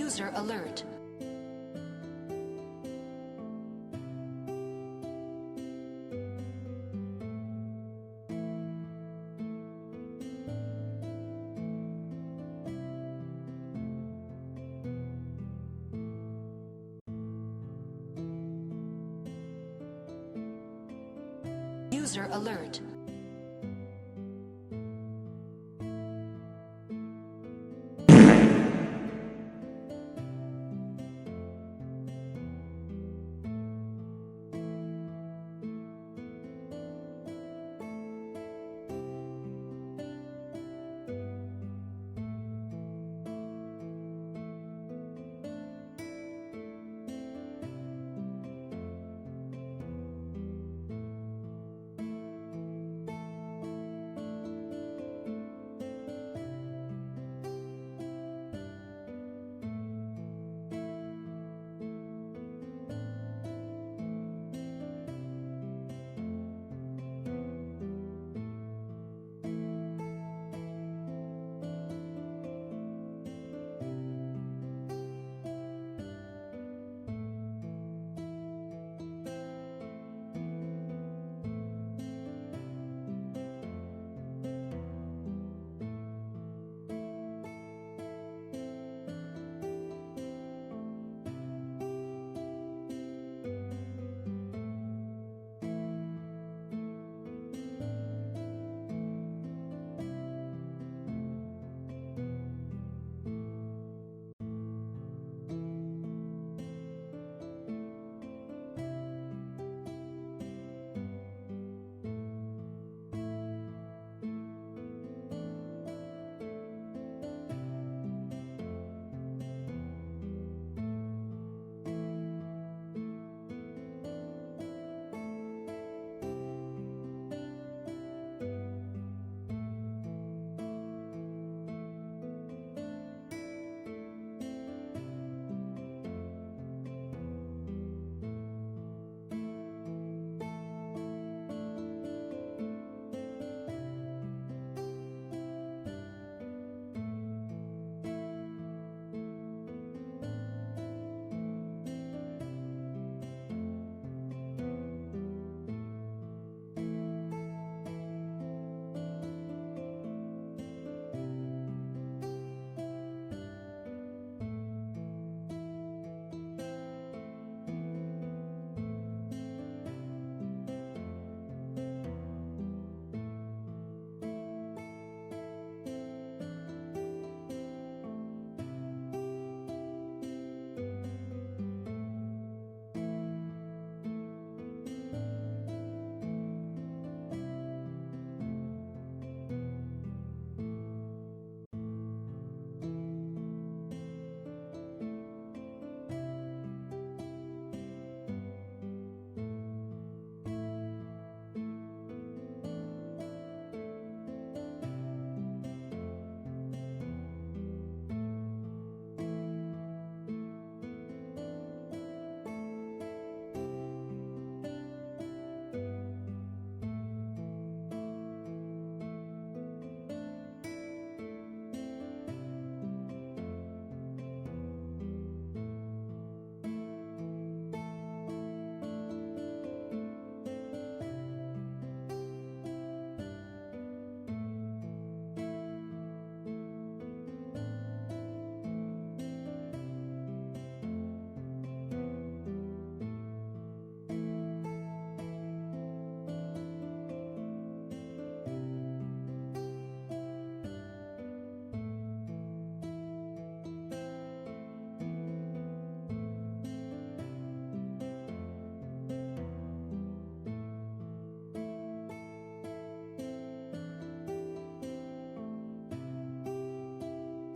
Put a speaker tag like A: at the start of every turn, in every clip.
A: User alert. User alert.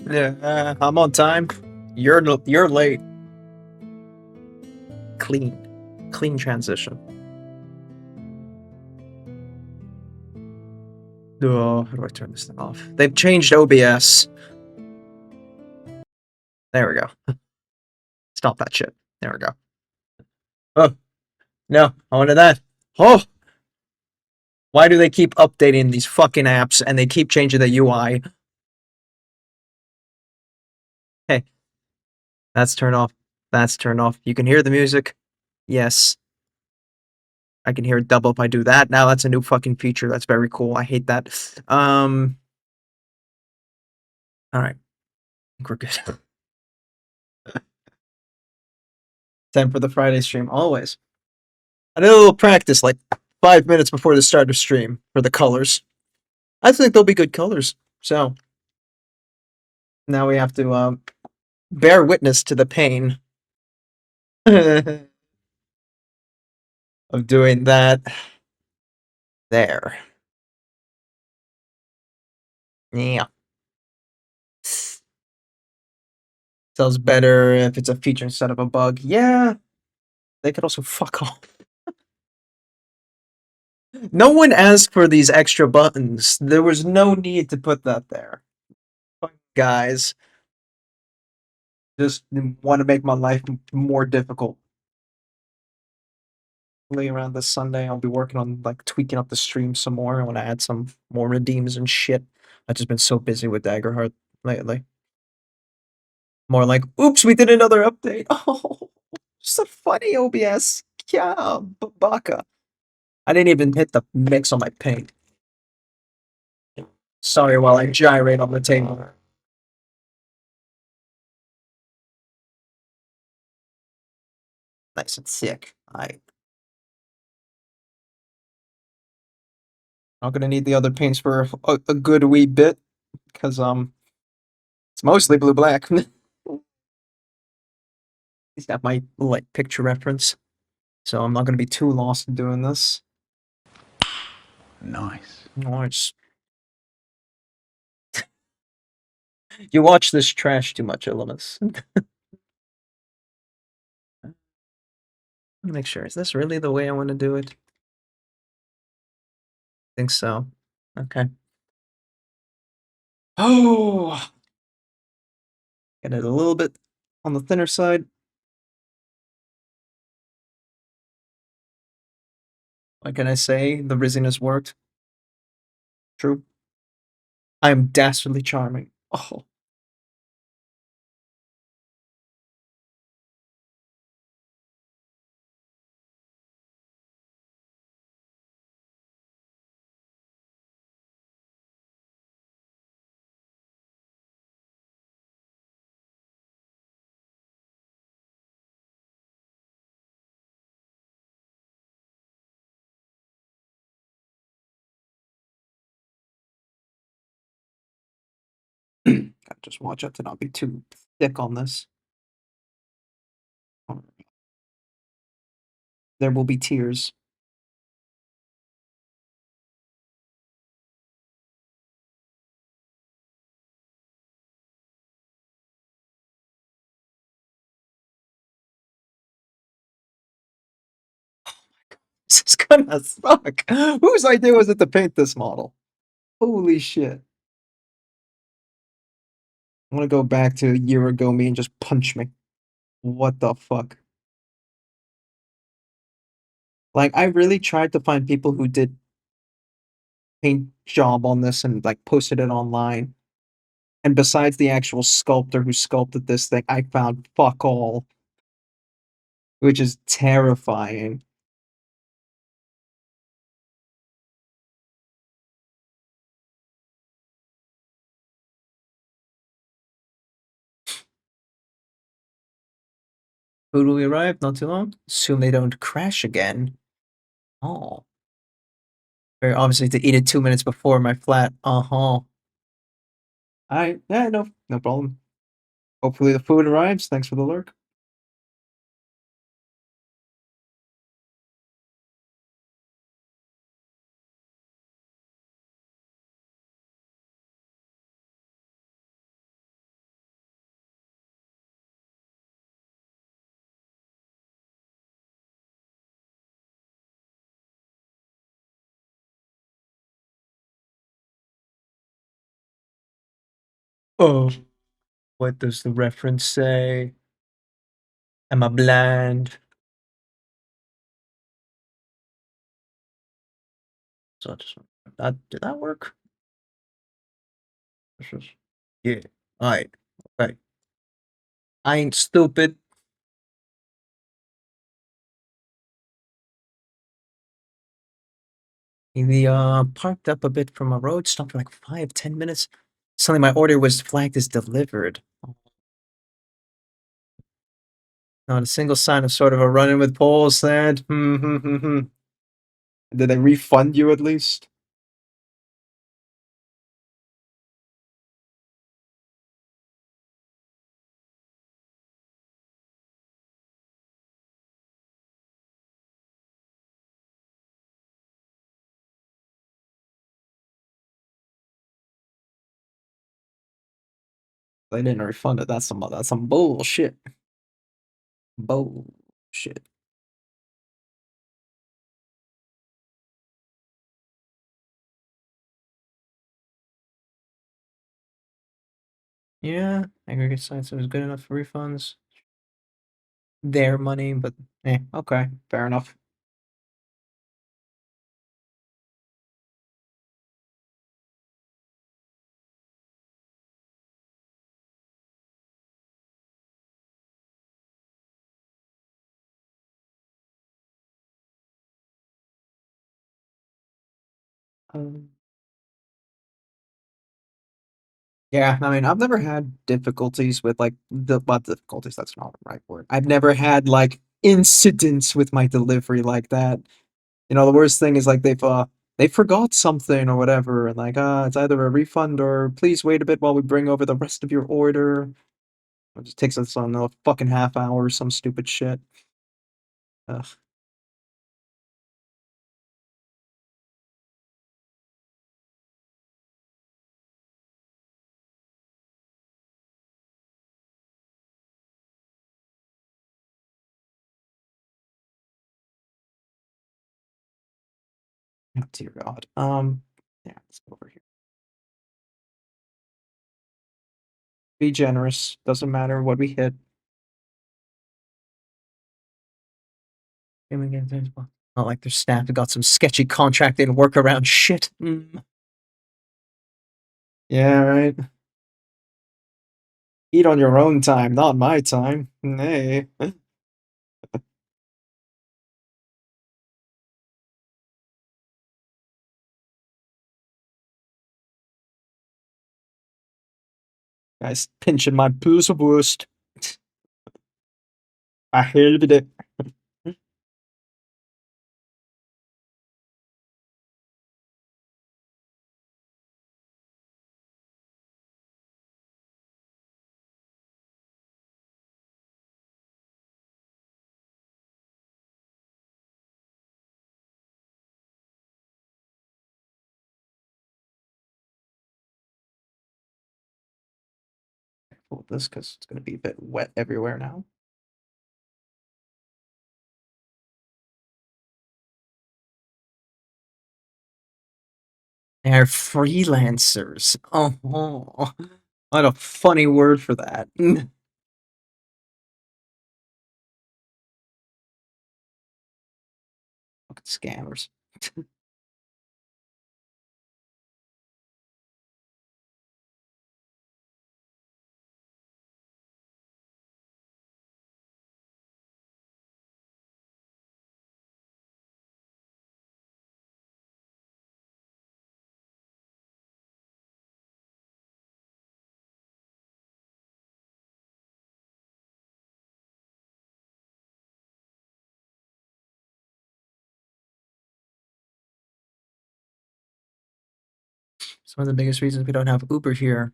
B: Yeah, I'm on time. You're late. Clean transition. Oh, how do I turn this thing off? They've changed OBS. There we go. Stop that shit. There we go. Oh, no, I wanted that. Oh! Why do they keep updating these fucking apps and they keep changing the UI? Hey, That's turned off. That's turned off. You can hear the music. Yes. I can hear it double if I do that. Now that's a new fucking feature. That's very cool. I hate that. All right. I think we're good. Time for the Friday stream. Always. I did a little practice like 5 minutes before the start of stream for the colors. I think they'll be good colors. So now we have to bear witness to the pain of doing that there. Yeah. Sells better if it's a feature instead of a bug. Yeah. They could also fuck off. No one asked for these extra buttons. There was no need to put that there. Fuck guys. Just want to make my life more difficult. Around this Sunday, I'll be working on like tweaking up the stream some more. I want to add some more redeems and shit. I've just been so busy with Daggerheart lately. More like, oops, we did another update. Oh, so funny, OBS. Yeah, baka. I didn't even hit the mix on my paint. Sorry while I gyrate on the table. Nice and thick. I'm gonna need the other paints for a good wee bit because it's mostly blue black. He's got my like picture reference, so I'm not gonna be too lost in doing this.
C: Nice.
B: Nice. You watch this trash too much, Elemis. Make sure. Is this really the way I want to do it? I think so. Okay. Oh, get it a little bit on the thinner side. What can I say? The Rizziness worked. True. I am dastardly charming. Oh. Gotta just watch out to not be too thick on this. There will be tears. This is gonna suck. Whose idea was it to paint this model? Holy shit. I'm gonna go back to a year ago me and just punch me. What the fuck? Like, I really tried to find people who did paint job on this and like posted it online. And besides the actual sculptor who sculpted this thing, I found fuck all, which is terrifying. Food will arrive not too long. Assume they don't crash again. Oh. Very obviously to eat it 2 minutes before my flat. Uh-huh. Alright, yeah, no problem. Hopefully the food arrives. Thanks for the lurk. Oh. What does the reference say? Am I blind? So just that did that work? Yeah. Alright. Okay. I ain't stupid. The parked up a bit from a road, stopped for like 5-10 minutes. Suddenly my order was flagged as delivered. Not a single sign of sort of a run-in with Poles there. Did they refund you at least? They didn't refund it. That's some bullshit. Bullshit. Yeah, aggregate size was good enough for refunds. Their money, but okay, fair enough. Um, yeah, I mean, I've never had difficulties with like difficulties. That's not the right word. I've never had like incidents with my delivery like that. You know, the worst thing is like they forgot something or whatever, and like it's either a refund or please wait a bit while we bring over the rest of your order. It just takes us on a fucking half hour or some stupid shit. Ugh. Oh, dear God. Yeah, let's go over here. Be generous. Doesn't matter what we hit. Not like their staff have got some sketchy contract and workaround shit. Yeah, right. Eat on your own time, not my time. Hey. Guys, pinching my Blueswurst. I hated it. Pull this because it's gonna be a bit wet everywhere now. They're freelancers. Oh, what a funny word for that. Fucking scammers. It's one of the biggest reasons we don't have Uber here.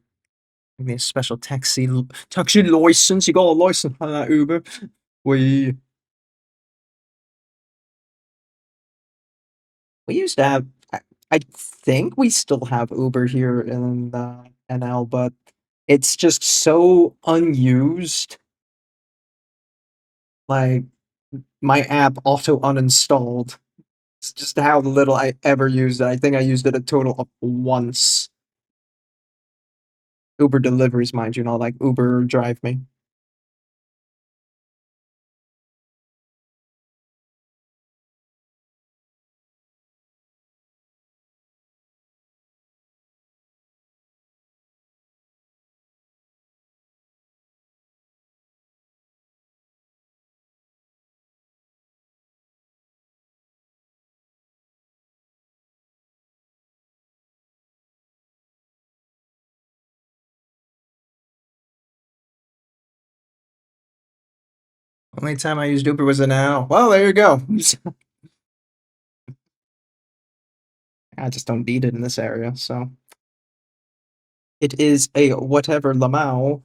B: We need a special taxi license. You got a license on that Uber. We we used to have. I think we still have Uber here in NL, but it's just so unused. Like my app auto uninstalled. It's just how little I ever used it. I think I used it a total of once. Uber deliveries, mind you, not like Uber drive me. Only time I used Uber was an hour. Well, there you go. I just don't need it in this area, so. It is a whatever Lamau.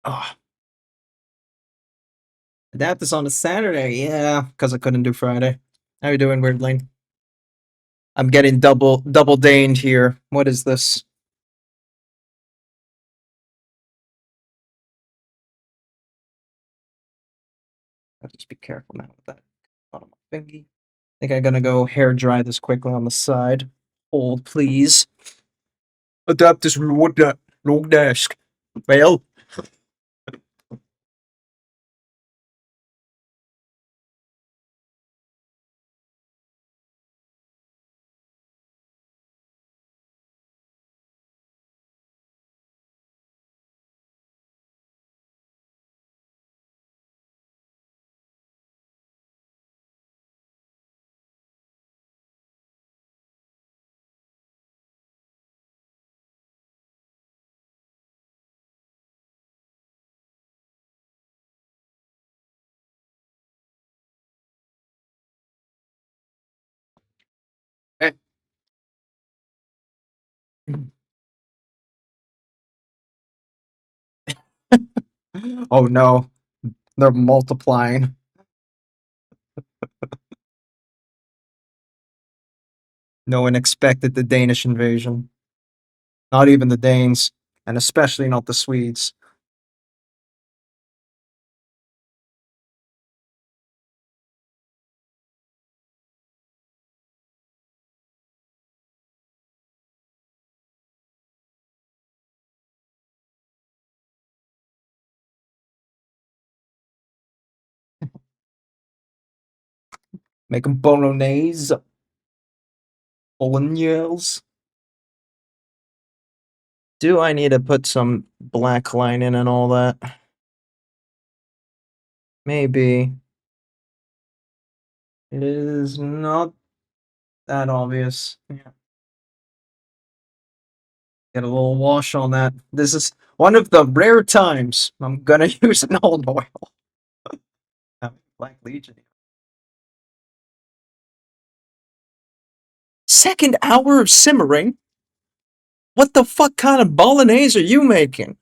B: Oh. Adaptus on a Saturday, yeah, because I couldn't do Friday. How you doing, Weirdling? I'm getting double daned here. What is this? I'll just be careful now with that on my thingy. I think I'm gonna go hair dry this quickly on the side. Hold, please. Adaptus wood log desk. Well, eh. Oh no, they're multiplying. No one expected the Danish invasion. Not even the Danes, and especially not the Swedes. Make them bolognese. Bolognese. Do I need to put some black line in and all that? Maybe. It is not that obvious. Yeah. Get a little wash on that. This is one of the rare times I'm gonna use an olive oil. Black Legion. Second hour of simmering? What the fuck kind of bolognese are you making? I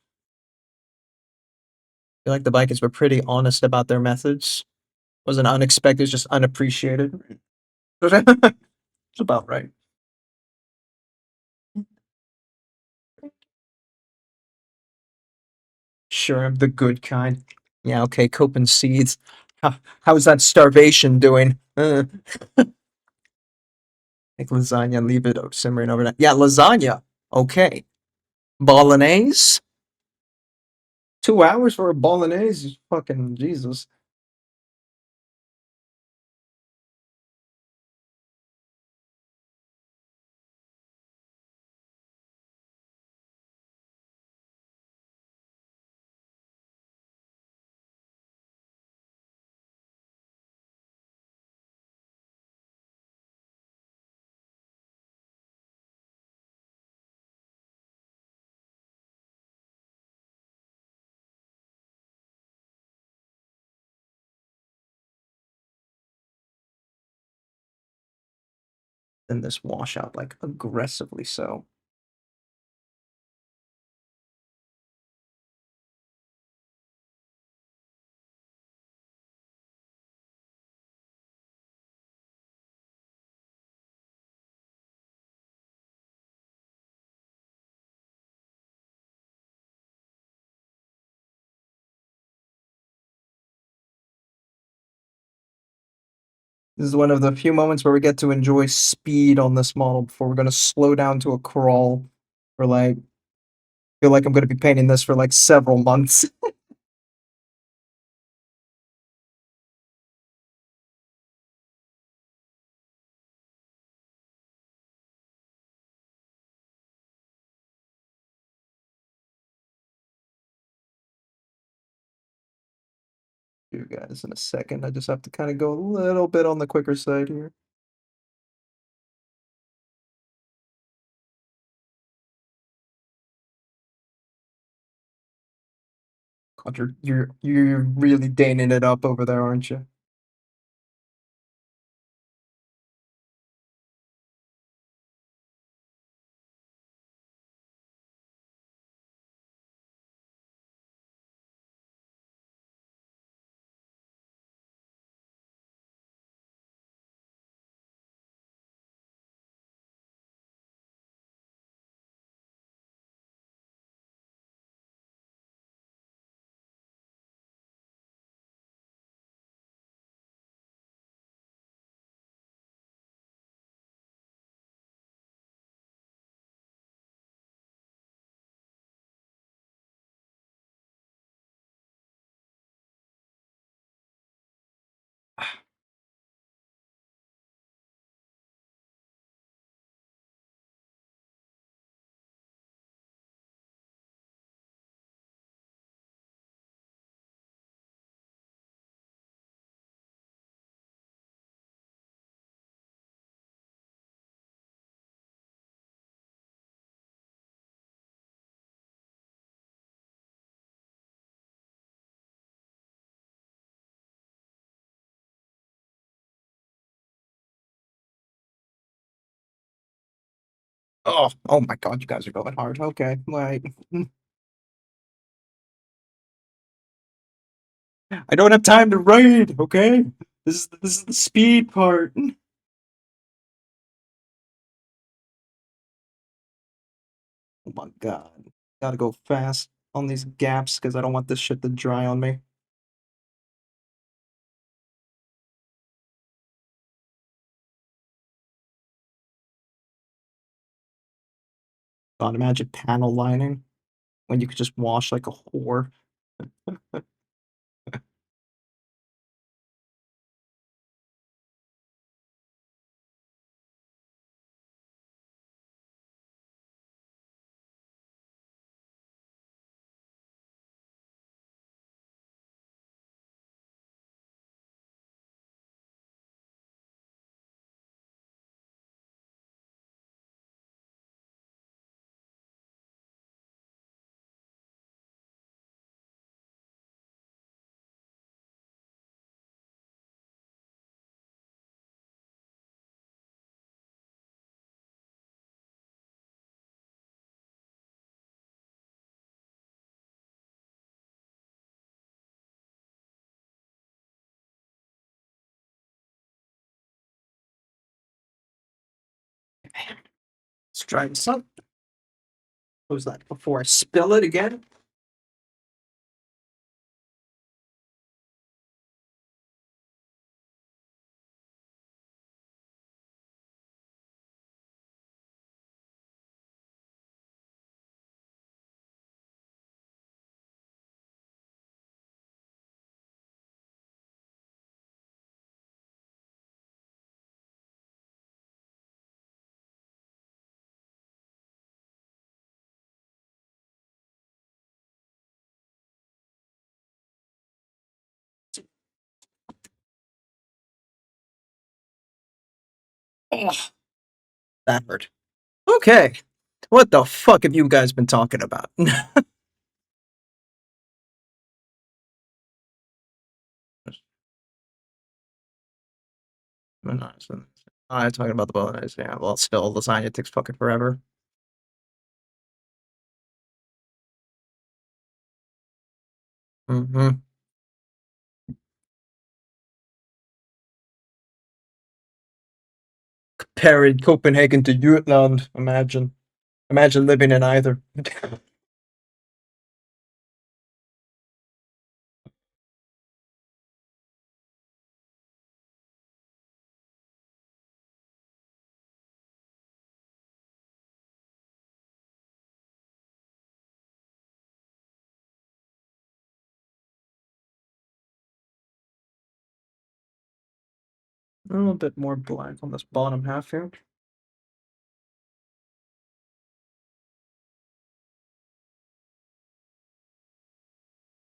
B: feel like the Vikings were pretty honest about their methods. Wasn't unexpected, just unappreciated. It's about right. Sure, I'm the good kind. Yeah, okay, Cope and Seeds. How's that starvation doing? Make lasagna, leave it simmering overnight. Yeah, lasagna. Okay. Bolognese? 2 hours for a bolognese? Fucking Jesus. Then this washout, like, aggressively so. This is one of the few moments where we get to enjoy speed on this model before we're going to slow down to a crawl for like, feel like I'm going to be painting this for like several months. You guys in a second. I just have to kind of go a little bit on the quicker side here. God, you're really daning it up over there, aren't you? Oh my God, you guys are going hard. Okay, right. I don't have time to raid. Okay, this is the speed part. Oh my God, gotta go fast on these gaps because I don't want this shit to dry on me. God, imagine panel lining when you could just wash like a whore. Let's try this up. What was that? Before I spill it again? Oh, that hurt. Okay. What the fuck have you guys been talking about? I'm talking about the bonus. Yeah, well, still, lasagna takes fucking forever. Mm-hmm. Comparing Copenhagen to Jutland. Imagine living in either. A little bit more black on this bottom half here.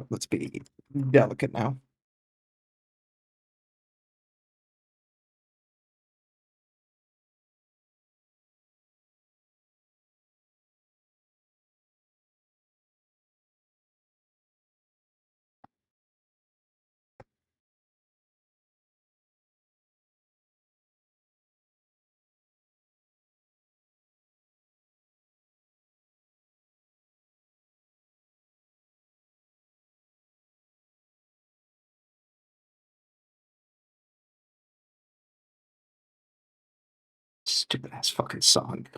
B: Let's be delicate now. Stupid ass fucking song.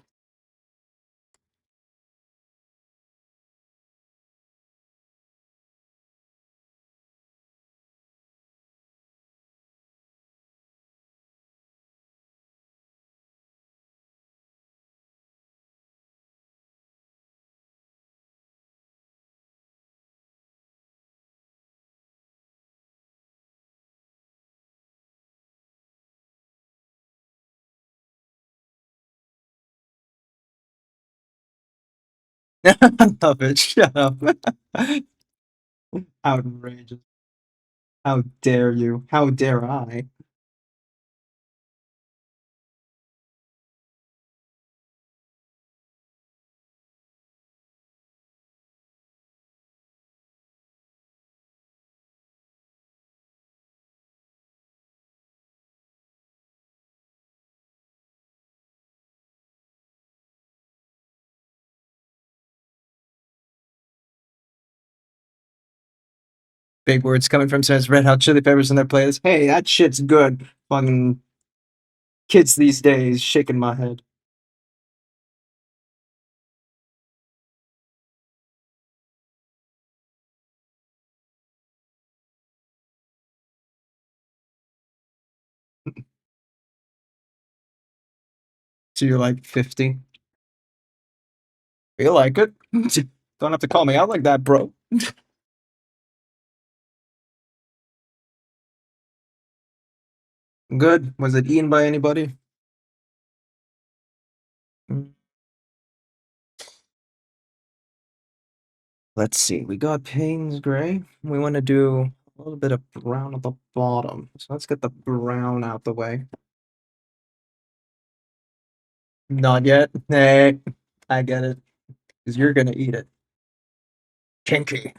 B: Love it. Shut up. Outrageous. How dare you? How dare I? Big words coming from says Red Hot Chili Peppers in their playlist. Hey, that shit's good. Fucking kids these days shaking my head. So you're like 50. Feel like it. Don't have to call me out like that, bro. Good. Was it eaten by anybody? Mm. Let's see. We got Payne's gray. We want to do a little bit of brown at the bottom. So let's get the brown out the way. Not yet. Hey, I get it. Because you're gonna eat it. Kinky.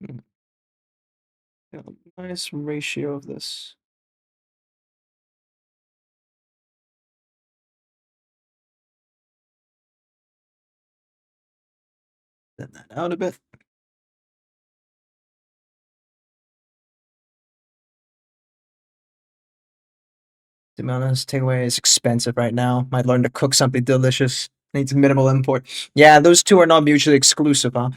B: Mm, yeah, nice ratio of this. Thin that out a bit. To be honest, takeaway is expensive right now. Might learn to cook something delicious. Needs minimal import. Yeah, those two are not mutually exclusive, huh?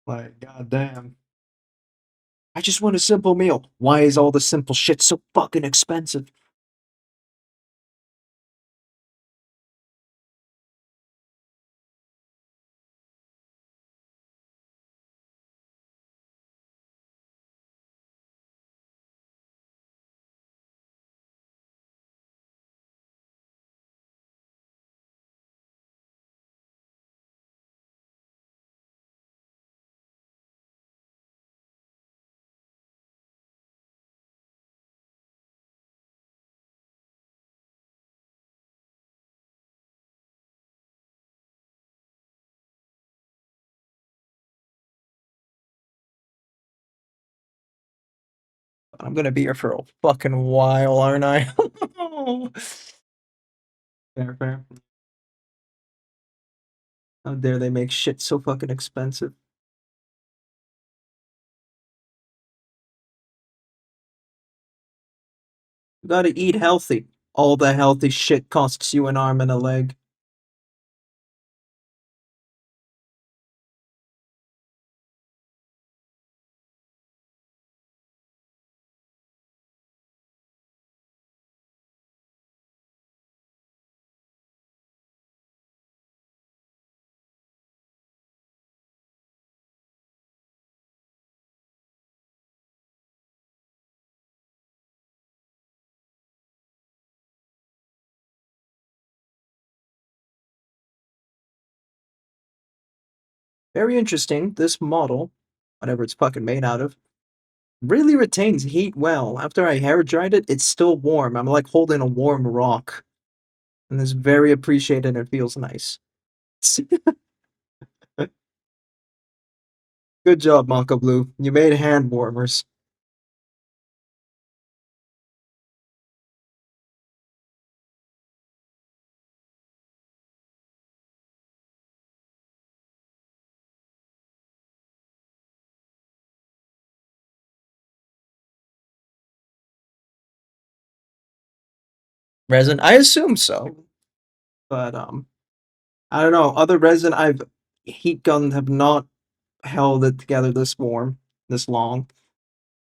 B: Like, goddamn. I just want a simple meal. Why is all the simple shit so fucking expensive? I'm gonna be here for a fucking while, aren't I? Fair, fair. How dare they make shit so fucking expensive? You gotta eat healthy. All the healthy shit costs you an arm and a leg. Very interesting. This model, whatever it's fucking made out of, really retains heat well. After I hair dried it, it's still warm. I'm like holding a warm rock. And it's very appreciated and it feels nice. Good job, Mokha Blue. You made hand warmers. Resin? I assume so. But I don't know. Other resin I've heat gunned have not held it together this warm, this long.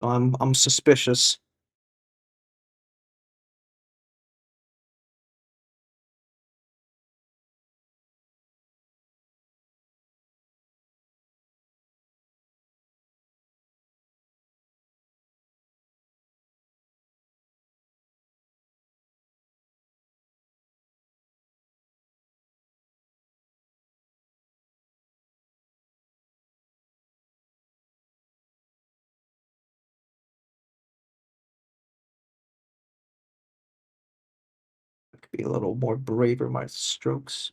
B: I'm suspicious. Could be a little more braver my strokes.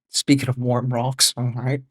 B: Speaking of warm rocks, all right.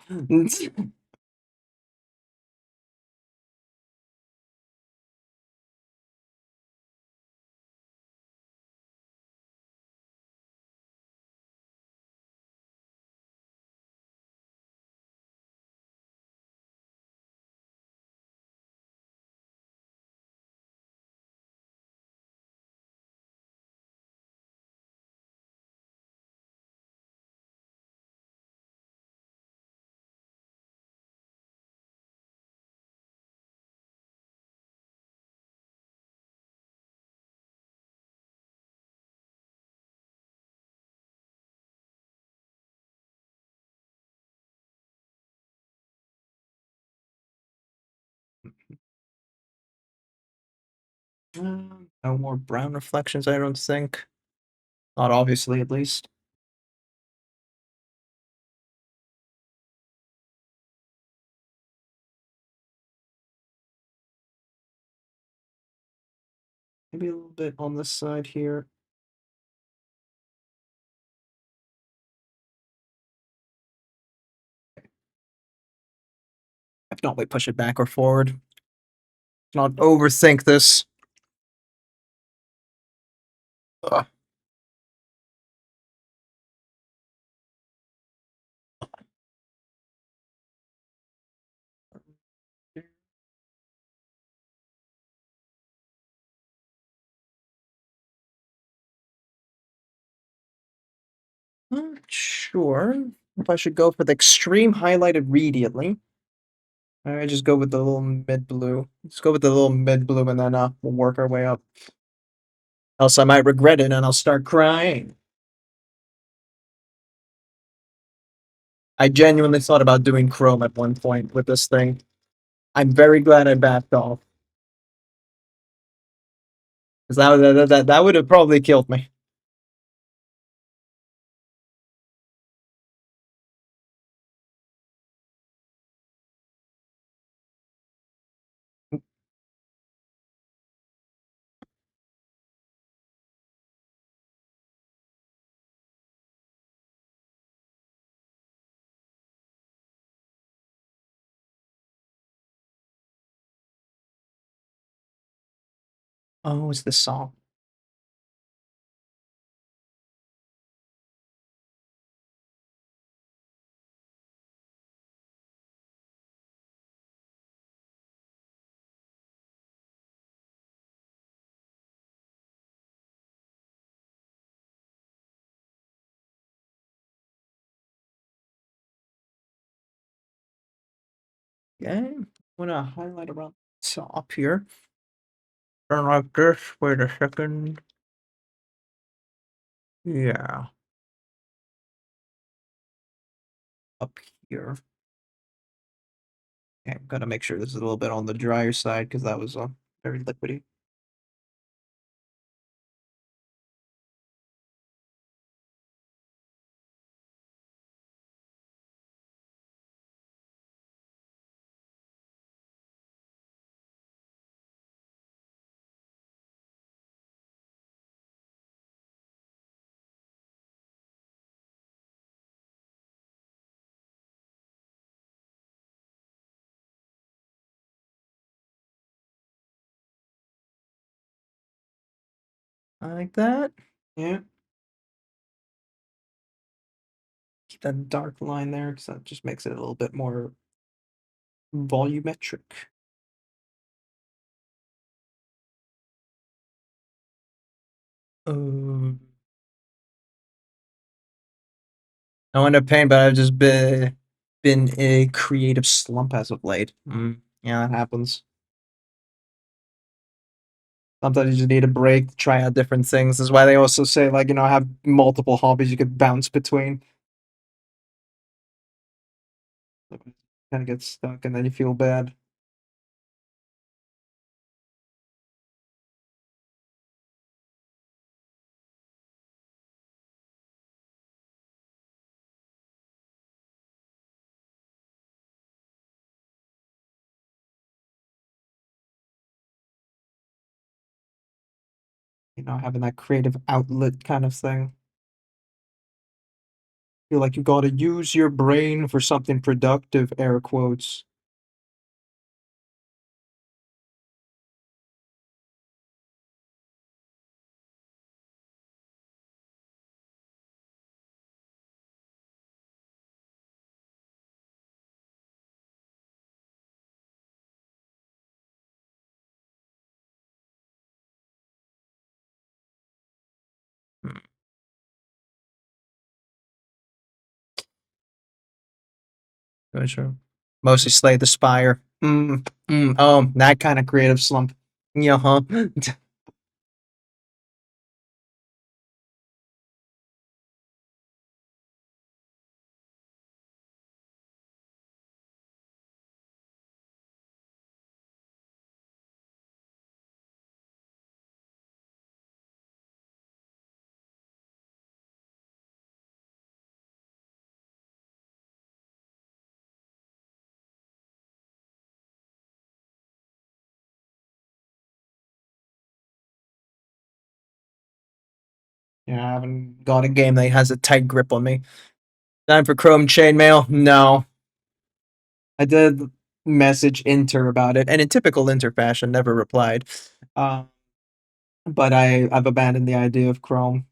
B: No more brown reflections, I don't think. Not obviously, at least. Maybe a little bit on this side here. If not, we push it back or forward. Not overthink this. Ugh. Not sure if I should go for the extreme highlight immediately. I just go with the little mid blue. Let's go with the little mid blue and then we'll work our way up. Else I might regret it and I'll start crying. I genuinely thought about doing chrome at one point with this thing. I'm very glad I backed off. Because that would have probably killed me. Oh, it's the song. Okay, I'm gonna highlight around the top here. Turn like this. Wait a second. Yeah, up here. Okay, I'm gonna make sure this is a little bit on the drier side because that was very liquidy. Like that. Yeah. Keep that dark line there because that just makes it a little bit more volumetric. Um, I want to paint, but I've just been in a creative slump as of late. Yeah, that happens. Sometimes you just need a break, try out different things. That's why they also say, like, have multiple hobbies you could bounce between. Kind of get stuck, and then you feel bad. Having that creative outlet kind of thing. Feel like you got to use your brain for something productive, air quotes. Hmm, very true. Mostly Slay the Spire. That kind of creative slump. Yeah, huh? Yeah, I haven't got a game that has a tight grip on me. Time for Chrome Chainmail? No. I did message Inter about it, and in typical Inter fashion, never replied. Uh, but I've abandoned the idea of Chrome.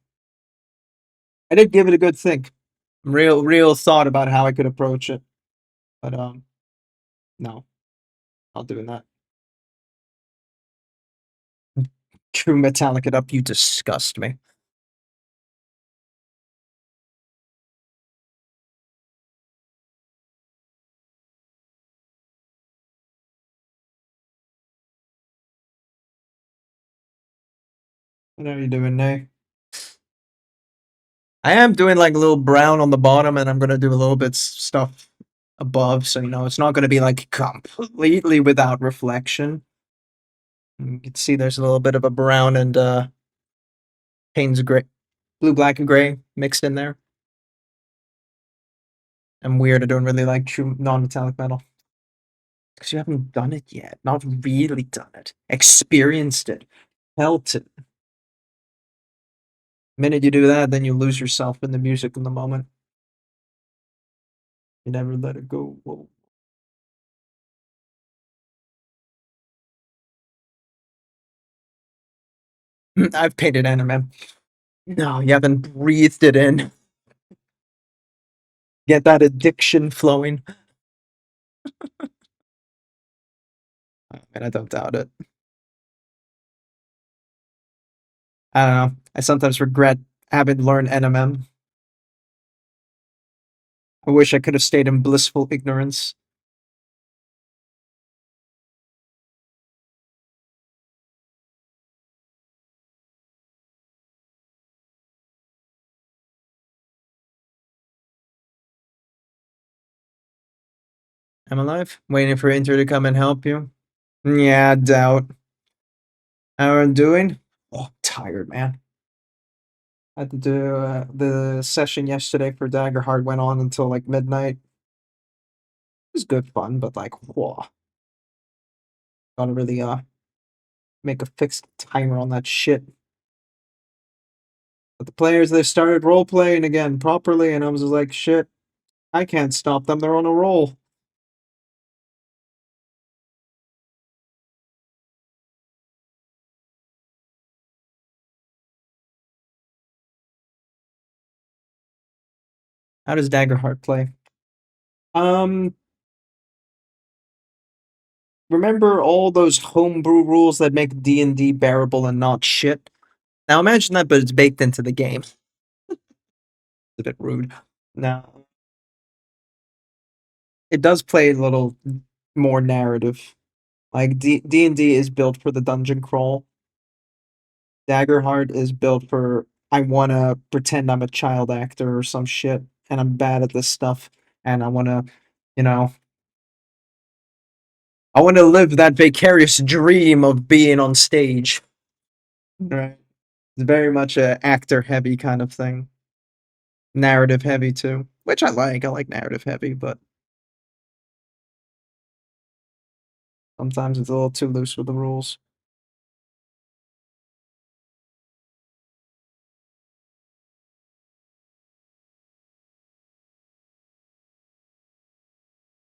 B: I did give it a good think. Real thought about how I could approach it. But no, not doing that. True metallic it up, you disgust me. What are you doing, Nay? I am doing like a little brown on the bottom, and I'm gonna do a little bit stuff above, so it's not gonna be like completely without reflection. You can see there's a little bit of a brown and Payne's gray, blue, black, and gray mixed in there. I'm weird. I don't really like true non-metallic metal because you haven't done it yet. Not really done it. Experienced it. Felt it. The minute you do that, then you lose yourself in the music in the moment. You never let it go. Whoa. I've painted anime. No, you haven't breathed it in. Get that addiction flowing. And I don't doubt it. I don't know. I sometimes regret having learned NMM. I wish I could have stayed in blissful ignorance. I'm alive. Waiting for Inter to come and help you. Yeah, doubt. How are you doing? Oh, tired, man. I had to do the session yesterday for Daggerheart went on until like midnight. It was good fun, but like, whoa. Gotta really make a fixed timer on that shit. But the players, they started role playing again properly, and I was just like, shit, I can't stop them. They're on a roll. How does Daggerheart play? Um, remember all those homebrew rules that make D&D bearable and not shit? Now imagine that, but it's baked into the game. It's a bit rude. Now, it does play a little more narrative. Like D&D is built for the dungeon crawl. Daggerheart is built for I want to pretend I'm a child actor or some shit, and I'm bad at this stuff, and I want to, you know, I want to live that vicarious dream of being on stage. Right. It's very much a actor heavy kind of thing. Narrative heavy too, which I like. I like narrative heavy, but sometimes it's a little too loose with the rules.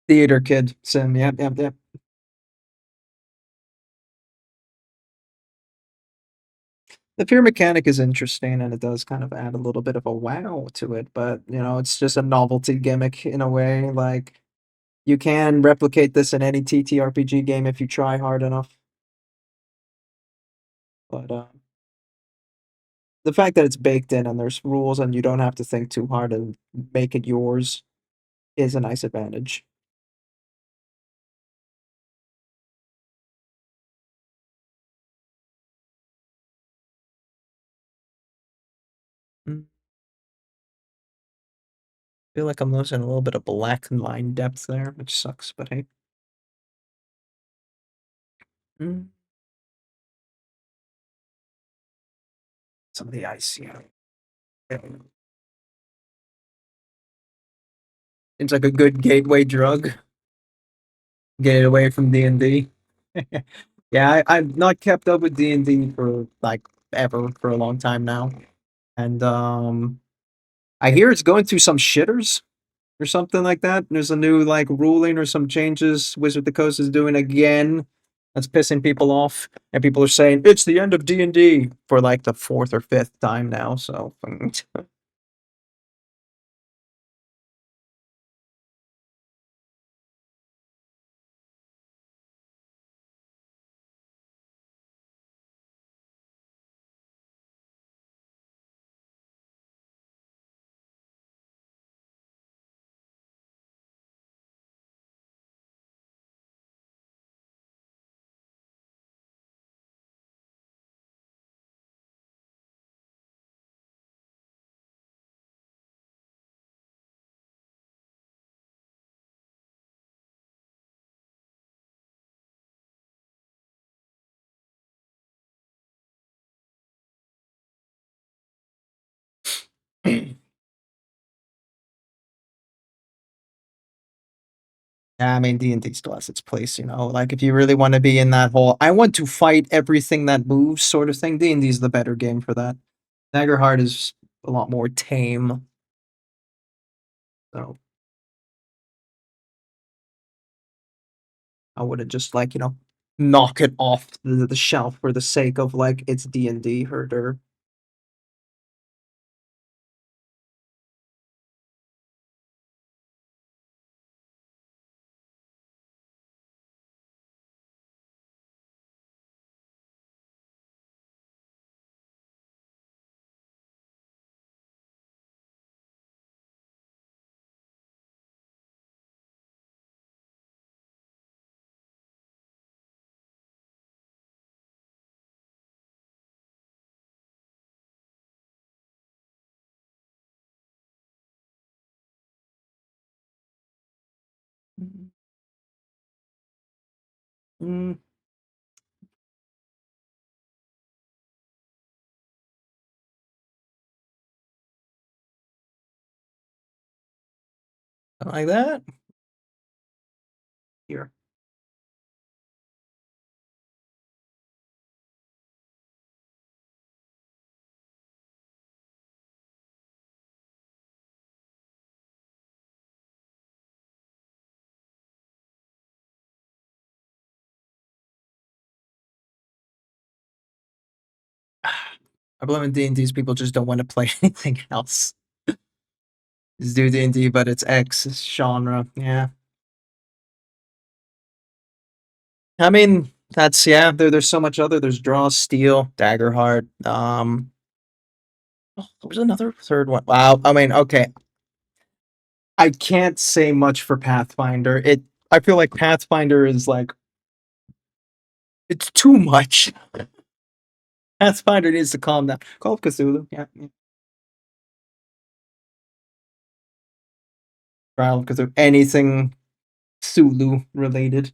B: Theater kid sim, yep, yep, yep. The fear mechanic is interesting and it does kind of add a little bit of a wow to it, but it's just a novelty gimmick in a way. Like you can replicate this in any TTRPG game if you try hard enough. But the fact that it's baked in and there's rules and you don't have to think too hard and make it yours is a nice advantage. Mm, feel like I'm losing a little bit of black line depth there, which sucks, but hey. Mm, some of the ice, yeah. It's like a good gateway drug. Get it away from D&D. Yeah, I've not kept up with D&D for like ever for a long time now. And I hear it's going through some shitters or something like that. There's a new like ruling or some changes Wizard of the Coast is doing again. That's pissing people off, and people are saying it's the end of D&D for like the fourth or fifth time now. So yeah, I mean D&D still has its place. Like if you really want to be in that whole I want to fight everything that moves sort of thing, D&D is the better game for that. Daggerheart is a lot more tame. So I wouldn't just like knock it off the shelf for the sake of like it's D&D herder. Mm. Like that. Here. I blame D&D's people just don't want to play anything else. Just do D&D, but it's X genre. Yeah. I mean, that's yeah. There's so much other. There's Draw, Steel, Daggerheart. There was another third one. Wow. I mean, okay. I can't say much for Pathfinder. I feel like Pathfinder is like it's too much. Pathfinder needs to calm down. Call of Cthulhu. Yeah. Trial of Cthulhu. Anything Cthulhu related.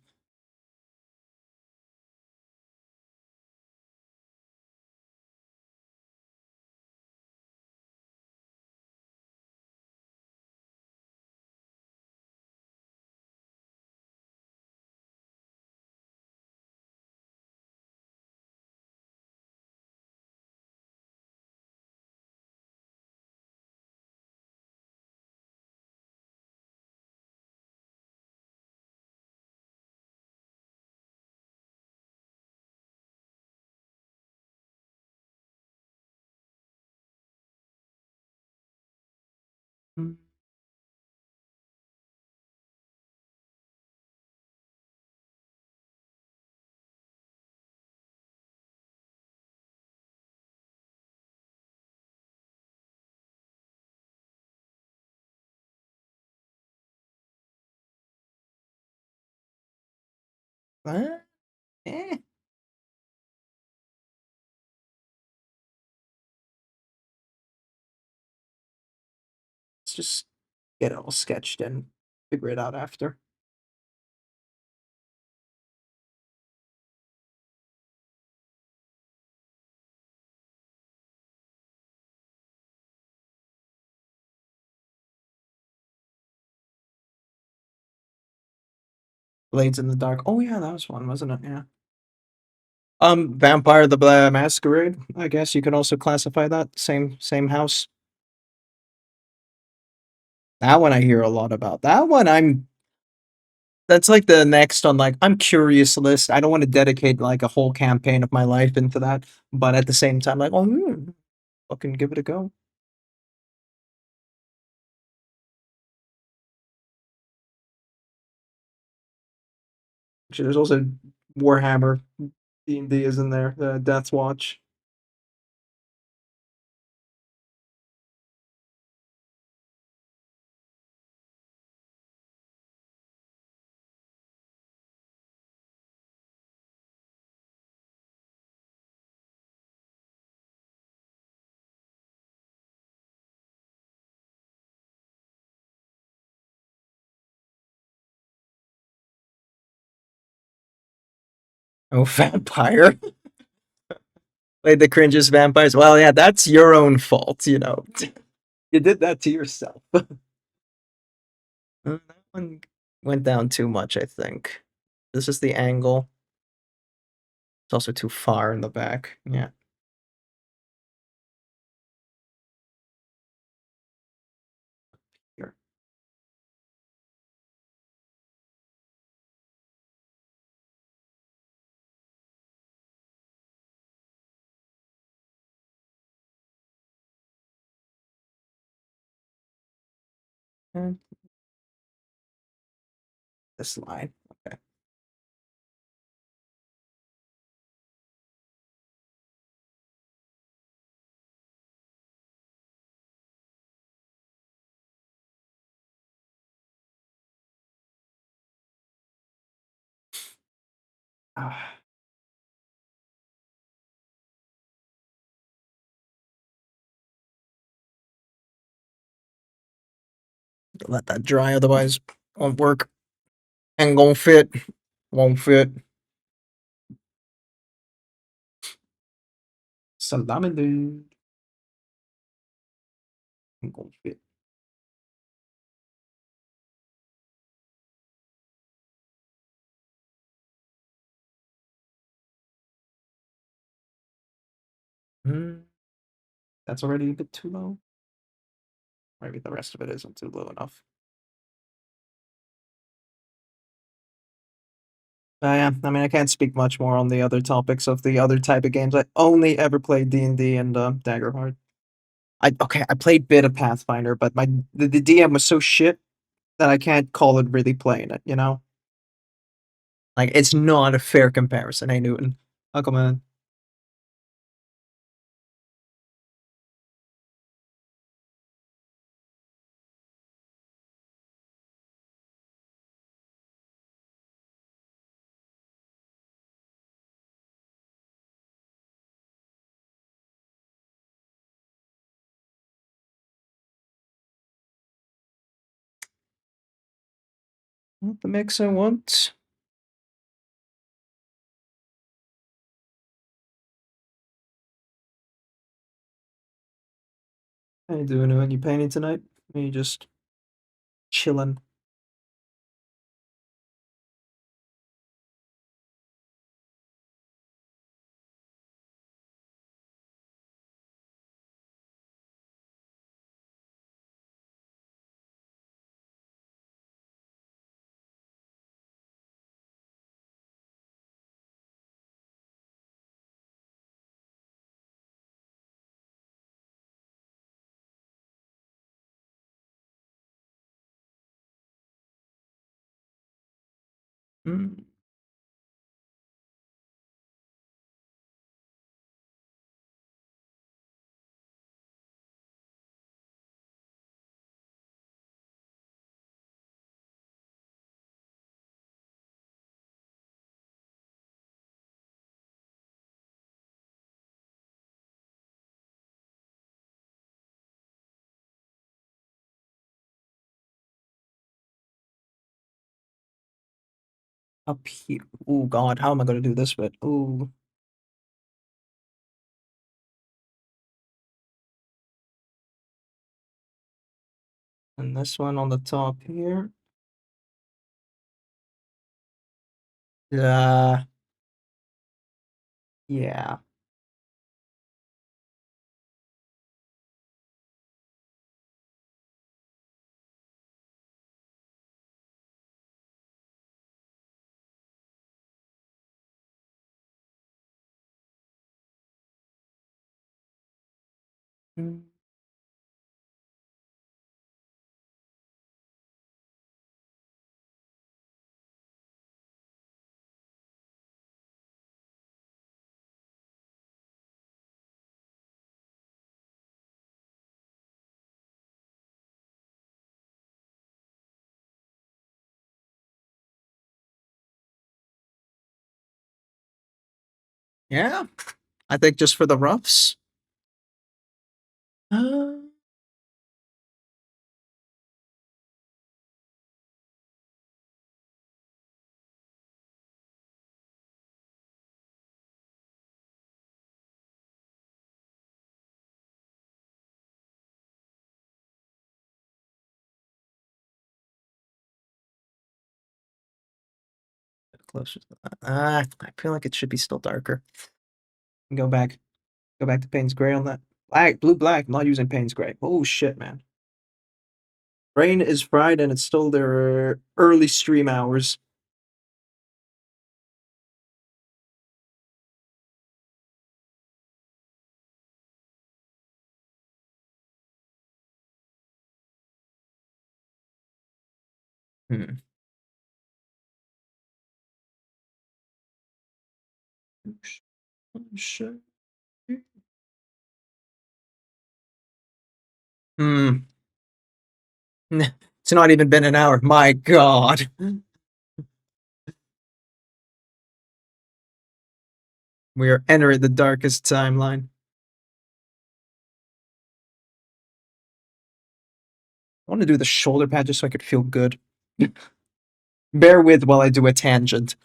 B: Mm. Eh. Let's just get it all sketched and figure it out after. Blades in the Dark. Oh yeah, that was one, wasn't it? Yeah. Vampire the Masquerade. I guess you could also classify that same house. That one I hear a lot about. That one that's like the next on like I'm curious list. I don't want to dedicate like a whole campaign of my life into that, but at the same time, like, oh, fucking give it a go. Actually, there's also Warhammer D&D is in there. The Death's Watch. Oh, vampire. Played the cringiest vampires. Well, yeah, that's your own fault. You did that to yourself. That one went down too much, I think. This is the angle. It's also too far in the back. Yeah. Here. And this line. Okay. Ah, let that dry, otherwise won't work. Ain't gonna fit. Won't fit. Salamander. I'm gonna fit. That's already a bit too low. Maybe the rest of it isn't too low enough. Yeah, I mean, I can't speak much more on the other topics of the other type of games. I only ever played D&D and Daggerheart. I played bit of Pathfinder, but the DM was so shit that I can't call it really playing it. You know, like it's not a fair comparison. Hey, Newton, how come on? Not the mix I want. How you doing? Are you painting tonight? Are you just chilling? Mm. Up here. Oh God, how am I gonna do this bit? Oh, and this one on the top here. Yeah, yeah. Mm. Yeah, I think just for the roughs. Uh, closer to that. I feel like it should be still darker. Go back. Go back to Payne's Gray on that. Black, blue, black. I'm not using Payne's Gray. Oh shit, man. Brain is fried and it's still their early stream hours. Hmm. Shit. Hmm. It's not even been an hour. My God. We are entering the darkest timeline. I want to do the shoulder pad just so I could feel good. Bear with while I do a tangent.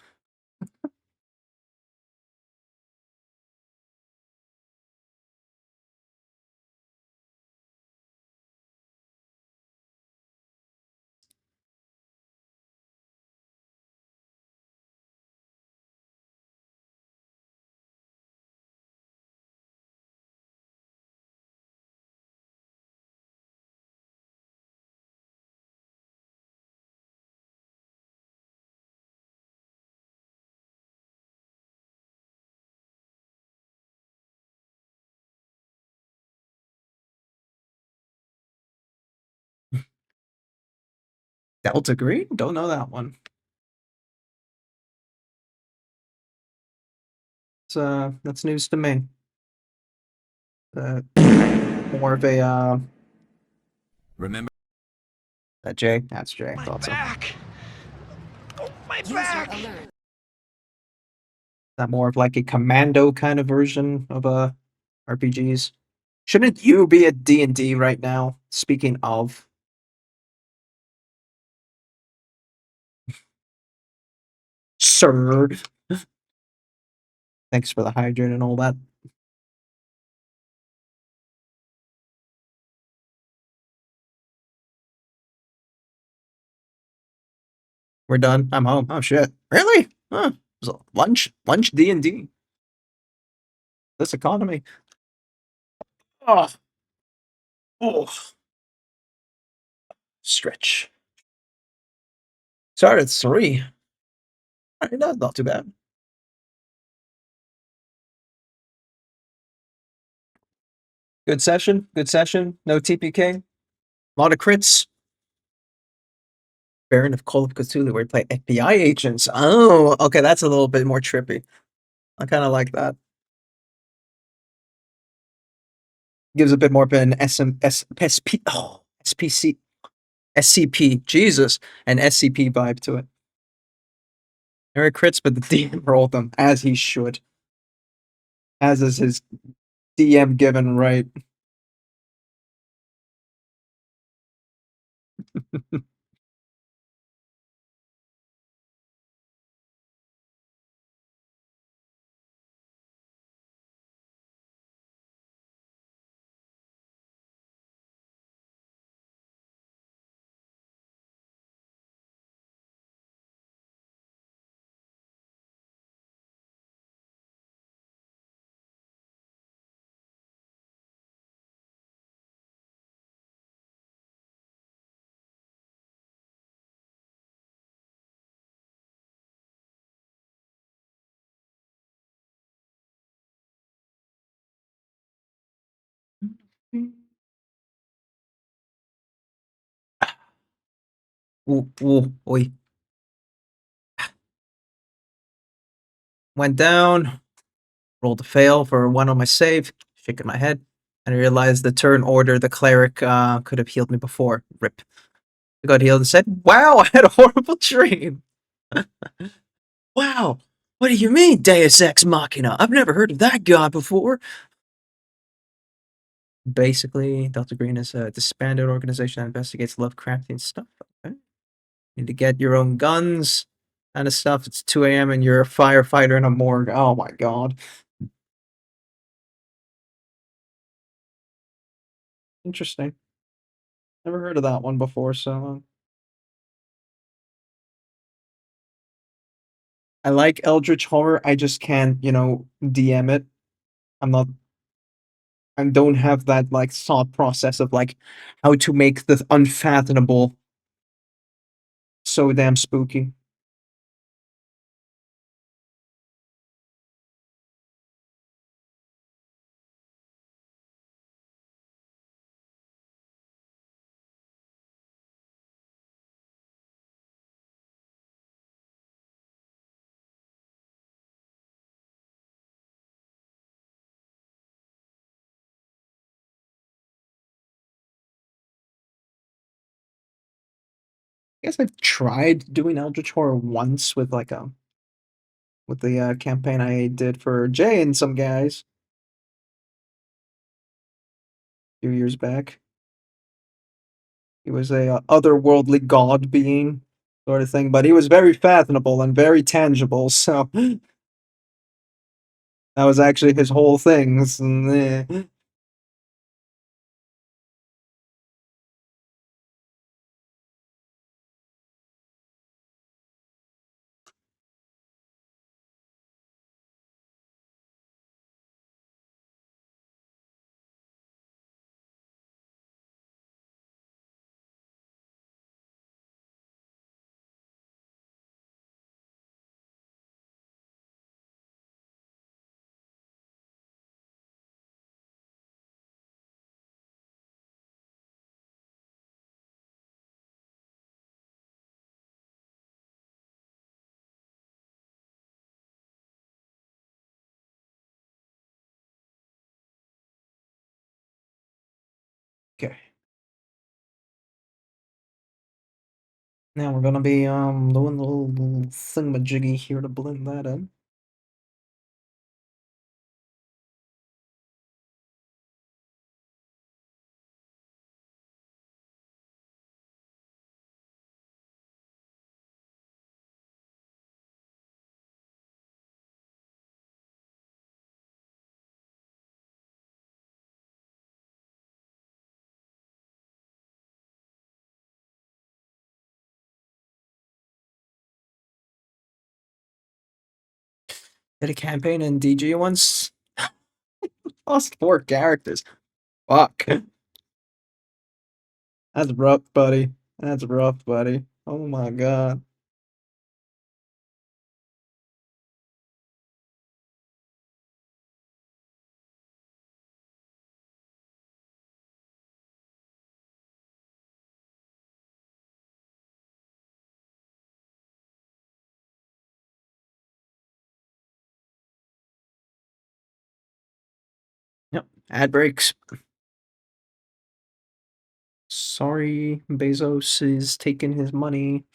B: Delta Green? Don't know that one. That's news to me. More of a
C: Remember
B: that Jay? That's Jay. I
C: my
B: thought so.
C: back. Oh, my
A: User
C: back.
A: alert.
B: That more of like a commando kind of version of RPGs. Shouldn't you be at D&D right now? Speaking of, sir. Thanks for the hydrant and all that. We're done. I'm home. Oh shit! Really? Huh? So lunch D&D. This economy. Oh, oh. Stretch. Sorry, it's 3. All right, not too bad. Good session. Good session. No TPK. A lot of crits. Baron of Call of Cthulhu, where you play FBI agents. Oh, okay, that's a little bit more trippy. I kind of like that. Gives a bit more of an SPC, SCP, Jesus, an SCP vibe to it. There are crits, but the DM rolled them as he should. As is his DM given right. Ooh, ooh, oi. Went down, rolled a fail for one on my save, shaking my head, and I realized the turn order the cleric could have healed me before. Rip. I got healed and said, "Wow, I had a horrible dream." Wow, what do you mean, Deus Ex Machina? I've never heard of that god before. Basically, Delta Green is a disbanded organization that investigates Lovecraftian stuff. Okay. Need to get your own guns kind of stuff. It's 2 a.m. and you're a firefighter in a morgue. Oh my god. Interesting. Never heard of that one before, so I like Eldritch Horror. I just can't, DM it. I'm not I don't have that like thought process of like how to make the unfathomable so damn spooky. I guess I've tried doing Eldritch Horror once with like a with the campaign I did for Jay and some guys a few years back. He was a otherworldly god being sort of thing, but he was very fathomable and very tangible. So that was actually his whole thing. Okay. Now we're gonna be doing the little thingamajiggy here to blend that in. Did a campaign in DG once? Lost 4 characters. Fuck. That's rough, buddy. That's rough, buddy. Oh my god. Yep. Ad breaks. Sorry, Bezos is taking his money.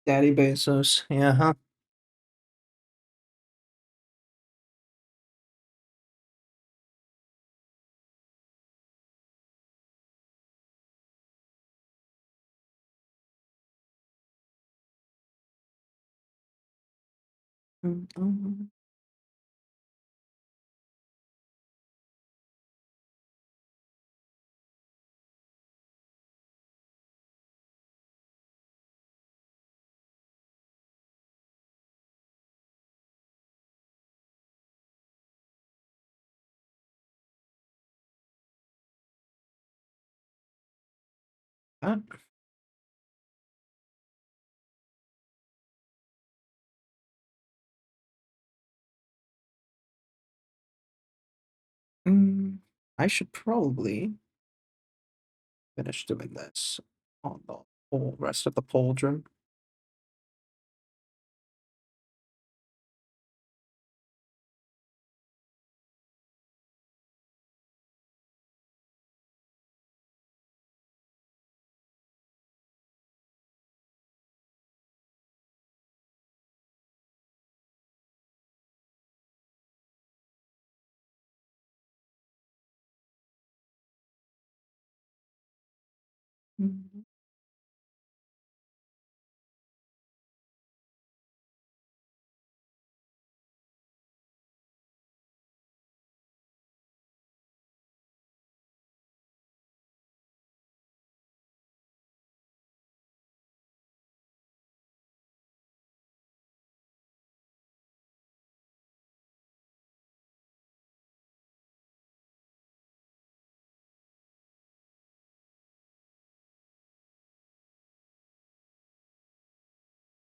B: Daddy Bezos. Yeah, huh? Huh? I should probably finish doing this on the whole rest of the pauldron.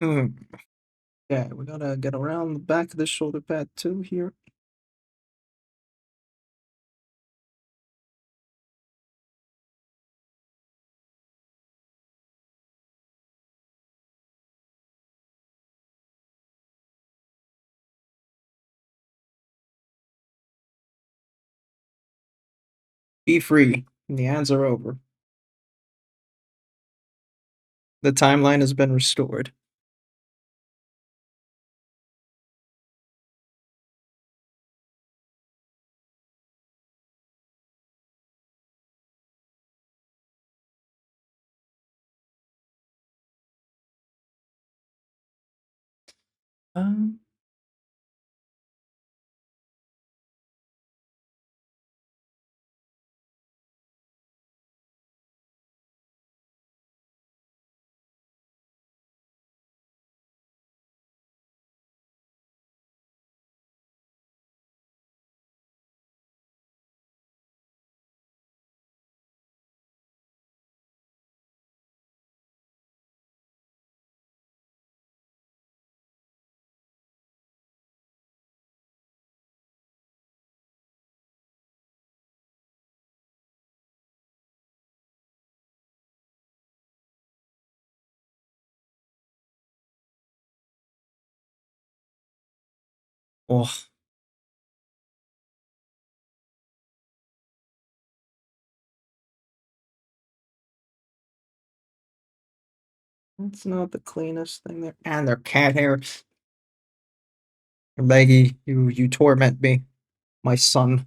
B: Hmm. Yeah, we gotta get around the back of the shoulder pad too here. Be free. The ads are over. The timeline has been restored. Um, Oh, it's not the cleanest thing there. And their cat hair. Leggy, you torment me, my son.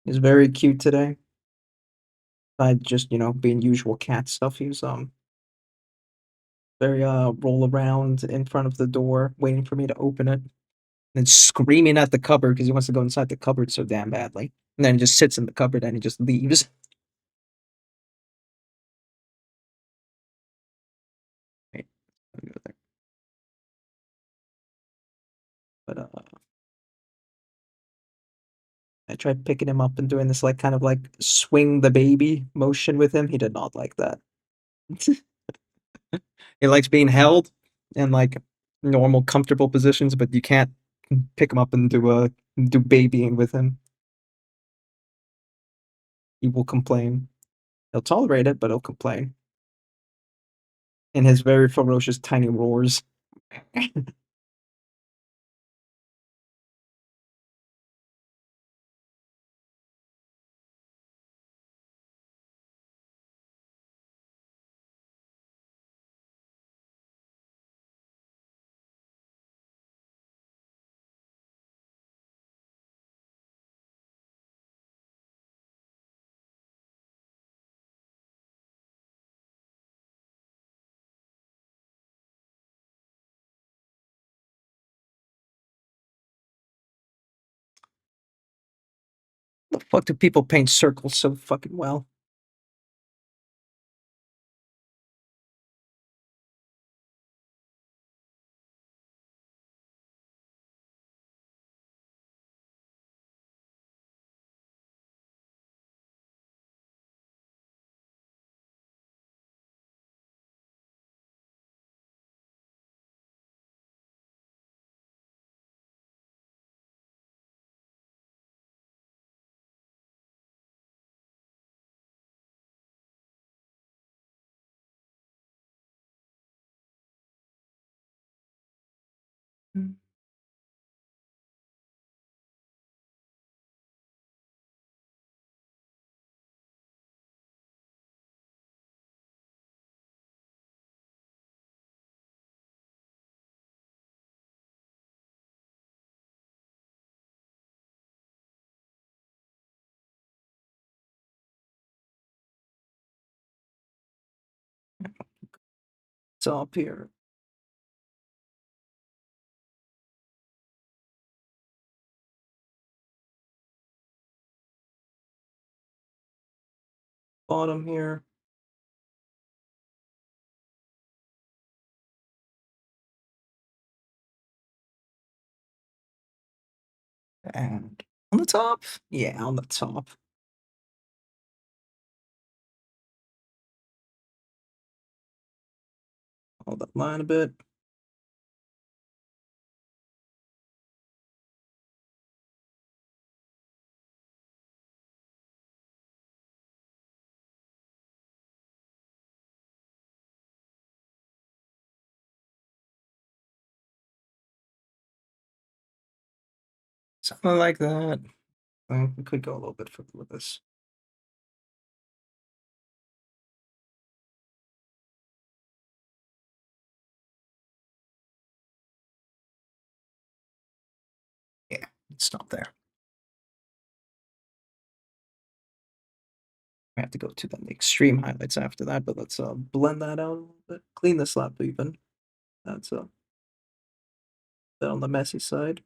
B: He's very cute today. I just, being usual cat stuff. He was very roll around in front of the door, waiting for me to open it, and screaming at the cupboard because he wants to go inside the cupboard so damn badly. And then he just sits in the cupboard and he just leaves. Wait, let me go there. But I tried picking him up and doing this like kind of like swing the baby motion with him. He did not like that. He likes being held in like normal, comfortable positions, but you can't pick him up and do babying with him. He will complain. He'll tolerate it, but he'll complain in his very ferocious, tiny roars. The fuck do people paint circles so fucking well? It's up here. Bottom here. And on the top? Yeah, on the top. Hold that line a bit. Something like that. We could go a little bit further with this. Yeah, stop there. We have to go to the extreme highlights after that, but let's blend that out a little bit. Clean this up even. That's that on the messy side.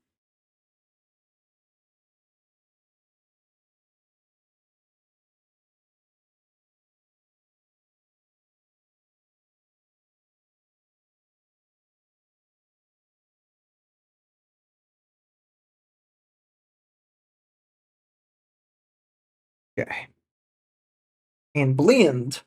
B: Okay. And blend.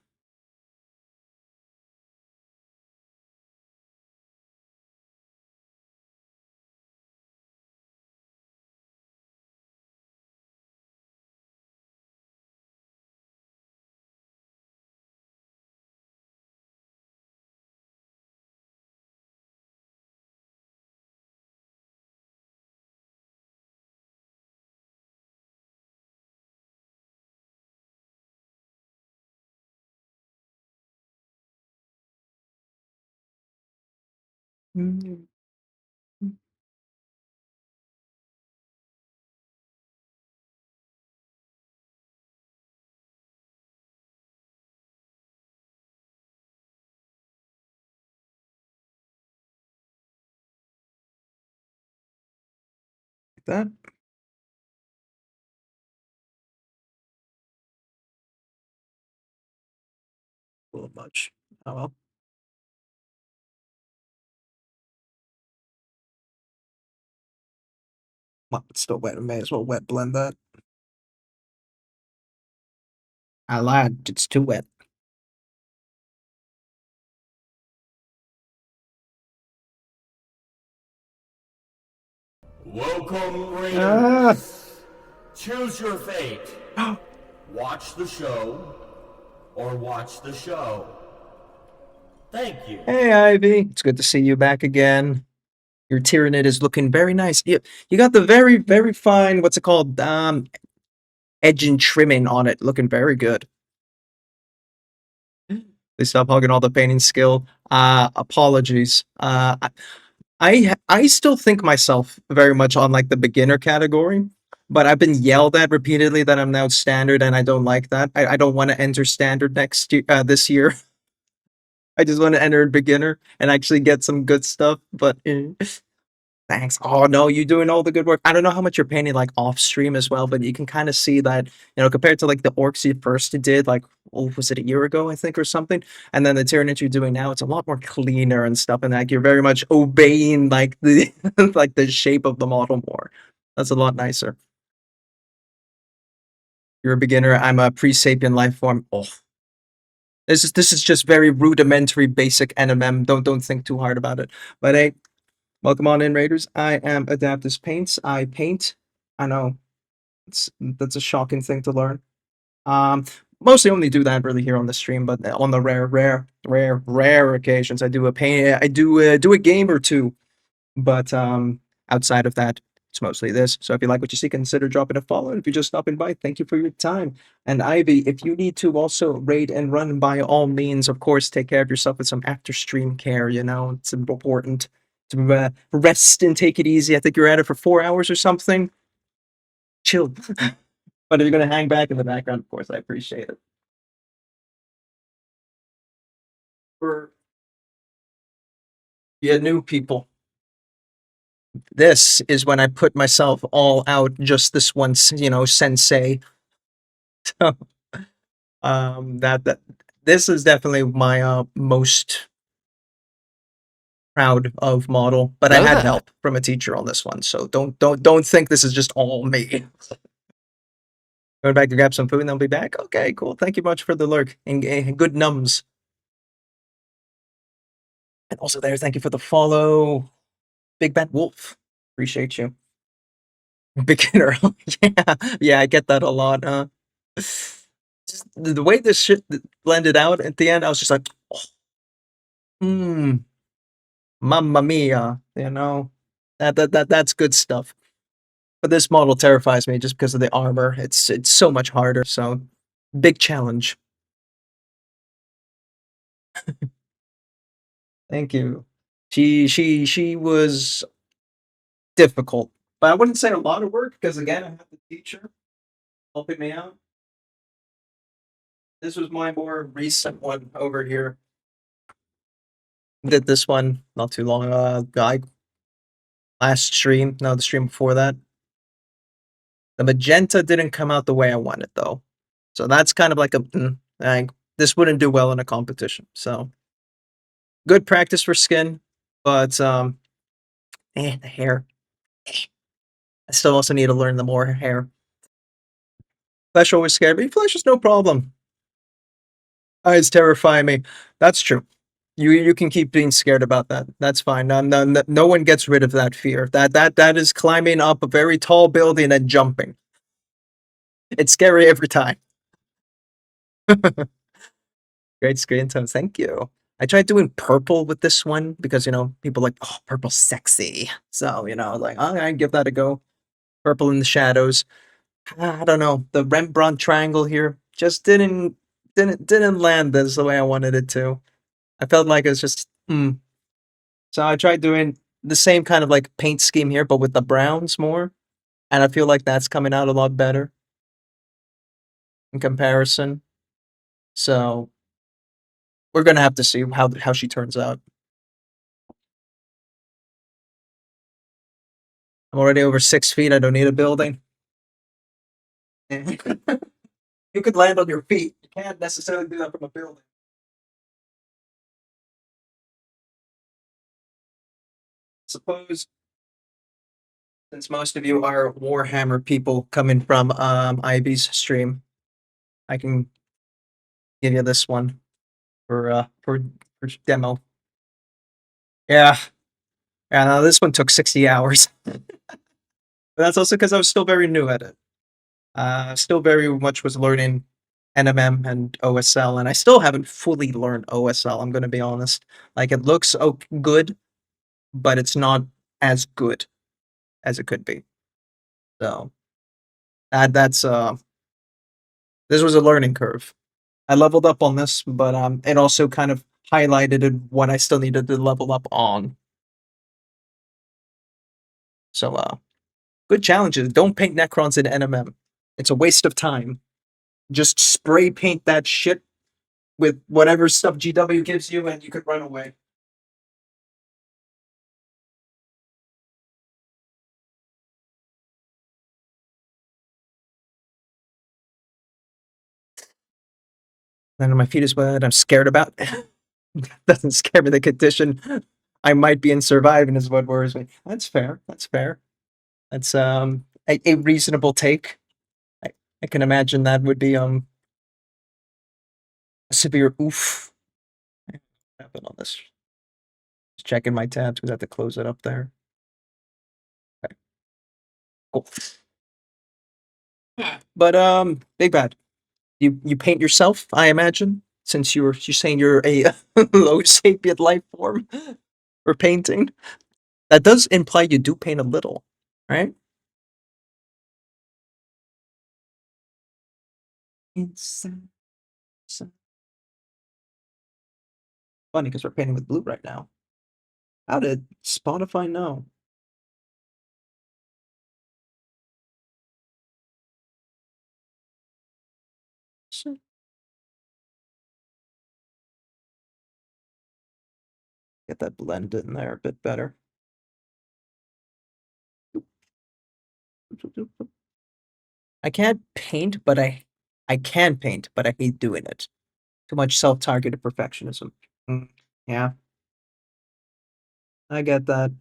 B: Mm. Like that. A little much. Oh well. Well, it's still wet. I may as well wet blend that. I lied. It's too wet.
D: Welcome, Raiders.
B: Ah!
D: Choose your fate. Watch the show or watch the show. Thank you.
B: Hey, Ivy. It's good to see you back again. Your Tyranid is looking very nice. You got the very, very fine, what's it called? Edge and trimming on it. Looking very good. They stop hogging all the painting skill. Apologies. I still think myself very much on like the beginner category, but I've been yelled at repeatedly that I'm now standard, and I don't like that. I don't want to enter standard next year, this year. I just want to enter beginner and actually get some good stuff. But thanks. Oh no, you're doing all the good work. I don't know how much you're painting like off stream as well, but you can kind of see that, compared to like the orcs you first did, like, oh, was it a year ago, I think, or something? And then the Tyranids you're doing now, it's a lot more cleaner and stuff, and like you're very much obeying like the like the shape of the model more. That's a lot nicer. You're a beginner, I'm a pre-sapien life form. Oh. This is just very rudimentary basic NMM. Don't think too hard about it. But hey, welcome on in, Raiders. I am AdaptusPaints. I paint. I know that's a shocking thing to learn. Mostly only do that really here on the stream, but on the rare occasions, I do a paint. I do a game or two, but outside of that, it's mostly this. So if you like what you see, consider dropping a follow. And if you're just stopping by, thank you for your time. And Ivy, if you need to also raid and run, by all means, of course, take care of yourself with some after stream care. It's important to rest and take it easy. I think you're at it for 4 hours or something. Chill. But if you're gonna hang back in the background, of course, I appreciate it. For new people, this is when I put myself all out. Just this once, sensei. So, that this is definitely my most proud of model, but I had help from a teacher on this one, so don't think this is just all me. Going back to grab some food and they'll be back. Okay, cool. Thank you much for the lurk and good nums. And also there, thank you for the follow, Big Bad Wolf. Appreciate you. Beginner. Yeah, I get that a lot. Just the way this shit blended out at the end, I was just like, mamma mia, that's good stuff. But this model terrifies me just because of the armor. It's so much harder. So big challenge. Thank you. She was difficult, but I wouldn't say a lot of work because again, I had the teacher helping me out. This was my more recent one over here. Did this one not too long last stream. No, the stream before that. The magenta didn't come out the way I wanted though. So that's kind of like this wouldn't do well in a competition. So good practice for skin, but the hair. I still also need to learn the more hair. Flesh always scared me. Flesh is no problem. Eyes terrify me. That's true. You can keep being scared about that. That's fine. No one gets rid of that fear. That is climbing up a very tall building and jumping. It's scary every time. Great screen tone. Thank you. I tried doing purple with this one because people like, oh, purple's sexy. So like, I give that a go. Purple in the shadows. I don't know. The Rembrandt triangle here just didn't land as the way I wanted it to. I felt like it was just So I tried doing the same kind of like paint scheme here, but with the browns more. And I feel like that's coming out a lot better in comparison. So we're gonna have to see how she turns out. I'm already over 6 feet. I don't need a building. You could land on your feet. You can't necessarily do that from a building. Suppose since most of you are Warhammer people coming from Ivy's stream, I can give you this one for demo. Yeah. Yeah, no, this one took 60 hours. But that's also because I was still very new at it. Still very much was learning NMM and OSL, and I still haven't fully learned OSL. I'm going to be honest. Like it looks good, but it's not as good as it could be. So that's this was a learning curve. I leveled up on this, but it also kind of highlighted what I still needed to level up on. So good challenges. Don't paint Necrons in NMM. It's a waste of time. Just spray paint that shit with whatever stuff GW gives you, and you could run away. Then my feet is wet. I'm scared about. Doesn't scare me. The condition I might be in surviving is what worries me. That's fair. That's fair. That's a reasonable take. I can imagine that would be a severe oof. What happened on this? Just checking my tabs because I have to close it up there. Okay. Cool. But big bad. You paint yourself, I imagine, since you're saying you're a low sapient life form for painting. That does imply you do paint a little, right? Inside. Funny because we're painting with blue right now. How did Spotify know? Get that blend in there a bit better. I can't paint, but I can paint, but I hate doing it. Too much self-targeted perfectionism. Yeah, I get that.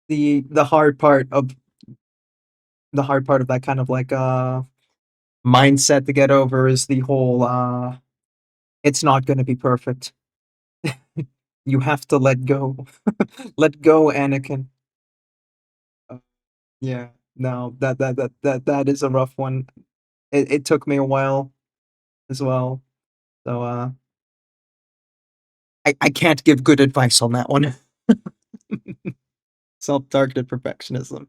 B: The hard part of that kind of like mindset to get over is the whole it's not going to be perfect. You have to let go. Let go, Anakin. Yeah, no, that is a rough one. It took me a while as well. So I can't give good advice on that one. Self-targeted perfectionism.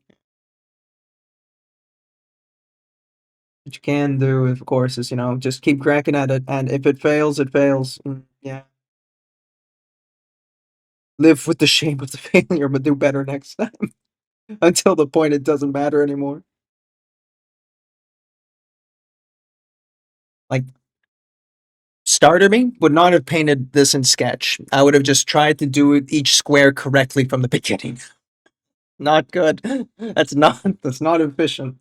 B: What you can do, of course, is just keep cracking at it, and if it fails, it fails. Yeah. Live with the shame of the failure, but do better next time. Until the point it doesn't matter anymore. Like Starter me would not have painted this in sketch. I would have just tried to do each square correctly from the beginning. Not good. That's not efficient.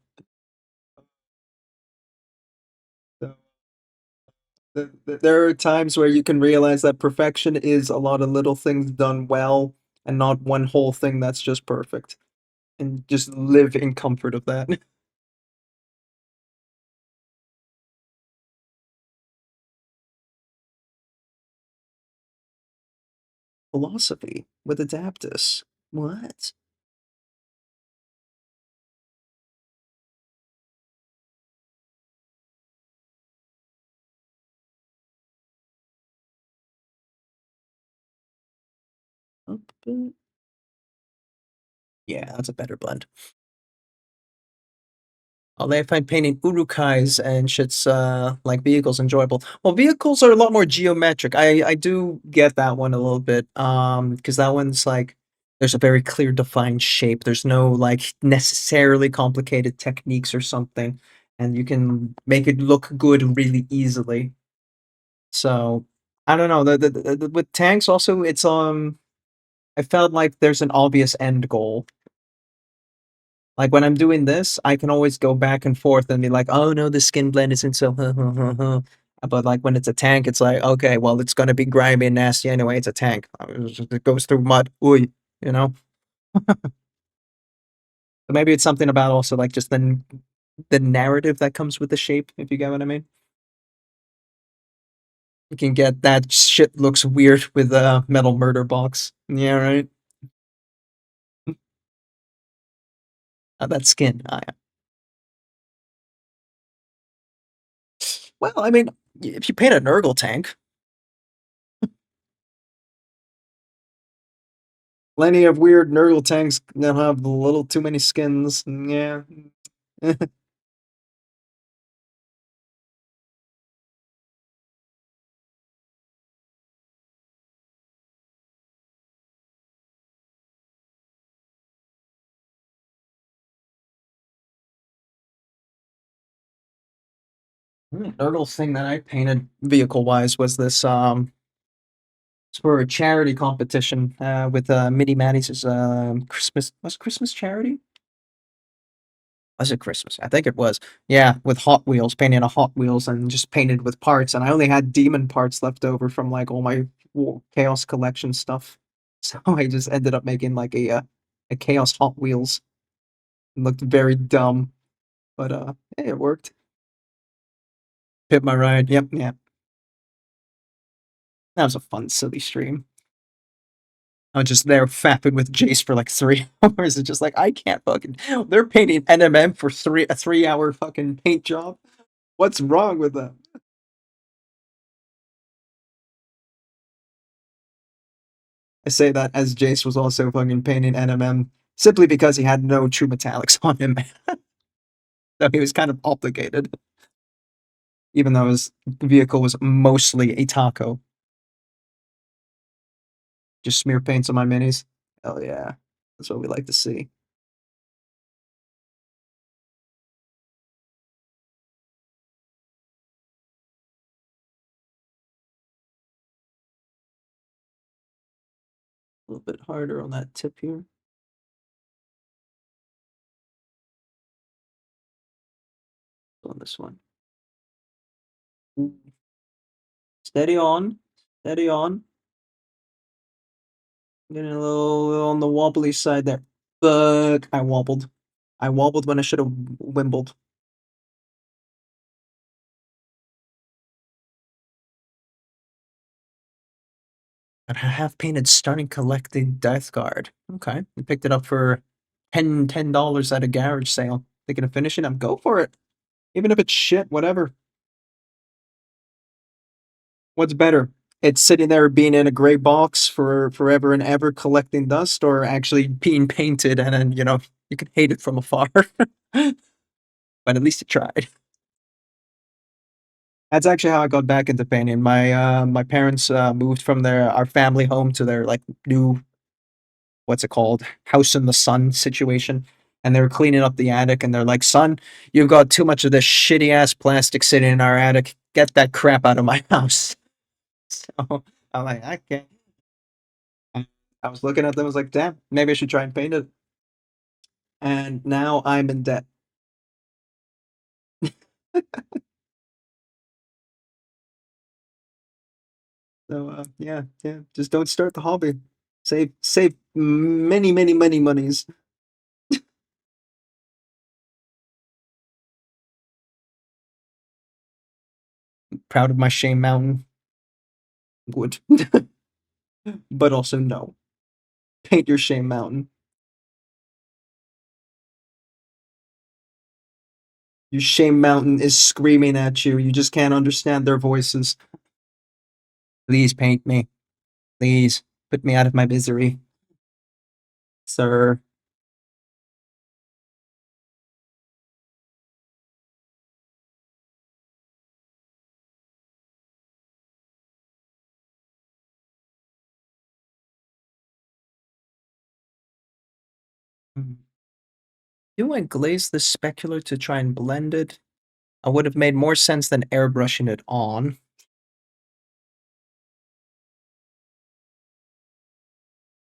B: So, there are times where you can realize that perfection is a lot of little things done well and not one whole thing that's just perfect. And just live in comfort of that. Philosophy with Adaptus. What? Yeah, that's a better blend. Oh, they find painting urukais and shit's like vehicles enjoyable. Well, vehicles are a lot more geometric. I do get that one a little bit. Because that one's like there's a very clear defined shape. There's no like necessarily complicated techniques or something, and you can make it look good really easily. So I don't know. With tanks also, it's I felt like there's an obvious end goal. Like when I'm doing this, I can always go back and forth and be like, "Oh no, the skin blend isn't so." But like when it's a tank, it's like, okay, well, it's gonna be grimy and nasty anyway. It's a tank. It goes through mud. Ooh, you know. So maybe it's something about also like just the narrative that comes with the shape, if you get what I mean. You can get that shit looks weird with a metal murder box. Yeah, right. That skin. Yeah. Well, I mean, if you paint a Nurgle tank, plenty of weird Nurgle tanks that have a little too many skins. Yeah. Nurgle thing that I painted vehicle wise was this it's for a charity competition with Midi Maddie's Christmas was Christmas charity? Was it Christmas? I think it was. Yeah, with Hot Wheels, painting a Hot Wheels and just painted with parts. And I only had demon parts left over from like all my Chaos collection stuff. So I just ended up making like a Chaos Hot Wheels. It looked very dumb, but hey, it worked. Hit my ride. Yep, yeah. That was a fun, silly stream. I was just there fapping with Jace for like 3 hours. It's just like I can't fucking. They're painting NMM for a 3 hour fucking paint job. What's wrong with them? I say that as Jace was also fucking painting NMM simply because he had no true metallics on him, so he was kind of obligated, even though his vehicle was mostly a taco. Just smear paints on my minis. Hell yeah, that's what we like to see. A little bit harder on that tip here. On this one. Steady on. Steady on. Getting a little on the wobbly side there. Fuck. I wobbled. I wobbled when I should have wimbled. And I have painted Starting Collecting Death Guard. Okay. I picked it up for $10 at a garage sale. Thinking of finishing them. Go for it. Even if it's shit, whatever. What's better? It's sitting there being in a gray box for forever and ever collecting dust, or actually being painted and then, you can hate it from afar. But at least you tried. That's actually how I got back into painting. My parents moved from our family home to their like new what's it called, house in the sun situation, and they were cleaning up the attic, and they're like, "Son, you've got too much of this shitty ass plastic sitting in our attic. Get that crap out of my house." So I'm like, okay. And I was looking at them, I was like, damn, maybe I should try and paint it. And now I'm in debt. So yeah, yeah. Just don't start the hobby. Save many, many, many monies. Proud of my shame mountain. Would. But also no. Paint your shame mountain. Your shame mountain is screaming at you. You just can't understand their voices. Please paint me. Please put me out of my misery, sir. Do I glaze the specular to try and blend it? I would have made more sense than airbrushing it on.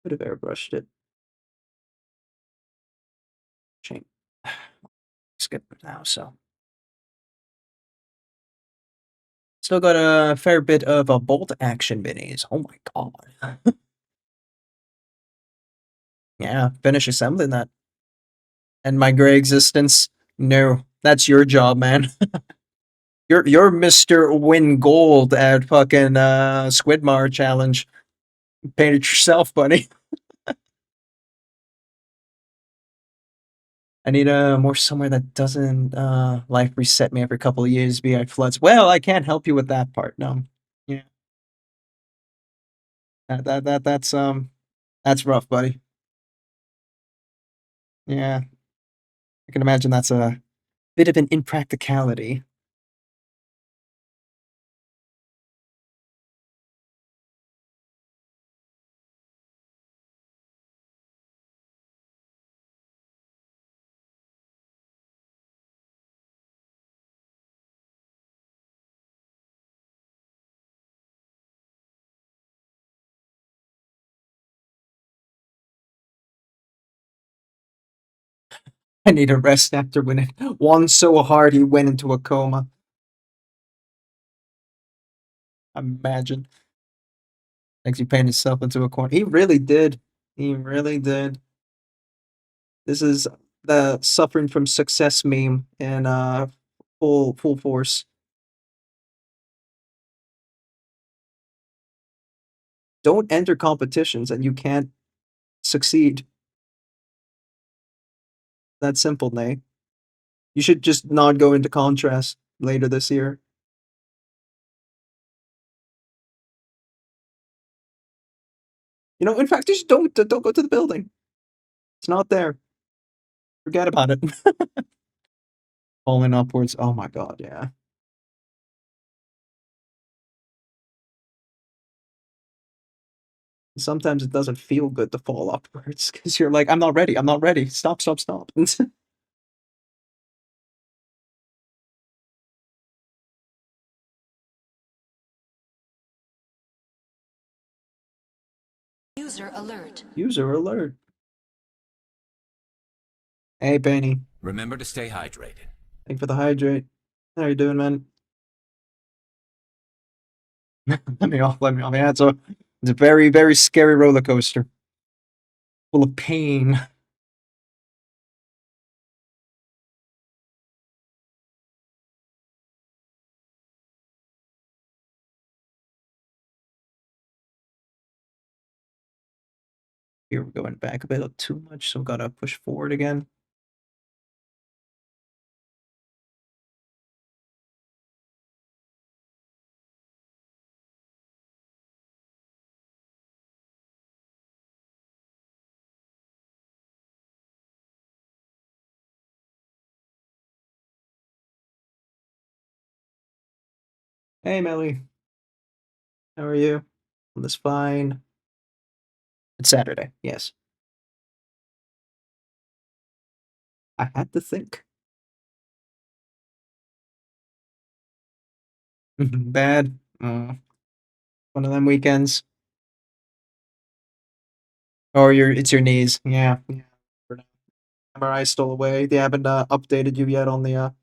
B: Could have airbrushed it. Change. Skip it now, so. Still got a fair bit of bolt action minis. Oh my god. Yeah, finish assembling that. And my gray existence. No, that's your job, man. You're Mr. Win Gold at fucking Squidmar challenge. Paint it yourself, buddy. I need more somewhere that doesn't life reset me every couple of years via floods. Well, I can't help you with that part. No. Yeah. That's rough, buddy. Yeah. I can imagine that's a bit of an impracticality. I need a rest after winning. Won so hard he went into a coma. Imagine. Makes you paint himself into a corner. He really did. He really did. This is the suffering from success meme in full force. Don't enter competitions and you can't succeed. That simple, Nay. You should just not go into contrast later this year. You know, in fact, just don't go to the building. It's not there. Forget about it. Falling upwards. Oh my god, yeah. Sometimes it doesn't feel good to fall upwards because you're like, I'm not ready. I'm not ready. Stop.
A: User alert.
B: User alert. Hey, Benny.
C: Remember to stay hydrated.
B: Thank you for the hydrate. How you doing, man? Let me off. Yeah, it's a very, very scary roller coaster. Full of pain. Here we're going back a bit too much, so gotta push forward again. Hey, Melly. How are you? On this fine. It's Saturday, yes. I had to think. Bad. One of them weekends. Or it's your knees. Yeah. MRI still away. They haven't updated you yet on the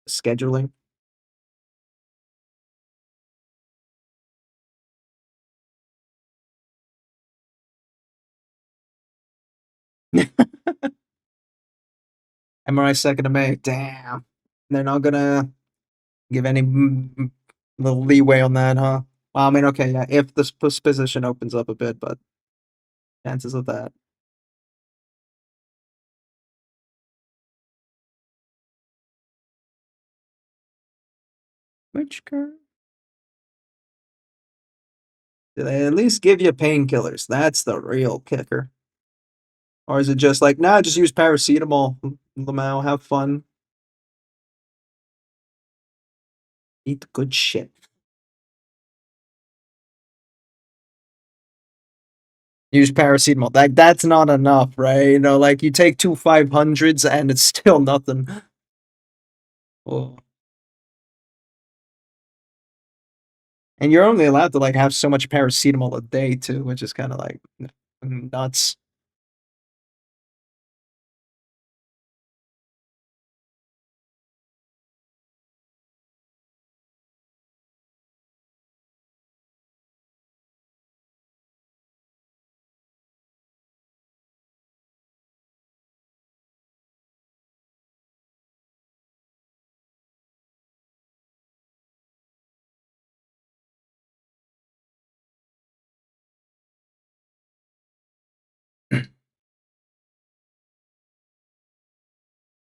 B: scheduling. MRI 2nd of May. Damn. They're not gonna give any little leeway on that, huh? Well, I mean, okay, yeah, if this position opens up a bit, but chances of that. Which curve? Do they at least give you painkillers? That's the real kicker. Or is it just like, nah, just use paracetamol, Lamau, have fun. Eat the good shit. Use paracetamol. That's not enough, right? You know, like you take 2 500s and it's still nothing. Oh. And you're only allowed to like have so much paracetamol a day too, which is kind of like nuts.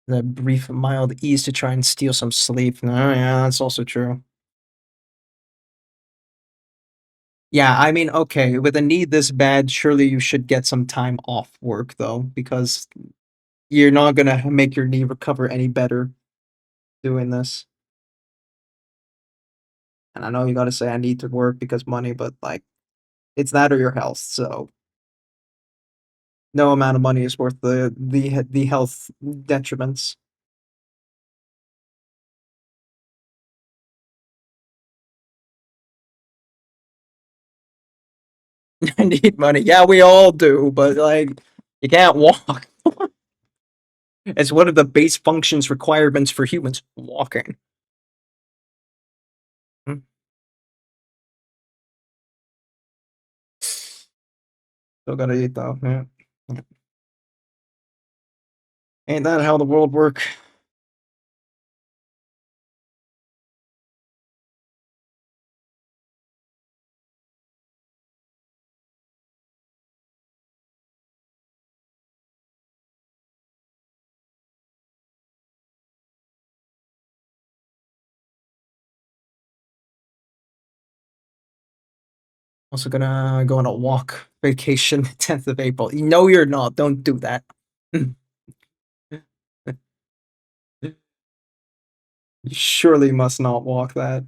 B: The brief mild ease to try and steal some sleep. No, yeah, that's also true. Yeah, I mean, okay, with a need this bad, surely you should get some time off work though, because you're not gonna make your knee recover any better doing this. And I know you gotta say I need to work because money, but like it's that or your health, so no amount of money is worth the health detriments. I need money. Yeah, we all do, but like you can't walk. It's one of the base functions requirements for humans. Walking. Hmm. Still gotta eat though. Yeah. Yeah. Ain't that how the world work? Also gonna go on a walk vacation 10th of April. No, you're not. Don't do that. You surely must not walk that.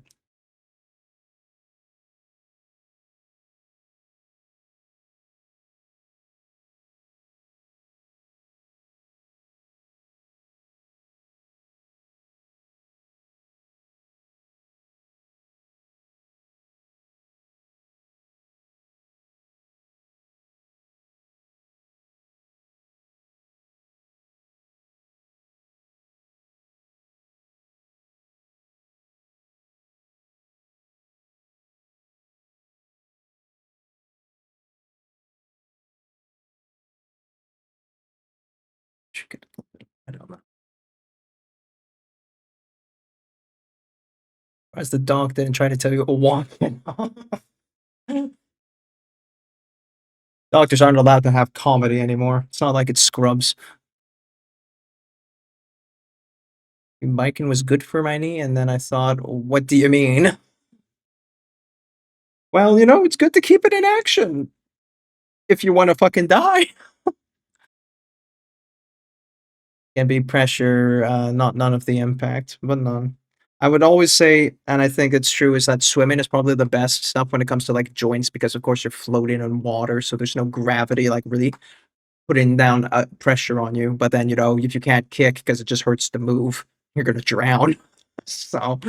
B: I don't know. Whereas the dog didn't try to tell you to walk. Doctors aren't allowed to have comedy anymore. It's not like it's Scrubs. Biking was good for my knee, and then I thought, what do you mean? Well, you know, it's good to keep it in action if you want to fucking die. Can be pressure, not none of the impact, but none. I would always say, and I think it's true, is that swimming is probably the best stuff when it comes to like joints because of course you're floating in water, so there's no gravity like really putting down pressure on you. But then you know if you can't kick because it just hurts to move, you're gonna drown. So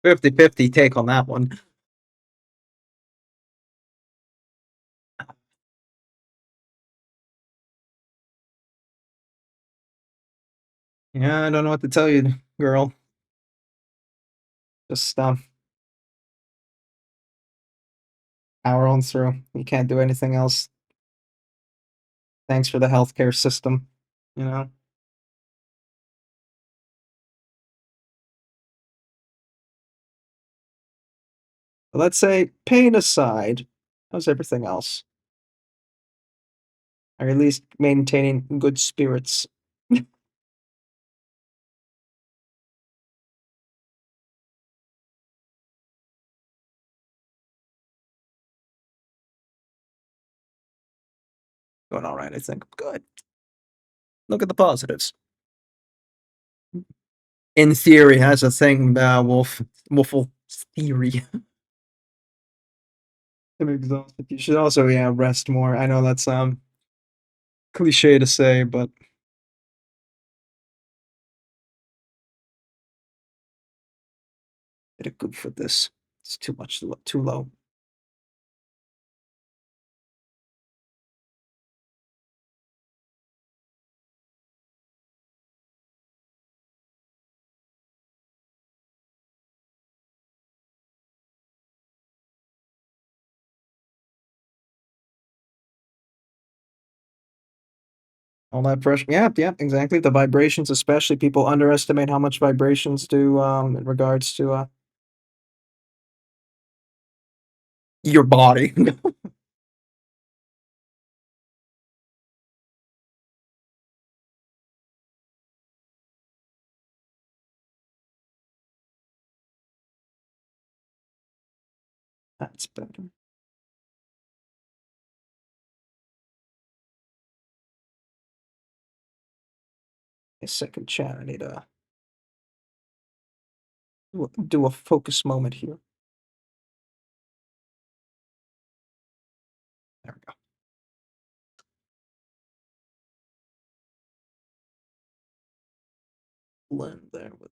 B: 50-50 take on that one. Yeah, I don't know what to tell you, girl. Just power on through. You can't do anything else. Thanks for the healthcare system. You know. But let's say pain aside, how's everything else? Or at least maintaining good spirits. Going all right, I think. Good. Look at the positives. In theory, has a thing, Wolfle theory. I'm exhausted. You should also, yeah, rest more. I know that's cliche to say, but get a good for this. It's too much, too low. All that pressure. Yeah, yeah, exactly. The vibrations, especially people underestimate how much vibrations do in regards to your body. That's better. A second chat. I need to do a focus moment here. There we go. Blend there with.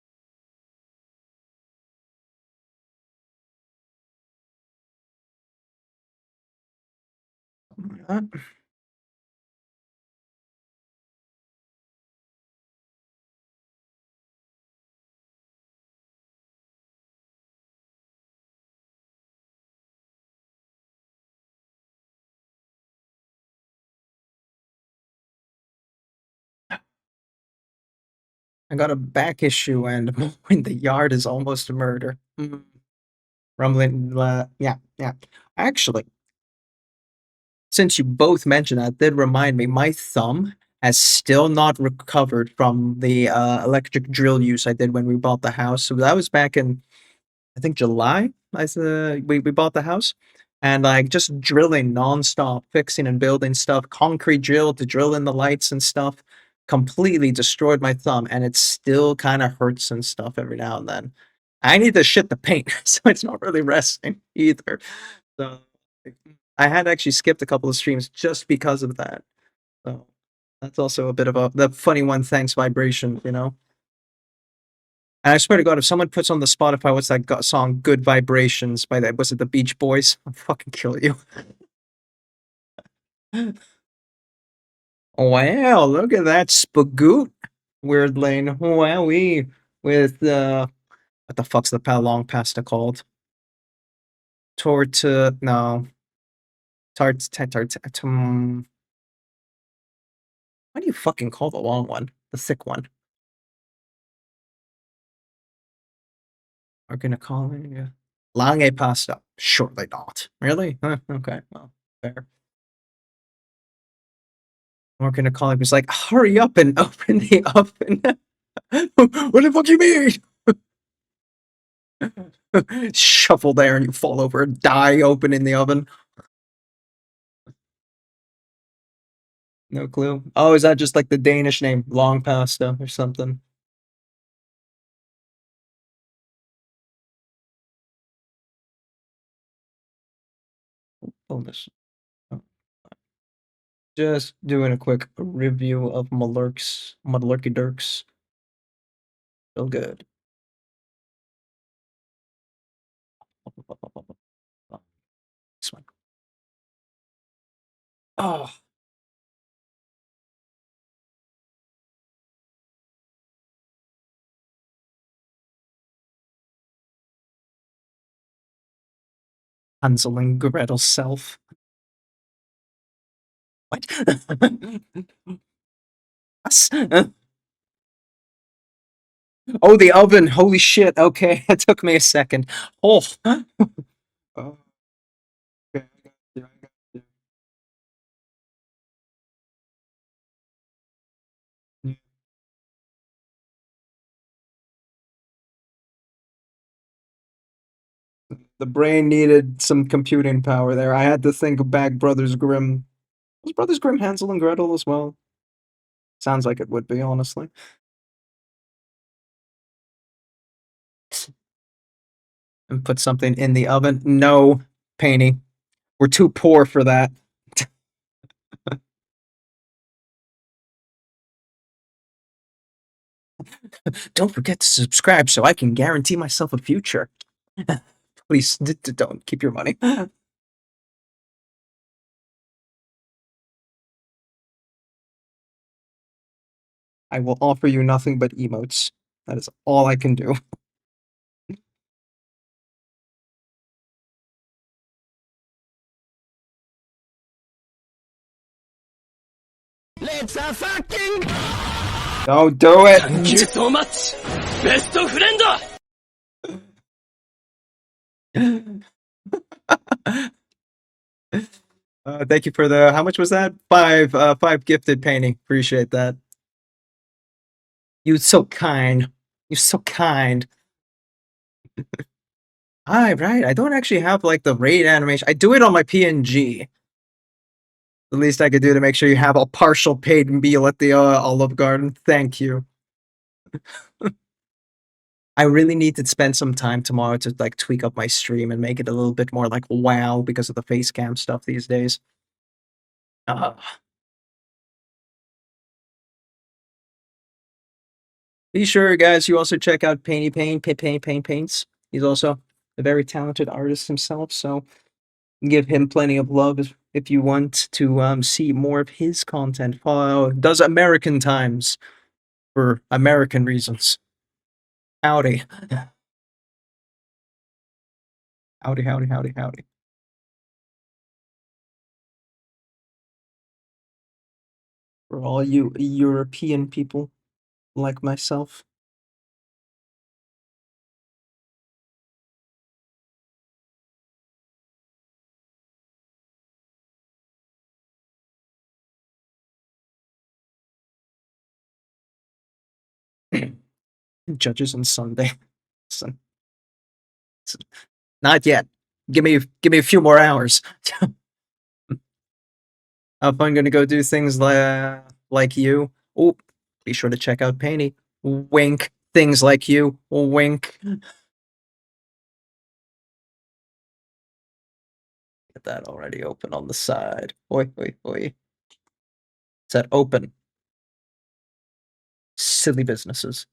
B: That. I got a back issue and mowing the yard is almost a murder. Rumbling, yeah, yeah. Actually, since you both mentioned that, did remind me, my thumb has still not recovered from the electric drill use I did when we bought the house. So that was back in, I think, July. We bought the house, and like just drilling nonstop, fixing and building stuff, concrete drill to drill in the lights and stuff, completely destroyed my thumb, and it still kind of hurts and stuff every now and then. I need to shit the paint, so it's not really resting either. So I had actually skipped a couple of streams just because of that. So that's also a bit of the funny one. Thanks vibration, you know. And I swear to God, if someone puts on the Spotify, what's that song, "Good Vibrations" by was it the Beach Boys? I'll fucking kill you. Wow, look at that spagoot, Weird Lane. Wowee, with what the fuck's the long pasta called? No, what do you fucking call the long one? The thick one. Are gonna call it, yeah. Lange pasta. Surely not. Really? Huh, okay, well, fair. We're gonna call it was like, hurry up and open the oven. What the fuck you mean? Shuffle there and you fall over and die open in the oven. No clue. Oh, is that just like the Danish name? Long pasta or something? Bonus. Oh. Just doing a quick review of Malurky Dirks. Feel good. This one. Oh. Hansel and Gretel self. What? Us? Oh, the oven. Holy shit. Okay, it took me a second. Oh. Oh, okay, I got you. I got you. Yeah. The brain needed some computing power there. I had to think back Brothers Grimm. Was Brothers Grimm Hansel and Gretel as well? Sounds like it would be, honestly. And put something in the oven. No, Painty. We're too poor for that. Don't forget to subscribe so I can guarantee myself a future. Please don't keep your money. I will offer you nothing but emotes. That is all I can do.
E: Let's a fucking
B: Don't do it!
E: Thank you so much! Best friend!
B: Thank you for the, how much was that? Five gifted painting. Appreciate that. You're so kind. You're so kind. Right. I don't actually have like the raid animation. I do it on my PNG. The least I could do to make sure you have a partial paid meal at the Olive Garden. Thank you. I really need to spend some time tomorrow to like tweak up my stream and make it a little bit more like wow because of the face cam stuff these days. Be sure, guys, you also check out Paints. He's also a very talented artist himself, so give him plenty of love if you want to see more of his content. Follow does American Times for American reasons. Howdy. Howdy. For all you European people like myself. Judges on Sunday. Not yet. Give me a few more hours. If I'm gonna go do things like you, oh, be sure to check out Painty. Wink. Things like you. Wink. Get that already open on the side. Oi. Set open. Silly businesses.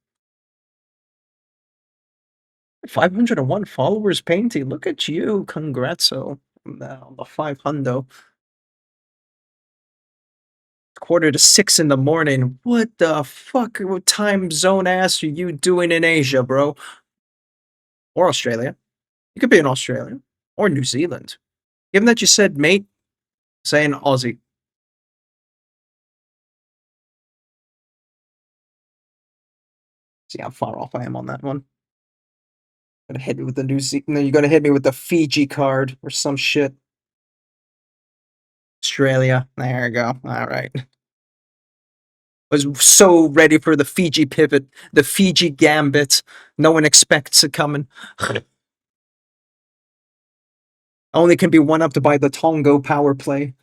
B: 501 followers, Painty. Look at you. Congratso. Now the 500. 5:45 in the morning. What the fuck time zone ass are you doing in Asia, bro? Or Australia. You could be in Australia. Or New Zealand. Given that you said mate, say in Aussie. See how far off I am on that one. Gonna hit me with the New Zealand. No, you're gonna hit me with the Fiji card or some shit. Australia. There you go. Alright. Was so ready for the Fiji pivot, the Fiji gambit. No one expects it coming. Only can be one-upped by the Tongo power play.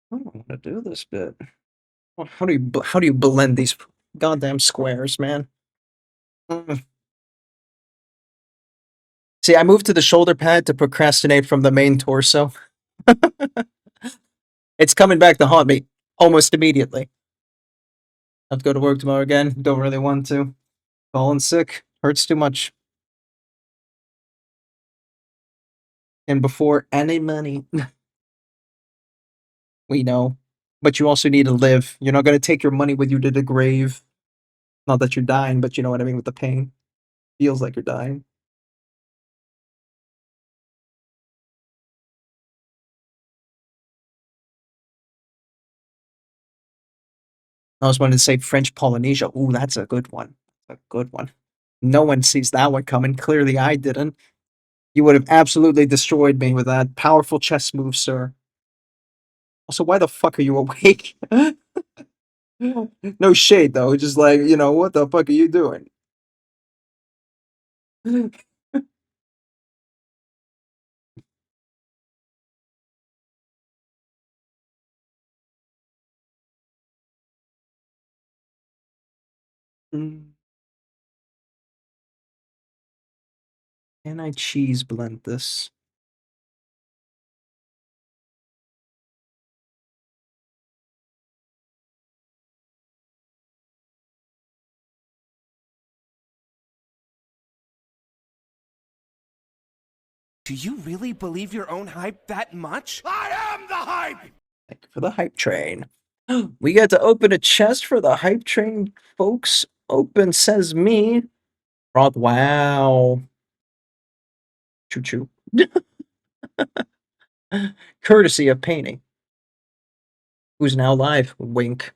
B: I don't want to do this bit. How do you blend these goddamn squares, man? See, I moved to the shoulder pad to procrastinate from the main torso. It's coming back to haunt me almost immediately. Have to go to work tomorrow again. Don't really want to. Falling sick. Hurts too much. And before any money. We know. But you also need to live. You're not going to take your money with you to the grave. Not that you're dying, but you know what I mean with the pain. Feels like you're dying. I was wanting to say French Polynesia. Ooh, that's a good one. A good one. No one sees that one coming. Clearly, I didn't. You would have absolutely destroyed me with that powerful chess move, sir. Also, why the fuck are you awake? No shade though, just like, you know, what the fuck are you doing? Mm. Can I cheese blend this?
C: Do you really believe your own hype that much? I am the hype!
B: Thank you for the hype train. We get to open a chest for the hype train, folks. Open, says me. Rod, wow. Choo choo. Courtesy of Painting, who's now live. Wink.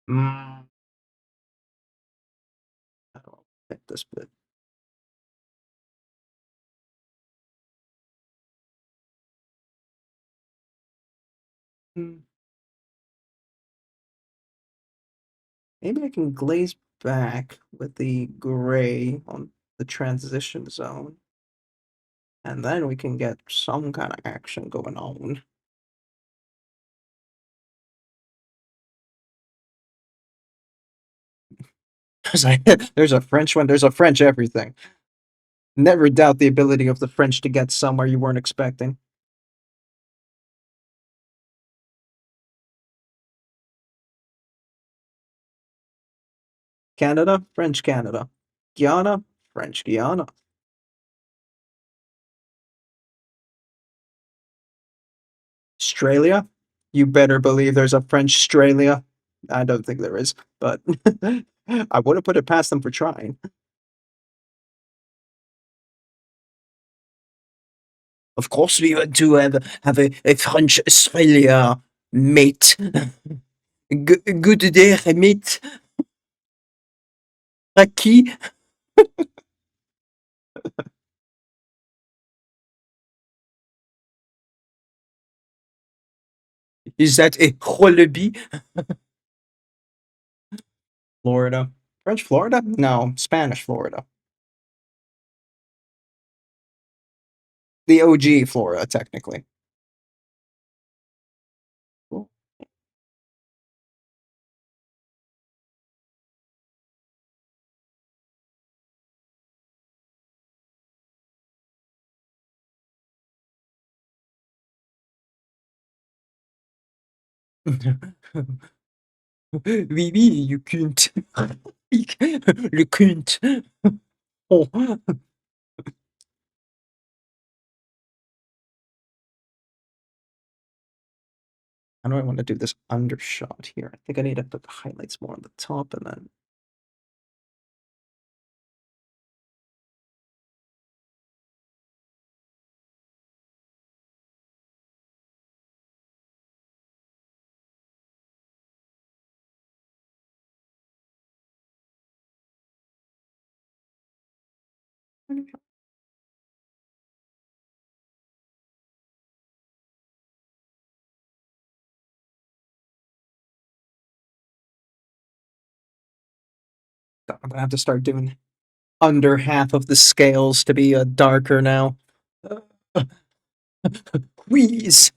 B: Mm. I don't like this bit. Mm. Maybe I can glaze back with the gray on the transition zone. And then we can get some kind of action going on. There's a French one, there's a French everything. Never doubt the ability of the French to get somewhere you weren't expecting. Canada, French Canada. Guyana, French Guyana. Australia, you better believe there's a French Australia. I don't think there is, but I wouldn't put it past them for trying. Of course, we want to have a French Australia, mate. Good day, mate. Raki. Is that a wallaby? Florida. French Florida? No, Spanish Florida. The OG Florida, technically. Cool. Oui, oui, you cunt. Le cunt. Oh. How do I want to do this undershot here? I think I need to put the highlights more on the top and then. I'm gonna have to start doing under half of the scales to be darker now. Wheeze.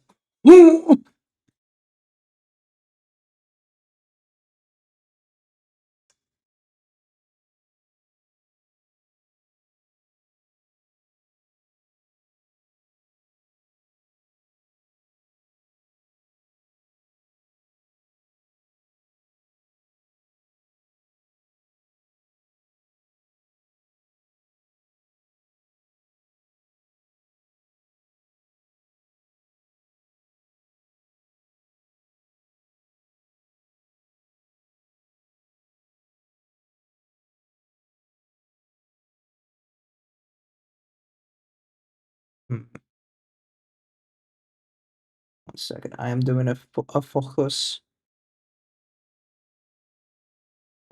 B: 1 second. I am doing a focus.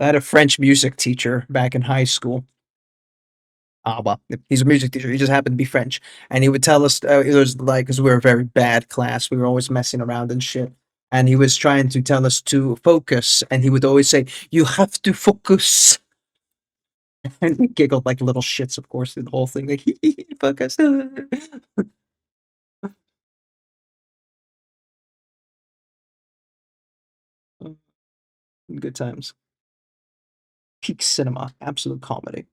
B: I had a French music teacher back in high school. Ah, well, he's a music teacher. He just happened to be French, and he would tell us it was like because we were a very bad class. We were always messing around and shit. And he was trying to tell us to focus, and he would always say, "You have to focus." And we giggled like little shits, of course, through the whole thing. Like, focus. Good times. Peak cinema, absolute comedy.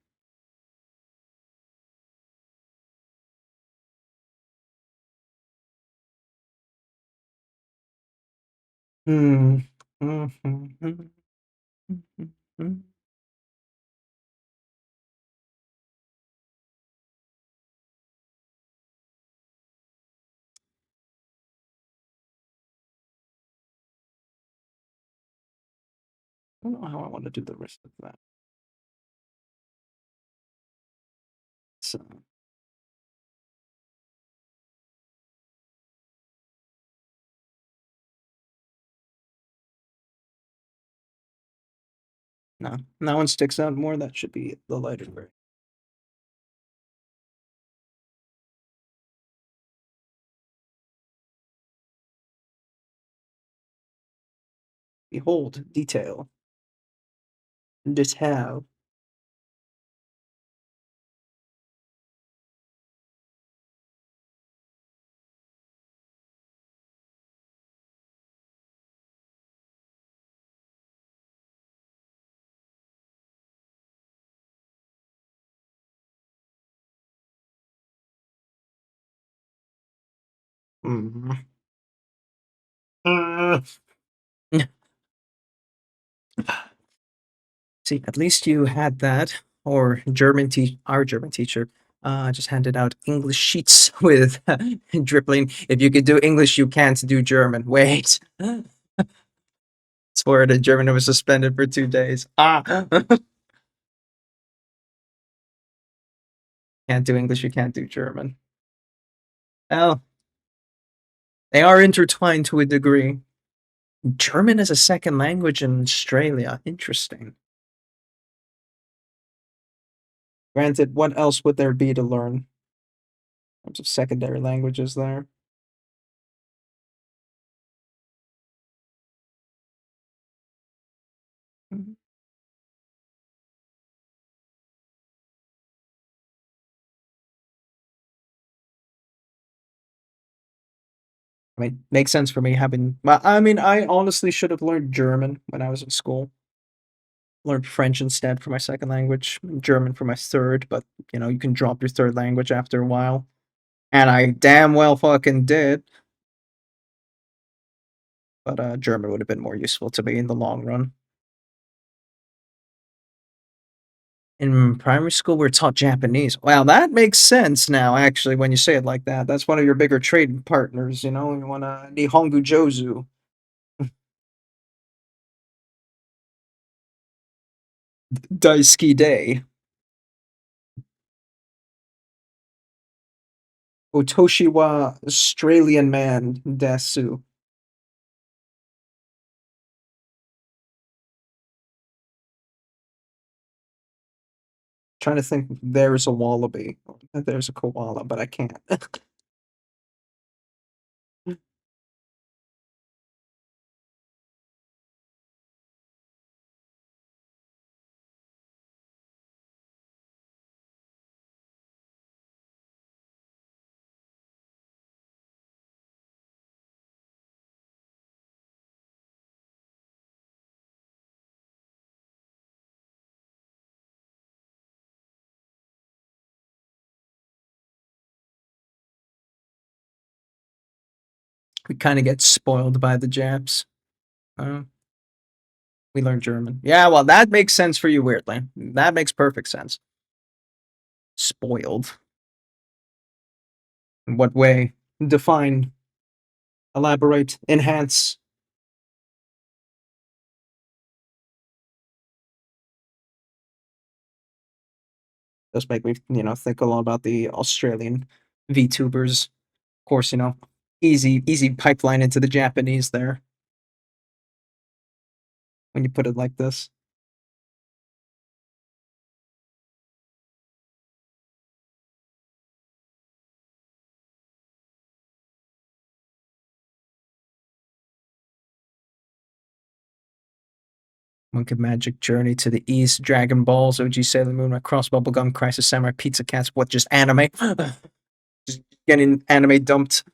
B: Hmm. I don't know how I want to do the rest of that. So, no, that one sticks out more. That should be the lighter gray. Behold, detail. Detail. Mm. See, at least you had that. Or our German teacher just handed out English sheets with dribbling. If you could do English, you can't do German. Wait. Swore the German was suspended for 2 days. Ah. Can't do English, you can't do German. Well, they are intertwined to a degree. German is a second language in Australia. Interesting. Granted, what else would there be to learn in terms of secondary languages there? Mhm. I mean, makes sense for me having. Well, I mean, I honestly should have learned German when I was in school. Learned French instead for my second language, German for my third, but you can drop your third language after a while. And I damn well fucking did. But German would have been more useful to me in the long run. In primary school, we're taught Japanese. Wow, that makes sense now, actually, when you say it like that. That's one of your bigger trade partners, you know? You want to Nihongo Jozu. Daisuki Day. Otoshi wa Australian man desu. Trying to think if there's a wallaby. There's a koala, but I can't. We kind of get spoiled by the Japs. Uh, we learn German. Yeah, well, that makes sense for you, weirdly. That makes perfect sense. Spoiled. In what way? Define, elaborate, enhance. Does make me, think a lot about the Australian VTubers. Of course, Easy pipeline into the Japanese there. When you put it like this. Monkey Magic Journey to the East, Dragon Balls, OG Sailor Moon, My Cross Bubblegum, Crisis Samurai, Pizza Cats, what, just anime? Just getting anime dumped.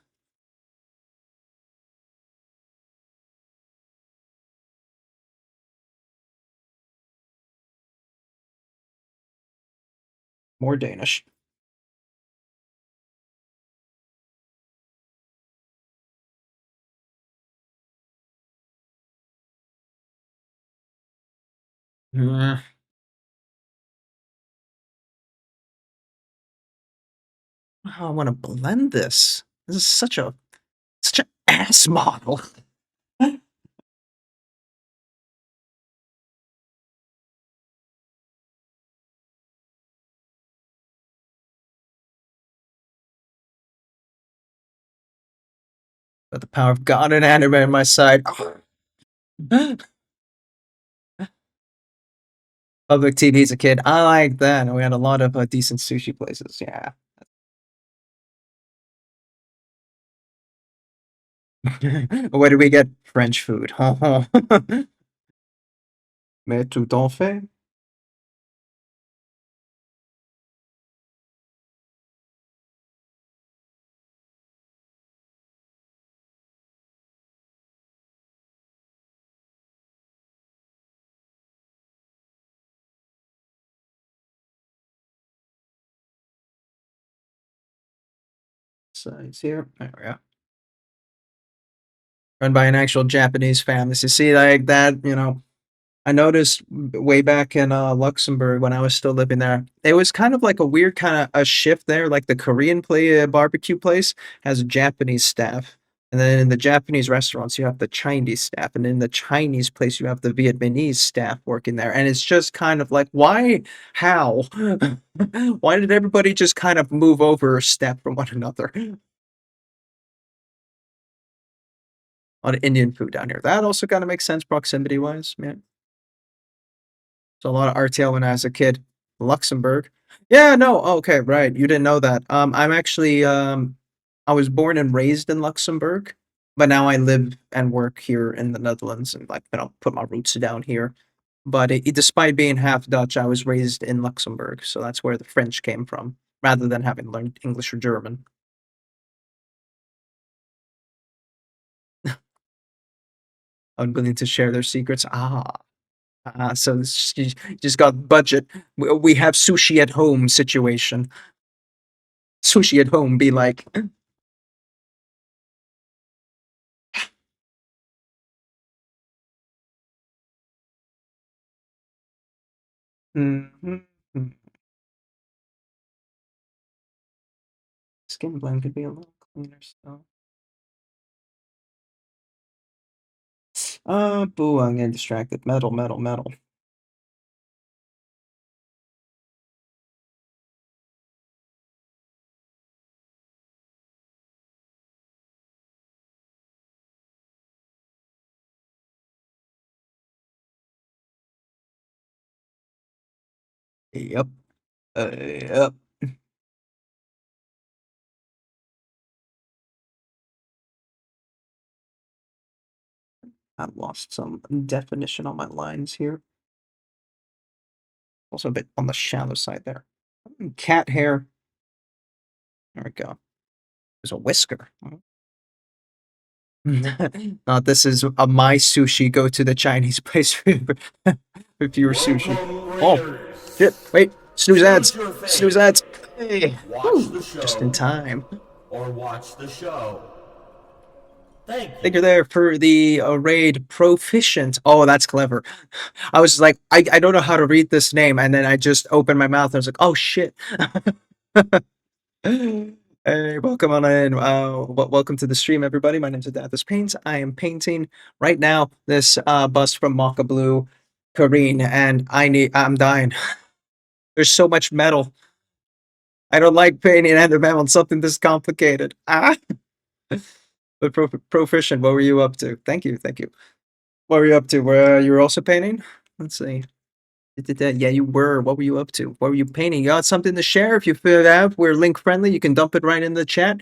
B: More Danish. Mm. Oh, I want to blend this. This is such an ass model. Got the power of God and anime on my side. Public TV as a kid. I like that. And we had a lot of decent sushi places. Yeah. What did we get? French food. Mais tout en fait. Size here. There we go. Run by an actual Japanese family. So see, like that, you know, I noticed way back in Luxembourg when I was still living there, it was kind of like a weird kind of a shift there. Like the Korean barbecue place has a Japanese staff, and then in the Japanese restaurants you have the Chinese staff, and in the Chinese place you have the Vietnamese staff working there, and it's just kind of like why, how, why did everybody just kind of move over a step from one another? On Indian food down here, that also kind of makes sense proximity wise, man. So a lot of RTL when I was a kid. Luxembourg. Yeah, no, okay, right. You didn't know that. I'm actually I was born and raised in Luxembourg, but now I live and work here in the Netherlands and like put my roots down here. But despite being half Dutch, I was raised in Luxembourg, so that's where the French came from, rather than having learned English or German. Unwilling to share their secrets. So just got budget. We have sushi at home situation. Sushi at home be like, mhm, mm. Skin blend could be a little cleaner still. Boo, I'm getting distracted. Metal. Yep. Yep. I lost some definition on my lines here. Also a bit on the shallow side there. Cat hair. There we go. There's a whisker. This is a my sushi. Go to the Chinese place for your sushi. Oh, shit. Wait. Snooze ads. Snooze ads. Hey.
D: Watch the show.
B: Just in time.
D: Or watch the show. Thank you.
B: Think you're there for the raid proficient. Oh, that's clever. I was like, I don't know how to read this name, and then I just opened my mouth and I was like, oh shit. Hey, welcome on in. Welcome to the stream, everybody. My name's AdaptusPaints. I am painting right now this bust from Mokha Blue, Kareen, and I'm dying. There's so much metal. I don't like painting anime on something this complicated. Ah. But proficient, what were you up to? Thank you, thank you. What were you up to? You were also painting? Let's see. Yeah, you were. What were you up to? What were you painting? You got something to share? If you feel it out, we're link friendly. You can dump it right in the chat.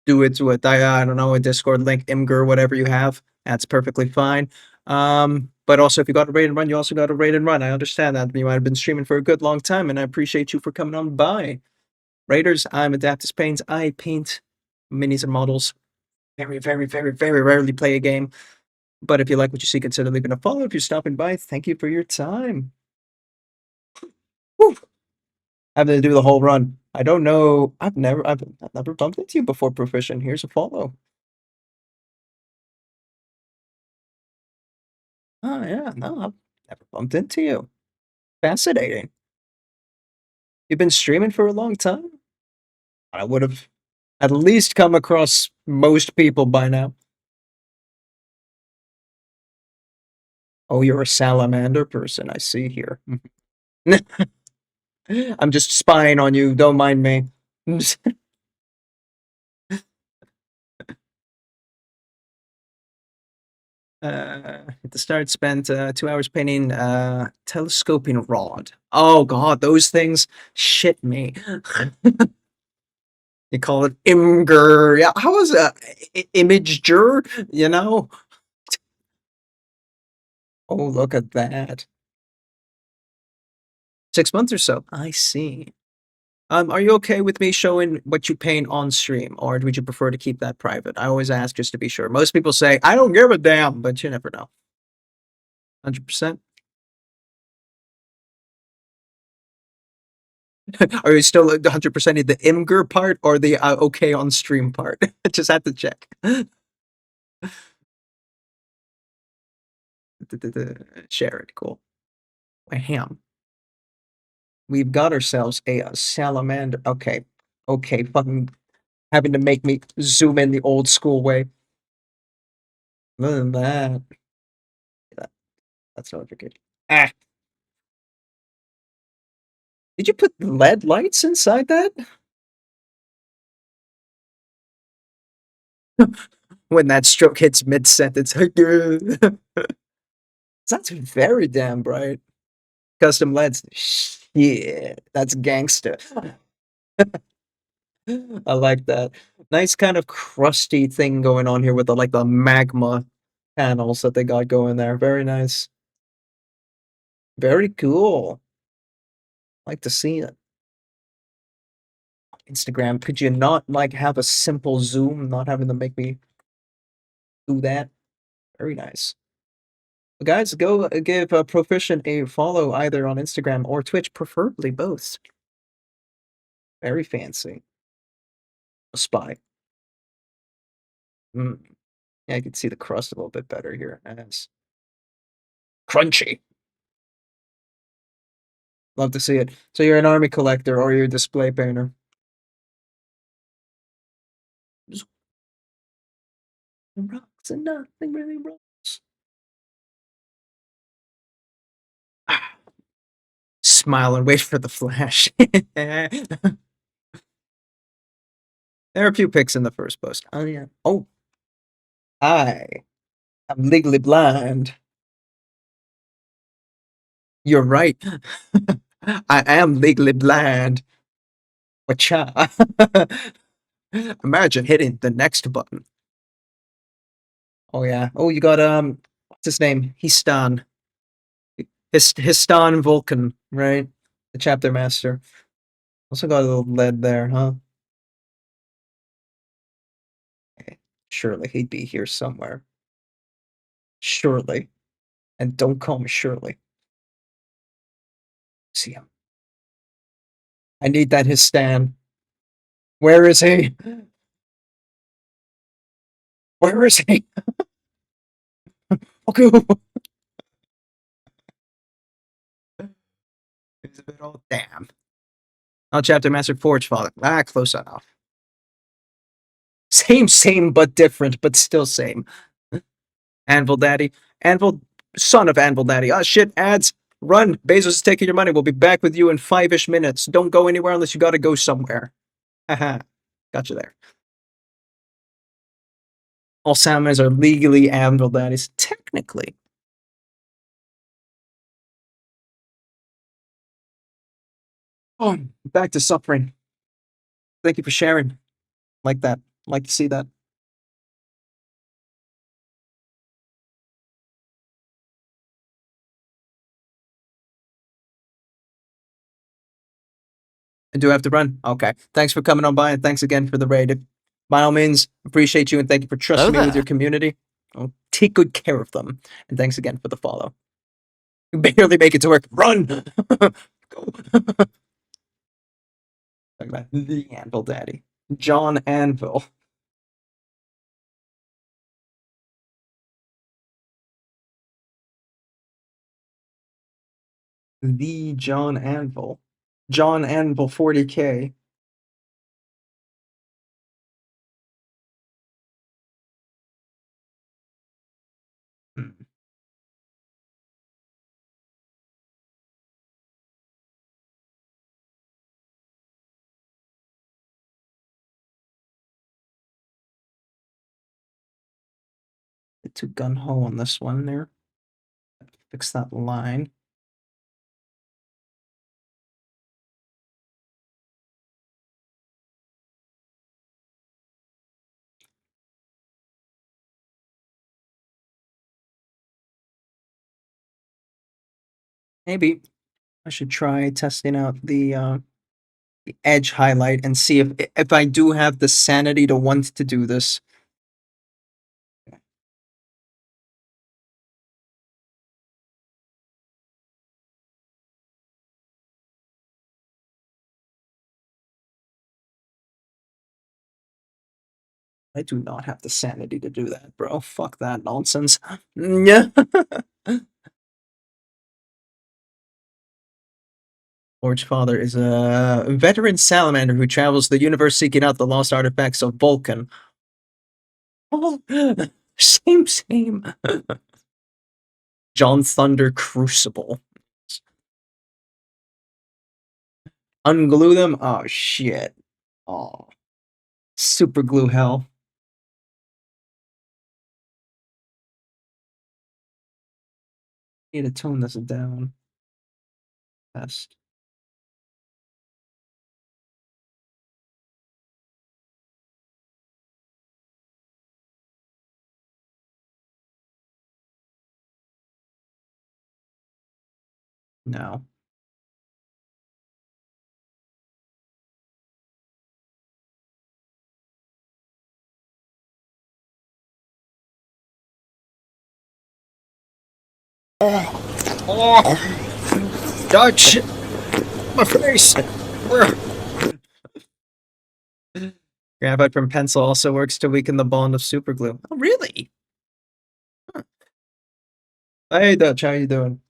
B: Do it with I don't know, a Discord link, Imgur, whatever you have. That's perfectly fine. But also if you got a raid and run, you also got a raid and run. I understand that. You might have been streaming for a good long time, and I appreciate you for coming on by. Raiders, I'm AdaptusPaints. I paint minis and models. Very, very, very, very rarely play a game. But if you like what you see, consider leaving a follow. If you're stopping by, thank you for your time. Woo! Having to do the whole run. I don't know. I've never bumped into you before, Proficient. Here's a follow. Oh yeah, no, I've never bumped into you. Fascinating. You've been streaming for a long time? I would have at least come across most people by now. Oh, you're a salamander person, I see here. I'm just spying on you, don't mind me. At the start, spent 2 hours painting telescoping rod. Oh god, those things shit me. You call it Imgur. Yeah, how is that? Imager, you know? Oh, look at that. 6 months or so. I see. Are you okay with me showing what you paint on stream, or would you prefer to keep that private? I always ask just to be sure. Most people say, I don't give a damn, but you never know. 100%? Are you still 100% in the Imgur part or the okay on stream part? Just had to check. Share it, cool. Ham. We've got ourselves a salamander. Okay, okay, fucking having to make me zoom in the old school way. Other than that, that's not good. Ah, did you put LED lights inside that? When that stroke hits mid-sentence, that's very damn bright. Custom LEDs, shit, that's gangster. I like that. Nice kind of crusty thing going on here with the like the magma panels that they got going there. Very nice. Very cool. Like to see it. Instagram, could you not like have a simple zoom, not having to make me do that? Very nice. Well, guys, go give Proficient a follow either on Instagram or Twitch, preferably both. Very fancy. A spy. Mm. Yeah, I can see the crust a little bit better here. Nice. Crunchy. Love to see it. So you're an army collector or you're a display painter? Rocks and nothing really rocks. Smile and wait for the flash. There are a few pics in the first post. Oh yeah. Oh, I'm legally blind. You're right. I am legally blind. Wacha. Imagine hitting the next button. Oh yeah. Oh, you got what's his name? Histan. Histan Vulcan, right? The chapter master. Also got a little lead there, huh? Okay. Surely he'd be here somewhere. Surely. And don't call me Shirley. See him. I need that Histan. Where is he? Where is he? Okay. He's a bit old. Damn. Oh, chapter master Forge Father. Ah, close enough. Same, but different, but still same. Anvil Daddy. Anvil, son of Anvil Daddy. Ah, shit, ads. Run. Bezos is taking your money. We'll be back with you in 5-ish minutes. Don't go anywhere unless you gotta go somewhere. Haha. Got you there. All salamanders are legally anvil daddies. Technically. Oh, back to suffering. Thank you for sharing. Like that. Like to see that. I do have to run. Okay. Thanks for coming on by, and thanks again for the raid. By all means, appreciate you, and thank you for trusting me with your community. I'll take good care of them. And thanks again for the follow. You barely make it to work. Run! Go. Talk about the Anvil Daddy. John Anvil. The John Anvil. John Anvil 40K. Hmm. Bit too gun-ho on this one there. Fix that line. Maybe I should try testing out the edge highlight and see if I do have the sanity to want to do this. I do not have the sanity to do that, bro. Fuck that nonsense. Yeah. Lord's father is a veteran salamander who travels the universe seeking out the lost artifacts of Vulcan. Oh, same. John Thunder Crucible. Unglue them? Oh, shit. Oh. Super glue hell. Need to tone this down. Test. No. Oh, Dutch! My face! Graphite from pencil also works to weaken the bond of superglue. Oh, really? Huh. Hey, Dutch, how you doing?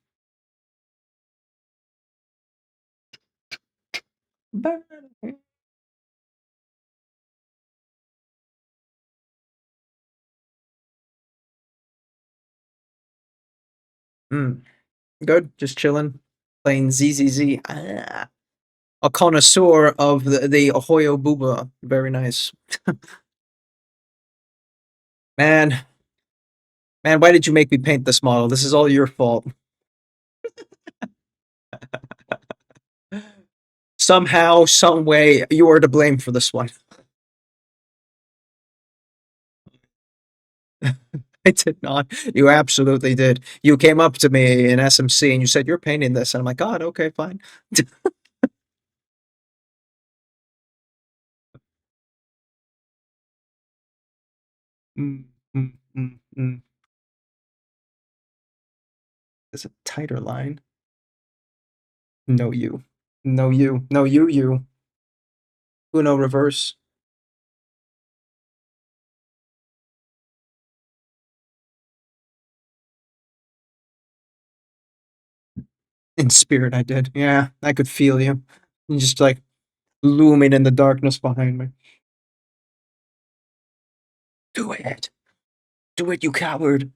B: Good, just chilling. Playing ZZZ. Ah. A connoisseur of the Ahoyo Booba. Very nice. Man, why did you make me paint this model? This is all your fault. Somehow, some way, you are to blame for this one. I did not. You absolutely did. You came up to me in SMC and you said, "You're painting this." And I'm like, "God, okay, fine." Mm, mm, mm, mm. There's a tighter line. No, you. No, you. No, you. Uno reverse. In spirit, I did. Yeah, I could feel you. You just like looming in the darkness behind me. Do it. Do it, you coward.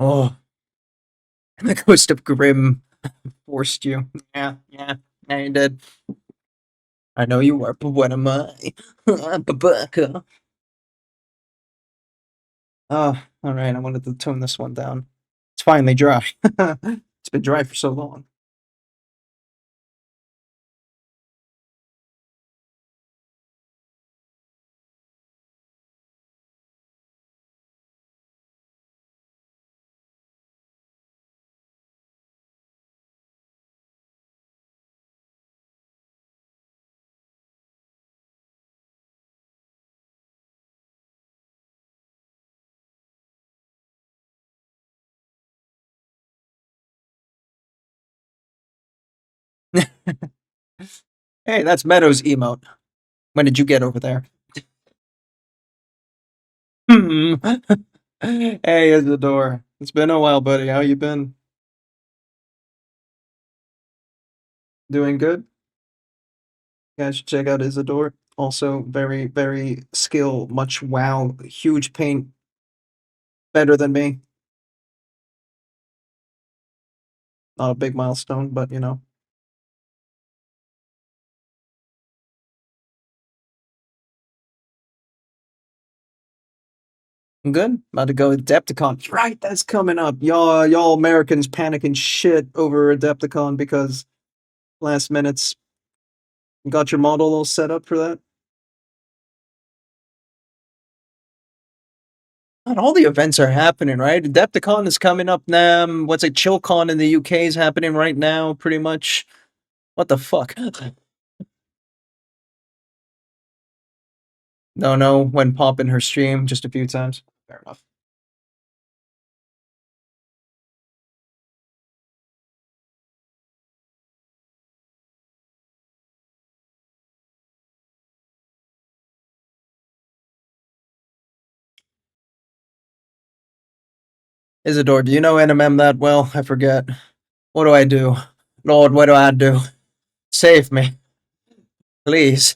B: Oh, the ghost of Grimm forced you. Yeah, you did. I know you were, but what am I? Babaka. Oh, alright, I wanted to tone this one down. It's finally dry. It's been dry for so long. Hey, that's Meadows' emote. When did you get over there? Hmm. Hey, Isidore. It's been a while, buddy. How you been? Doing good? You guys should check out Isidore. Also, very, very skill, much wow, huge paint, better than me. Not a big milestone, but you know. I'm good. About to go Adepticon. Right, that's coming up. Y'all Americans panicking shit over Adepticon because last minutes. Got your model all set up for that? God, all the events are happening, right? Adepticon is coming up now. What's it? ChillCon in the UK is happening right now, pretty much. What the fuck? No, when popping her stream just a few times. Fair enough. Isidore, do you know NMM that well? I forget. What do I do? Lord, what do I do? Save me. Please.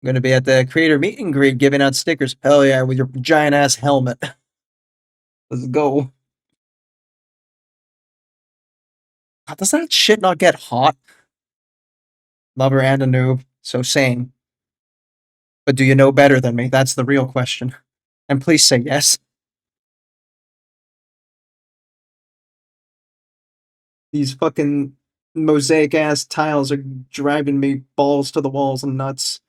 B: I'm gonna be at the creator meet and greet giving out stickers. Hell yeah, with your giant ass helmet. Let's go. Does that shit not get hot? Lover and a noob, so same. But do you know better than me? That's the real question. And please say yes. These fucking mosaic ass tiles are driving me balls to the walls and nuts.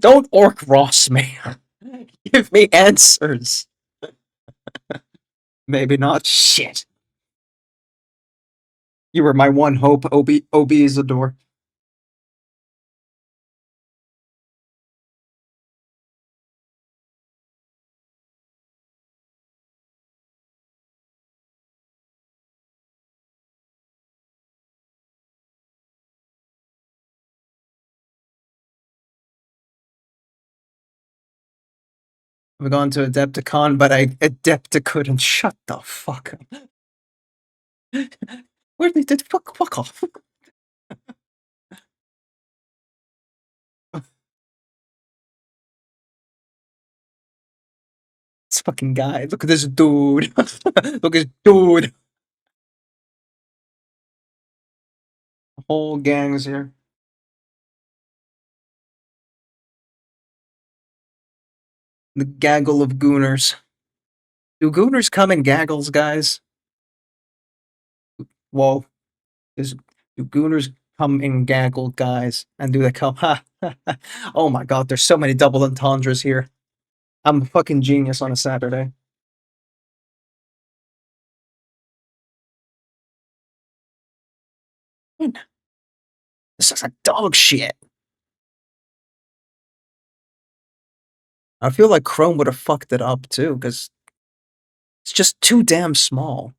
B: Don't orc Ross me. Give me answers. Maybe not. Shit. You were my one hope, OB Isidore. We're going to Adepticon, but I Adepta couldn't. Shut the fuck up. Where they did fuck off. This fucking guy. Look at this dude. Look at this dude. The whole gang's here. The gaggle of gooners. Do gooners come in gaggles, guys? Whoa. Do gooners come in gaggle, guys? And do they come? Ha! Oh my god, there's so many double entendres here. I'm a fucking genius on a Saturday. This is like dog shit. I feel like Chrome would have fucked it up too, because it's just too damn small.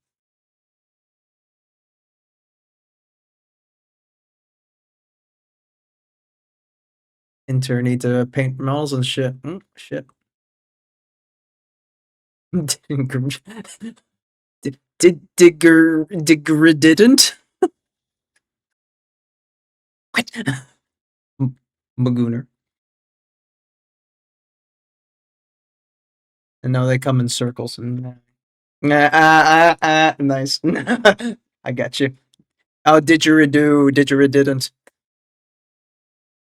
B: Inter need to paint models and shit. Shit. Digger didn't? What? Magooner. And now they come in circles. Nice. I got you. Oh, didn't.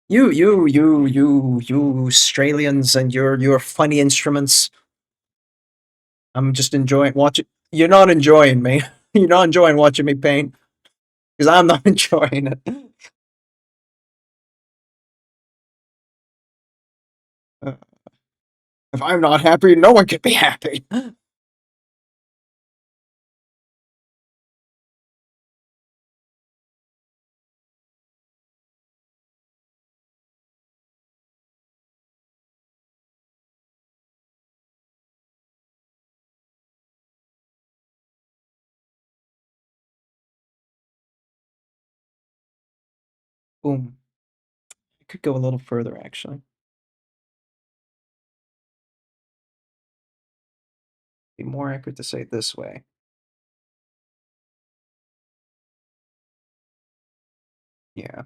B: You Australians and your funny instruments. I'm just enjoying watching. You're not enjoying me. You're not enjoying watching me paint. Because I'm not enjoying it. If I'm not happy, no one can be happy. Boom. I could go a little further, actually. Be more accurate to say it this way. Yeah.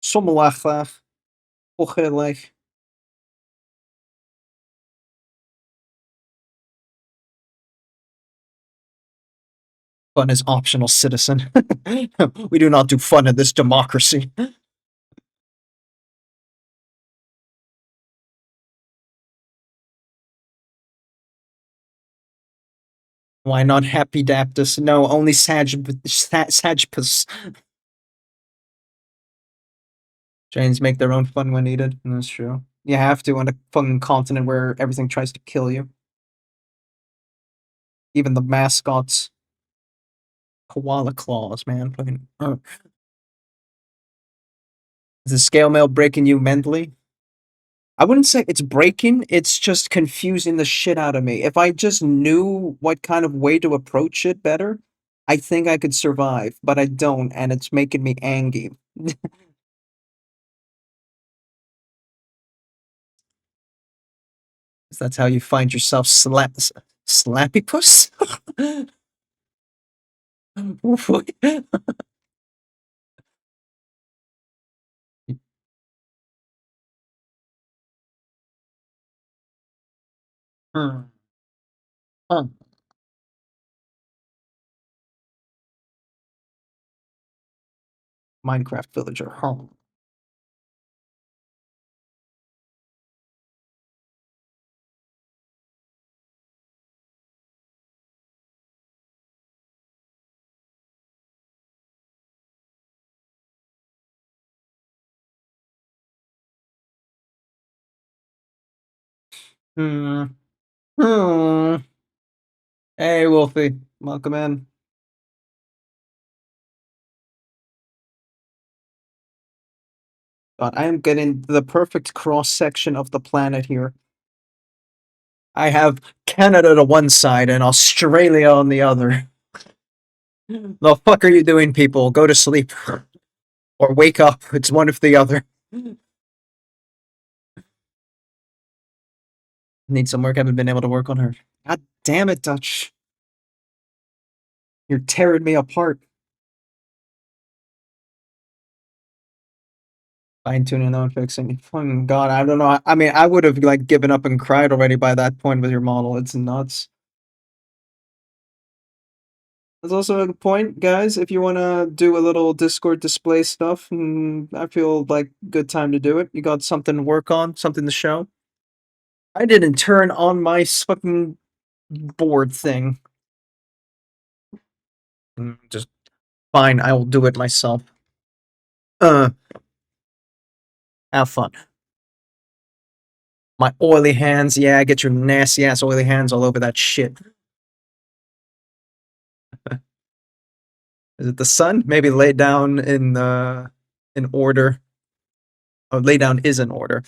B: Sommelachlag. Ochelig. Fun is optional, citizen. We do not do fun in this democracy. Why not Happy Adaptus? No, only Sagpus. Giants make their own fun when needed. That's true. You have to on a fucking continent where everything tries to kill you. Even the mascots. Koala claws, man. Fucking. Is the scale mail breaking you mentally? I wouldn't say it's breaking, it's just confusing the shit out of me. If I just knew what kind of way to approach it better, I think I could survive, but I don't, and it's making me angry. That's how you find yourself slappy puss? Hmm. Huh. Minecraft villager, huh? Hmm. Hmm. Hey, Wolfie. Welcome in. God, I am getting the perfect cross section of the planet here. I have Canada to one side and Australia on the other. The fuck are you doing, people? Go to sleep. Or wake up. It's one of the other. Need some work. Haven't been able to work on her. God damn it, Dutch. You're tearing me apart. Fine tuning though and fixing. Fucking God, I don't know. I mean, I would have like given up and cried already by that point with your model. It's nuts. There's also a point, guys, if you want to do a little Discord display stuff, I feel like good time to do it. You got something to work on, something to show. I didn't turn on my fucking board thing. Just fine, I will do it myself. Have fun. My oily hands, yeah, get your nasty ass oily hands all over that shit. Is it the sun? Maybe lay down in order. Oh, lay down is in order.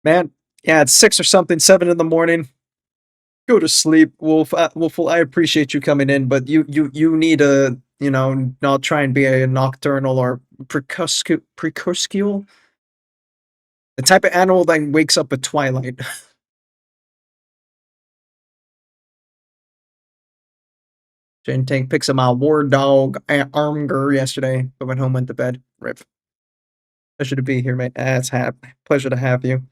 B: Man, yeah, it's 6 or something, 7 in the morning. Go to sleep, Wolf. Wolf, I appreciate you coming in, but you need a, not try and be a nocturnal or precursial. The type of animal that wakes up at twilight. Didn't take pics of my war dog Armger yesterday, but went home, went to bed. Rip. Pleasure to be here, mate. Pleasure to have you.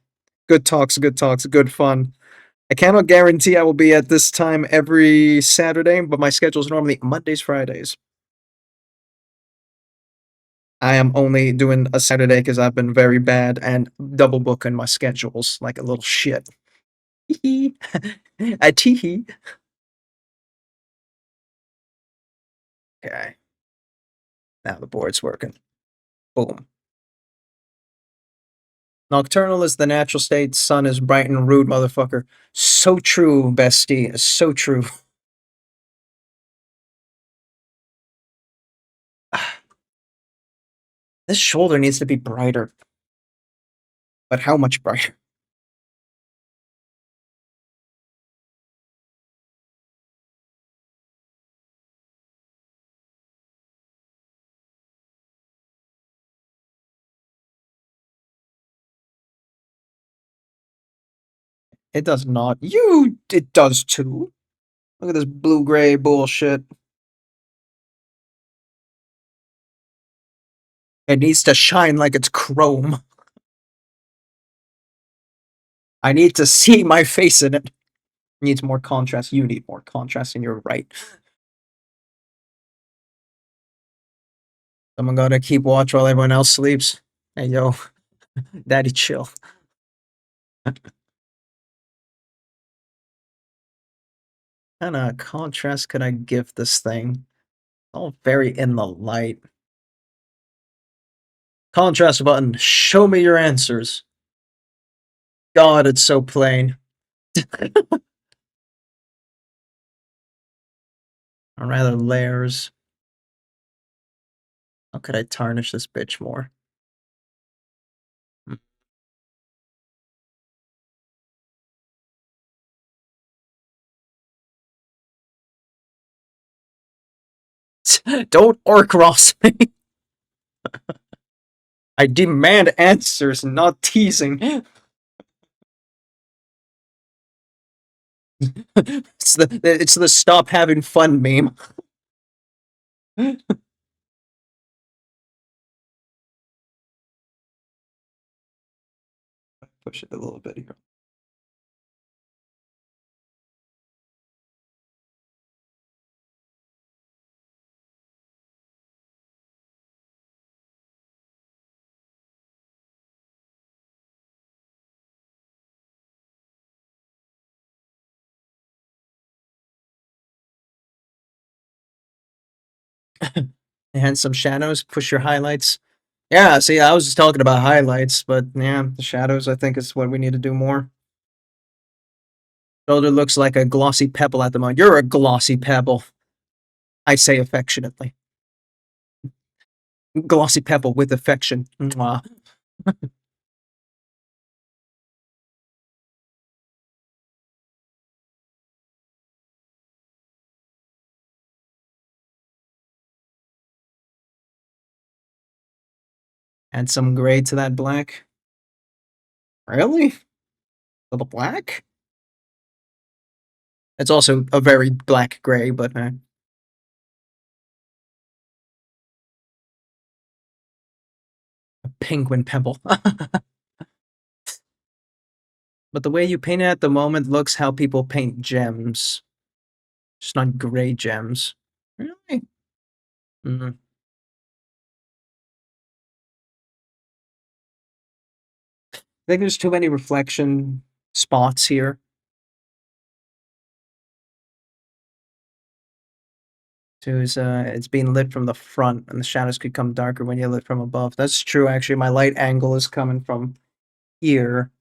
B: Good talks, good fun. I cannot guarantee I will be at this time every Saturday, but my schedule is normally Mondays, Fridays. I am only doing a Saturday because I've been very bad and double booking my schedules like a little shit. Tee-hee. A tee-hee. Okay. Now the board's working. Boom. Nocturnal is the natural state. Sun is bright and rude, motherfucker. So true, bestie. So true. This shoulder needs to be brighter. But how much brighter? It does not. It does too. Look at this blue-gray bullshit. It needs to shine like it's chrome. I need to see my face in it. It needs more contrast. You need more contrast, and you're right. Someone gotta keep watch while everyone else sleeps. Hey, yo. Daddy, chill. What kind of contrast could I give this thing? All very in the light. Contrast button. Show me your answers. God, it's so plain. Or rather, layers. How could I tarnish this bitch more? Don't orc Ross me. I demand answers, not teasing. It's the stop having fun meme. Push it a little bit here. And some shadows, push your highlights. Yeah, see, I was just talking about highlights, but yeah, the shadows I think is what we need to do more. Shoulder looks like a glossy pebble at the moment. You're a glossy pebble. I say affectionately. Glossy pebble with affection. Mwah. Add some gray to that black. Really? Little black? It's also a very black gray, but a penguin pebble. But the way you paint it at the moment looks how people paint gems. Just not gray gems. Really? Mm. I think there's too many reflection spots here. It's being lit from the front, and the shadows could come darker when you lit from above. That's true, actually. My light angle is coming from here.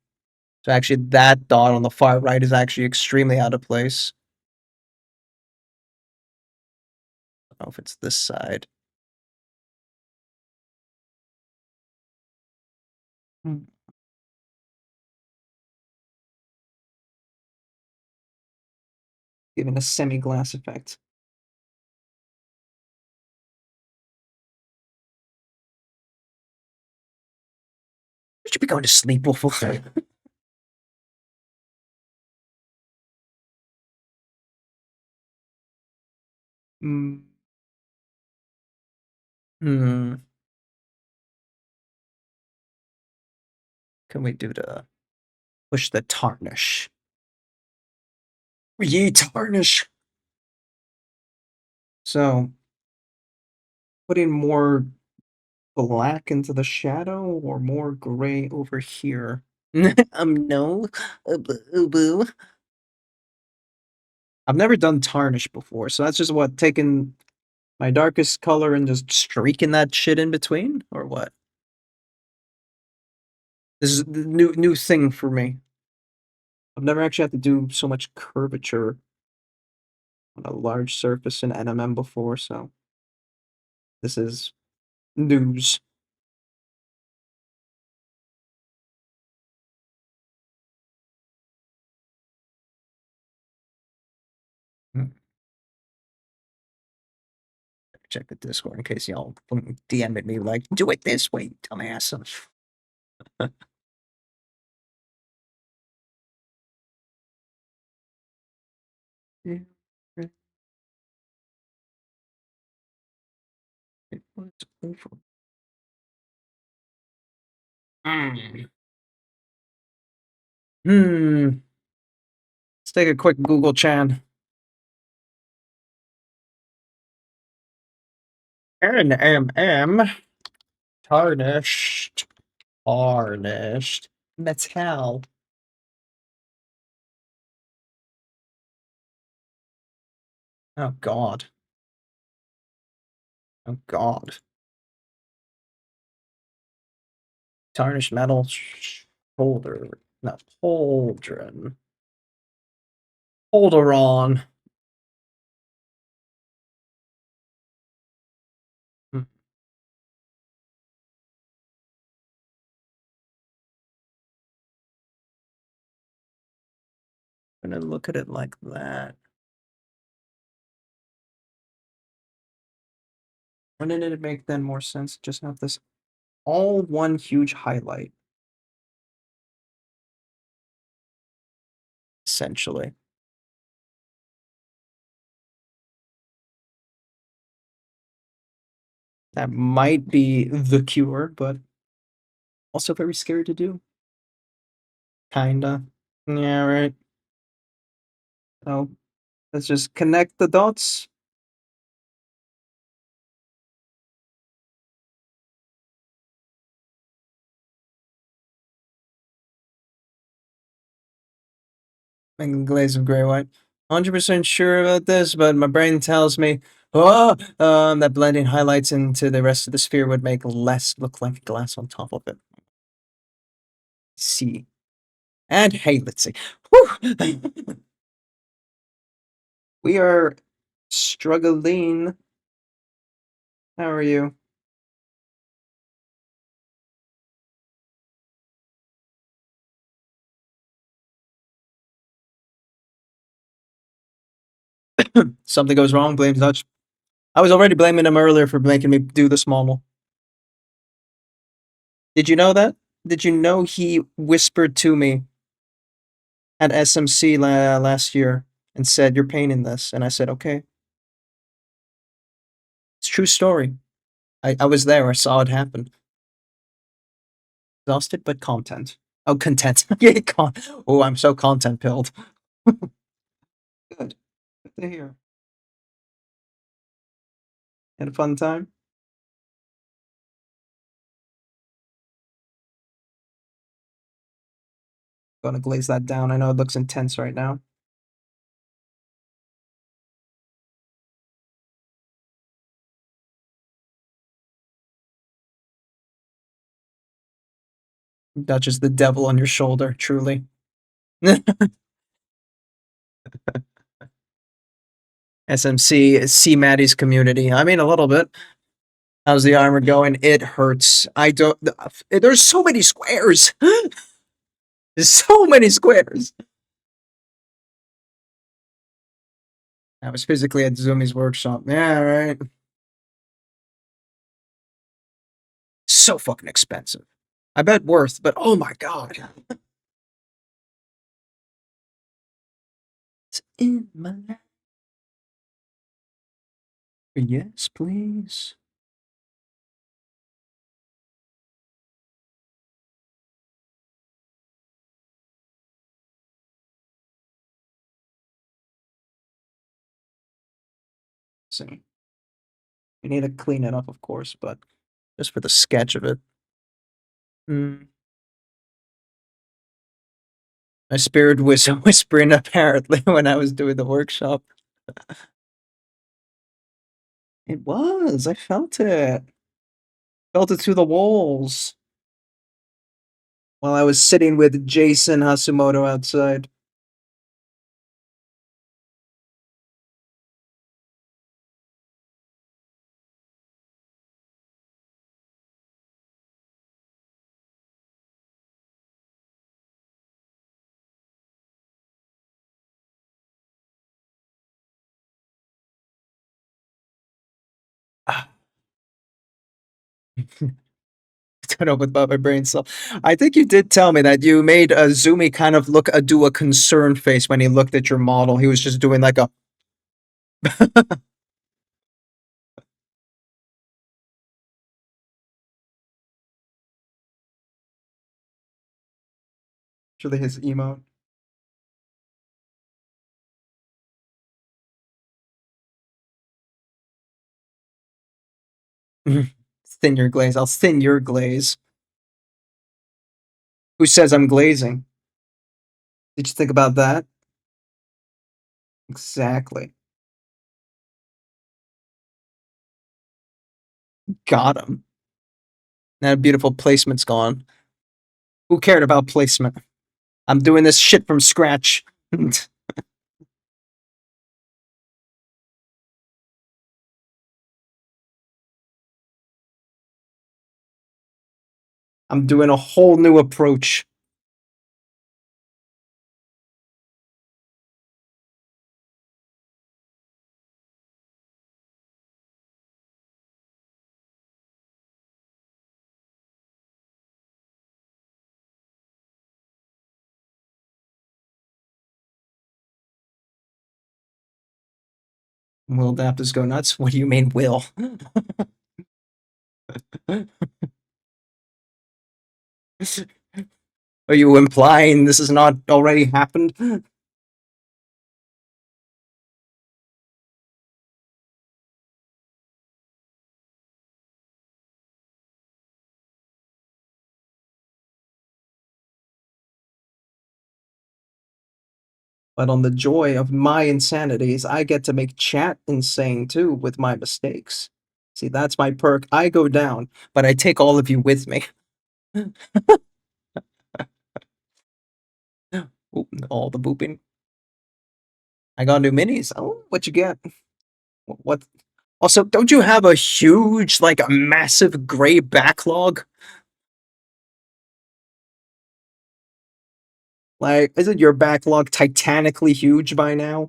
B: So actually, that dot on the far right is actually extremely out of place. I don't know if it's this side. Giving a semi-glass effect. Should be going to sleep, Wolf. Mm. Hmm. Can we do to push the tarnish? Ye tarnish. So, putting more black into the shadow or more gray over here? No. Boo boo. I've never done tarnish before, so that's just what, taking my darkest color and just streaking that shit in between, or what? This is the new thing for me. I've never actually had to do so much curvature on a large surface in NMM before, so this is news. Hmm. Check the Discord in case y'all DM at me like, do it this way, dumbass. Yeah, right. It was over. Hmm. Let's take a quick Google Chan. NMM tarnished. Tarnished. Metal. Oh god. Oh god. Tarnished metal holder. No, Holdren. Holderon. Hmm. I'm gonna look at it like that. Wouldn't it make then more sense to just have this all one huge highlight? Essentially. That might be the cure, but also very scary to do. Kinda. Yeah, right. So let's just connect the dots. Making glaze of gray white. 100% sure about this, but my brain tells me, that blending highlights into the rest of the sphere would make less look like glass on top of it. See. And hey, let's see. Whew. We are struggling. How are you? Something goes wrong, blame Dutch. I was already blaming him earlier for making me do the small. Did you know that? Did you know he whispered to me at SMC last year and said, "You're painting this," and I said, "Okay." It's a true story. I was there. I saw it happen. Exhausted, but content. Oh, content. Yeah, oh, I'm so content pilled. Good. Good to hear. Had a fun time? Gonna glaze that down. I know it looks intense right now. Dutch is the devil on your shoulder, truly. SMC, C Maddie's community. I mean, a little bit. How's the armor going? It hurts. I don't. There's so many squares. There's so many squares. I was physically at Zumi's workshop. Yeah, right. So fucking expensive. I bet worth, but oh my god. It's in my life. Yes, please. See. We need to clean it up, of course, but just for the sketch of it. My spirit was whispering apparently when I was doing the workshop. It was. I felt it. Felt it through the walls. While I was sitting with Jason Hasumoto outside. I don't know about my brain cell. I think you did tell me that you made Zumi kind of do a concerned face when he looked at your model. He was just doing like a. Actually, his emote. Thin your glaze. I'll thin your glaze. Who says I'm glazing? Did you think about that? Exactly. Got him. That beautiful placement's gone. Who cared about placement? I'm doing this shit from scratch. I'm doing a whole new approach. Will Adaptus go nuts? What do you mean, will? Are you implying this has not already happened? But on the joy of my insanities, I get to make chat insane too with my mistakes. See, that's my perk. I go down, but I take all of you with me. Oop, all the booping. I got new minis. Oh, what you get? What? Also, don't you have a huge, like a massive gray backlog? Like, isn't your backlog titanically huge by now?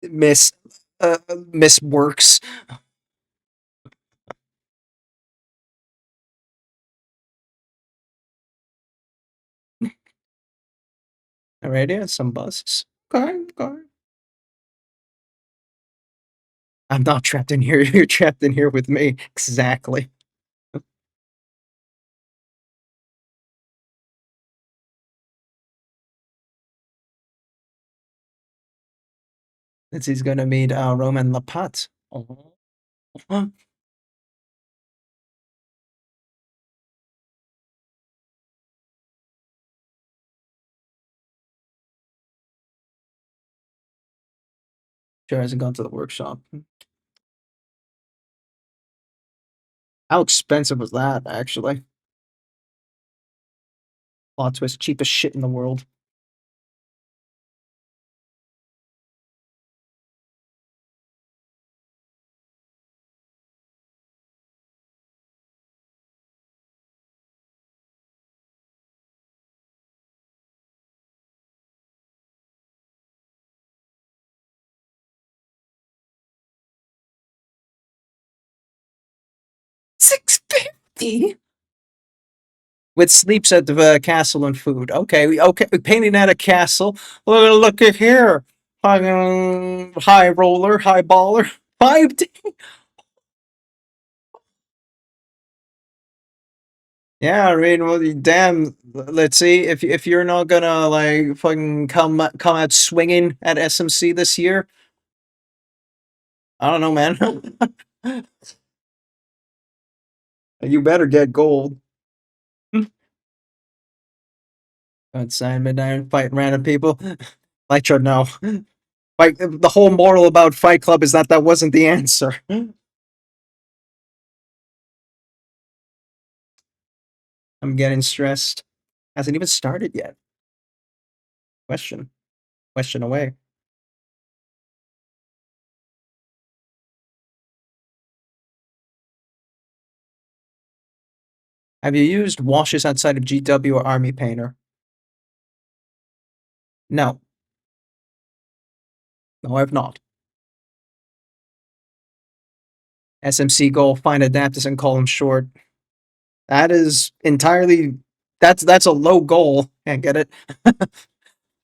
B: Miss, Miss Works. Alright, yeah, some busts. Okay, okay. I'm not trapped in here. You're trapped in here with me. Exactly. It's he's gonna meet Roman Lapat. Oh. Sure hasn't gone to the workshop. How expensive was that, actually? Plot twist, cheapest shit in the world. $650 with sleeps at the castle and food. Okay, okay, painting at a castle. Look at here. high roller, high baller, 5D. Yeah, I mean, well, damn. Let's see if you're not gonna like fucking come out swinging at SMC this year. I don't know, man. You better get gold. Outside midnight fighting random people. Nitro, no. Like the whole moral about Fight Club is that that wasn't the answer. I'm getting stressed. Hasn't even started yet. Question. Question away. Have you used washes outside of GW or Army Painter? No. No, I have not. SMC goal, find Adaptus and call him short. That is entirely that's a low goal. Can't get it.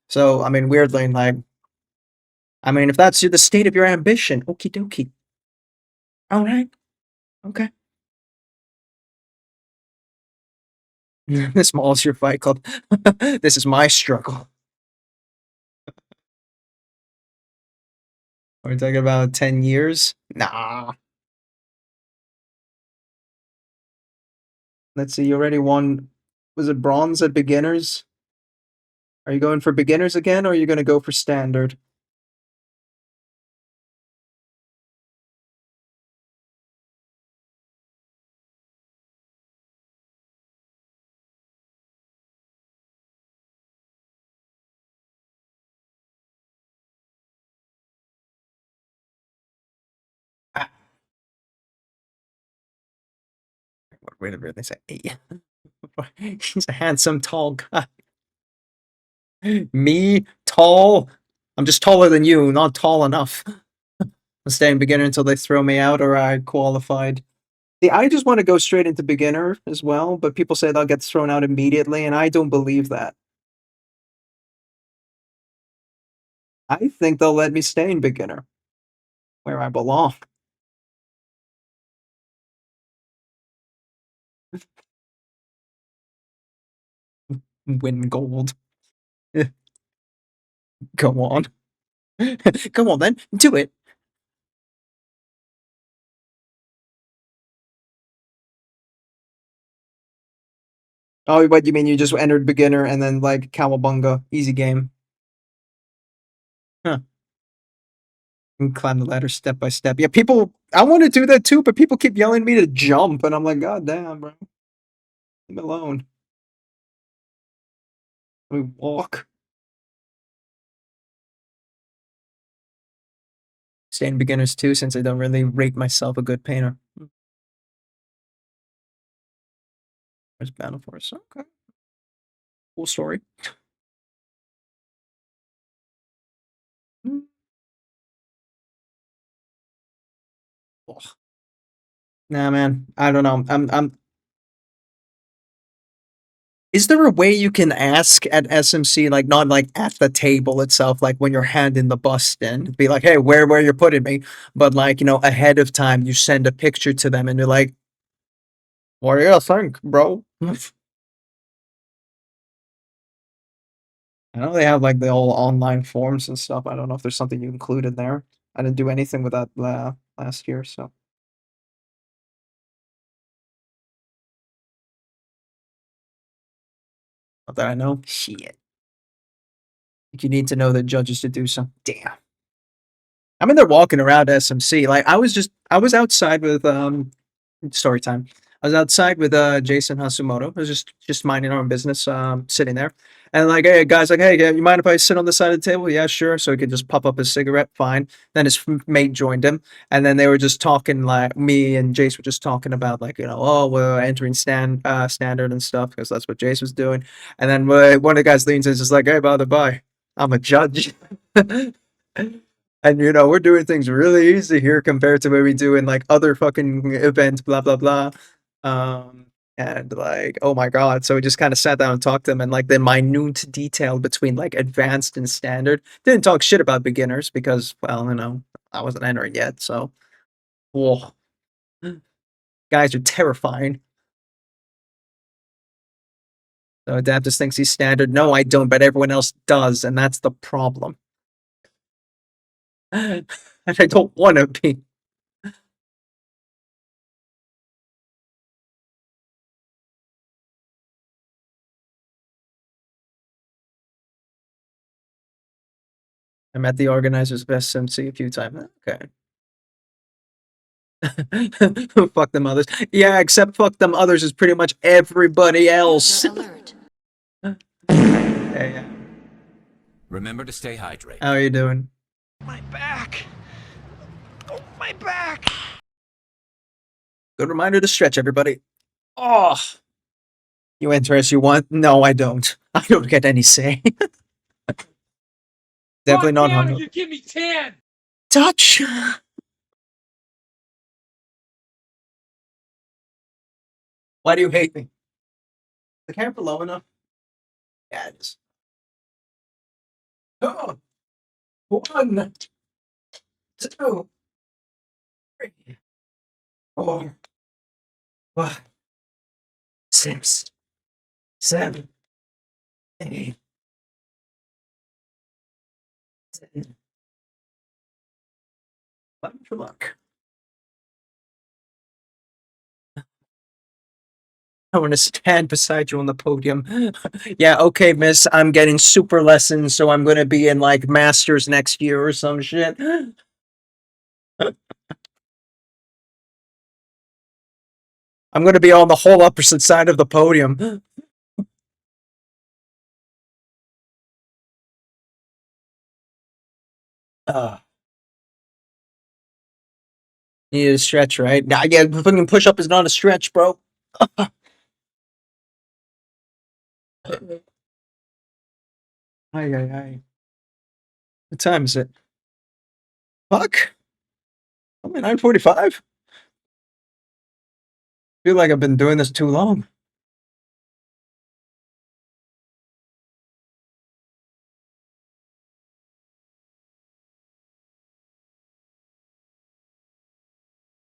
B: So I mean weirdly, like I mean if that's the state of your ambition, okie dokie. Alright. Okay. This small is your Fight Club. This is my struggle. Are we talking about 10 years? Nah. Let's see, you already won. Was it bronze at beginners? Are you going for beginners again, or are you going to go for standard? Ah, wait a minute, they say, hey. He's a handsome, tall guy. Me? Tall? I'm just taller than you, not tall enough. I'm staying beginner until they throw me out or I qualified. See, I just want to go straight into beginner as well, but people say they'll get thrown out immediately, and I don't believe that. I think they'll let me stay in beginner, where I belong. Win gold. Go on. Go on then, do it. Oh, what you mean? You just entered beginner and then like Cowabunga, easy game. Huh. And climb the ladder step by step. Yeah, people. I want to do that too, but people keep yelling at me to jump, and I'm like, God damn, bro, leave me alone. Let me walk. Stay in beginners too, since I don't really rate myself a good painter. There's Battle Force. Okay, cool story. Ugh. Nah, man, I don't know. I'm. Is there a way you can ask at SMC, like not like at the table itself, like when you're handing the bust in, be like, hey, where you're putting me, but like ahead of time, you send a picture to them and you're like, what do you think, bro? I know they have like the old online forms and stuff. I don't know if there's something you include in there. I didn't do anything with that last year, so not that I know. Shit. You need to know the judges to do some. Damn. I mean, they're walking around SMC. Like I was outside with story time. I was outside with Jason Hasumoto. I was just minding our own business, sitting there, and like, hey guys, like, hey, yeah, you mind if I sit on the side of the table? Yeah, sure. So he could just pop up his cigarette. Fine. Then his mate joined him, and then they were just talking. Like me and Jace were just talking about like oh we're entering standard and stuff because that's what Jace was doing. And then one of the guys leans in, and is just like, hey, by the by, I'm a judge. And we're doing things really easy here compared to what we do in like other fucking events, blah blah blah. And like, oh my god. So we just kind of sat down and talked to them, and like the minute detail between like advanced and standard. Didn't talk shit about beginners because, well, you know, I wasn't entering yet, so whoa. Guys are terrifying. So Adaptus thinks he's standard. No, I don't, but everyone else does, and that's the problem. And I don't want to be. I met the organizer's best MC a few times. Okay. Fuck them others. Yeah, except fuck them others is pretty much everybody else.
A: User alert.
B: Hey,
F: Remember to stay hydrated.
B: how are you doing?
C: My back. Oh, my back.
B: Good reminder to stretch, everybody. Oh, you enter as you want. No, I don't. I don't get any say. Definitely not hungover.
E: You give me 10!
B: Touch. Why do you hate me? The camera low enough? Yeah, it is. Oh, 1, 2, 3, 4, 5, 6, 7, 8, 10. 11 for luck. I want to stand beside you on the podium. Yeah, okay, miss. I'm getting super lessons, so I'm going to be in like masters next year or some shit. I'm going to be on the whole opposite side of the podium. You need a stretch, right? Nah, yeah, fucking push up is not a stretch, bro. Ay, ay, ay. What time is it? Fuck. I'm at 9:45. Feel like I've been doing this too long.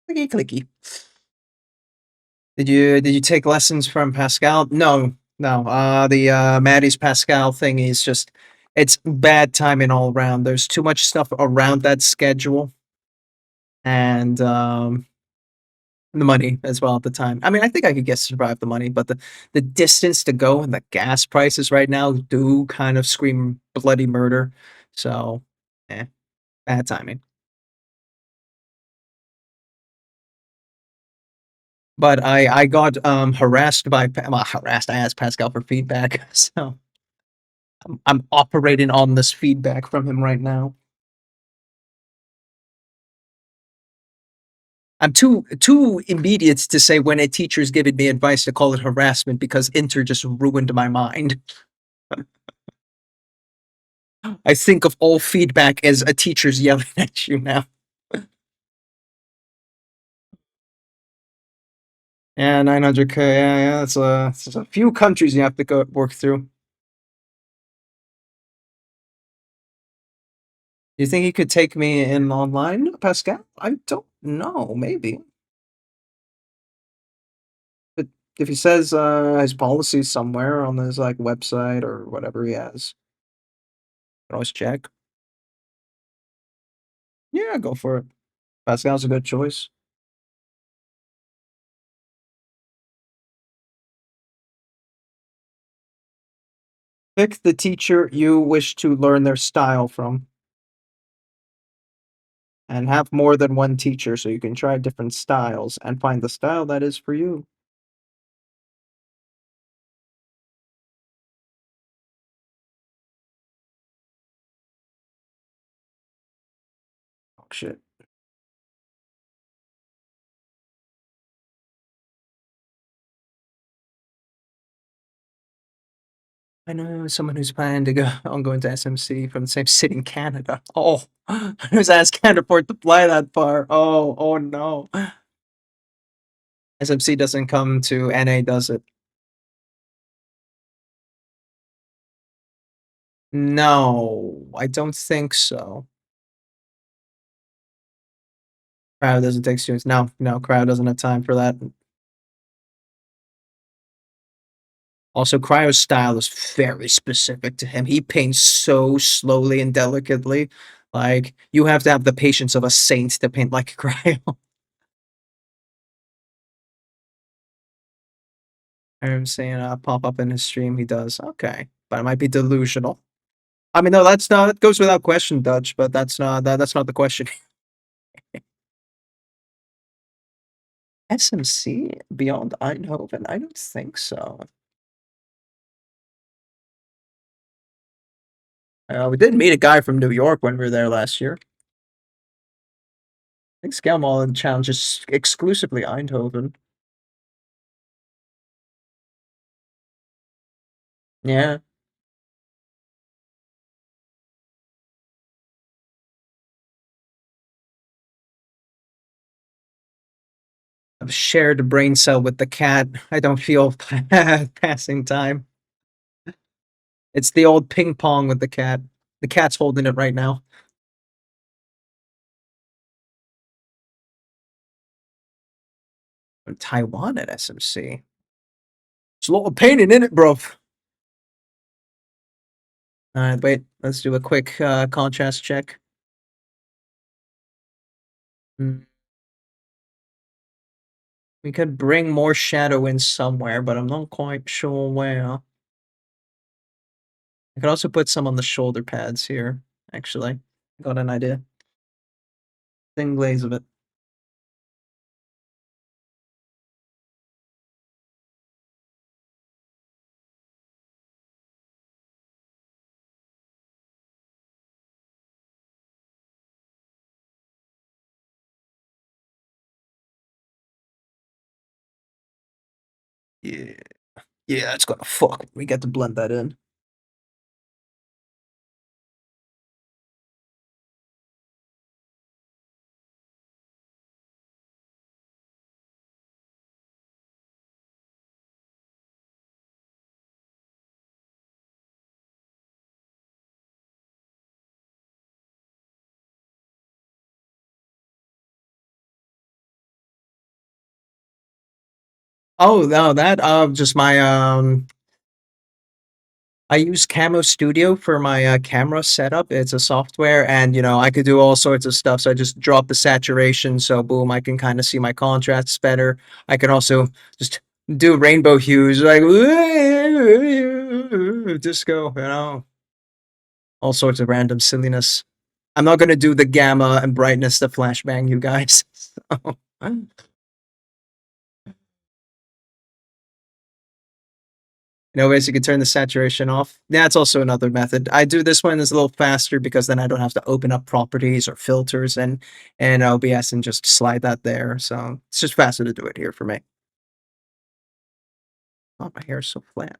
B: Clicky clicky. Did you take lessons from Pascal? No, no. The Maddie's Pascal thing is just it's bad timing all around. There's too much stuff around that schedule, and the money as well at the time. I mean, I think I could survive the money, but the distance to go and the gas prices right now do kind of scream bloody murder. So, bad timing. But I got harassed by well, harassed. I asked Pascal for feedback, so I'm operating on this feedback from him right now. I'm too immediate to say when a teacher's giving me advice to call it harassment because Inter just ruined my mind. I think of all feedback as a teacher's yelling at you now. Yeah, 900K. Yeah, it's a few countries you have to go work through. You think he could take me in online, Pascal? I don't know. Maybe. But if he says his policies somewhere on his like website or whatever he has, can always check. Yeah, go for it. Pascal's a good choice. Pick the teacher you wish to learn their style from. And have more than one teacher so you can try different styles and find the style that is for you. Oh, shit. I know someone who's planning to go on going to SMC from the same city in Canada. Oh, who's asked can't afford to fly that far. Oh no. SMC doesn't come to NA, does it? No, I don't think so. Crowd doesn't take students. No, Crowd doesn't have time for that. Also, Cryo's style is very specific to him. He paints so slowly and delicately. Like, you have to have the patience of a saint to paint like Cryo. I'm saying pop up in his stream, he does. Okay. But it might be delusional. I mean, no, that's not, it goes without question, Dutch, but that's not the question. SMC beyond Eindhoven? I don't think so. We did meet a guy from New York when we were there last year. I think Scale Mall challenges exclusively Eindhoven. Yeah. I've shared a brain cell with the cat. I don't feel passing time. It's the old ping pong with the cat. The cat's holding it right now. Taiwan at SMC. It's a lot of painting in it, bro. Alright, wait. Let's do a quick contrast check. We could bring more shadow in somewhere, but I'm not quite sure where. I could also put some on the shoulder pads here, actually. Got an idea. Thin glaze of it. Yeah. Yeah, it's gonna fuck. We get to blend that in. Oh no, that just my I use Camo Studio for my camera setup. It's a software, and I could do all sorts of stuff. So I just drop the saturation, so boom, I can kind of see my contrasts better. I can also just do rainbow hues, like disco, all sorts of random silliness. I'm not gonna do the gamma and brightness to flashbang you guys. So. Ways you can turn the saturation off. That's also another method. I do this one is a little faster because then I don't have to open up properties or filters and OBS and just slide that there. So it's just faster to do it here for me. Oh, my hair is so flat.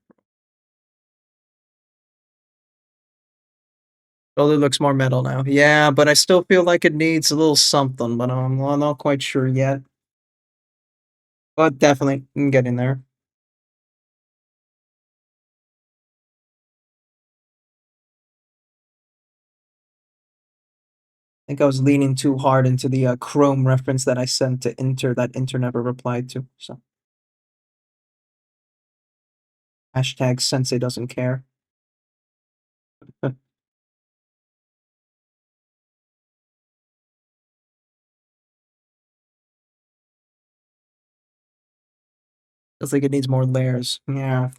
B: Shoulder looks more metal now. Yeah, but I still feel like it needs a little something, but I'm not quite sure yet. But definitely getting there. I think I was leaning too hard into the Chrome reference that I sent to Inter that Inter never replied to. So hashtag Sensei doesn't care. Feels like it needs more layers. Yeah.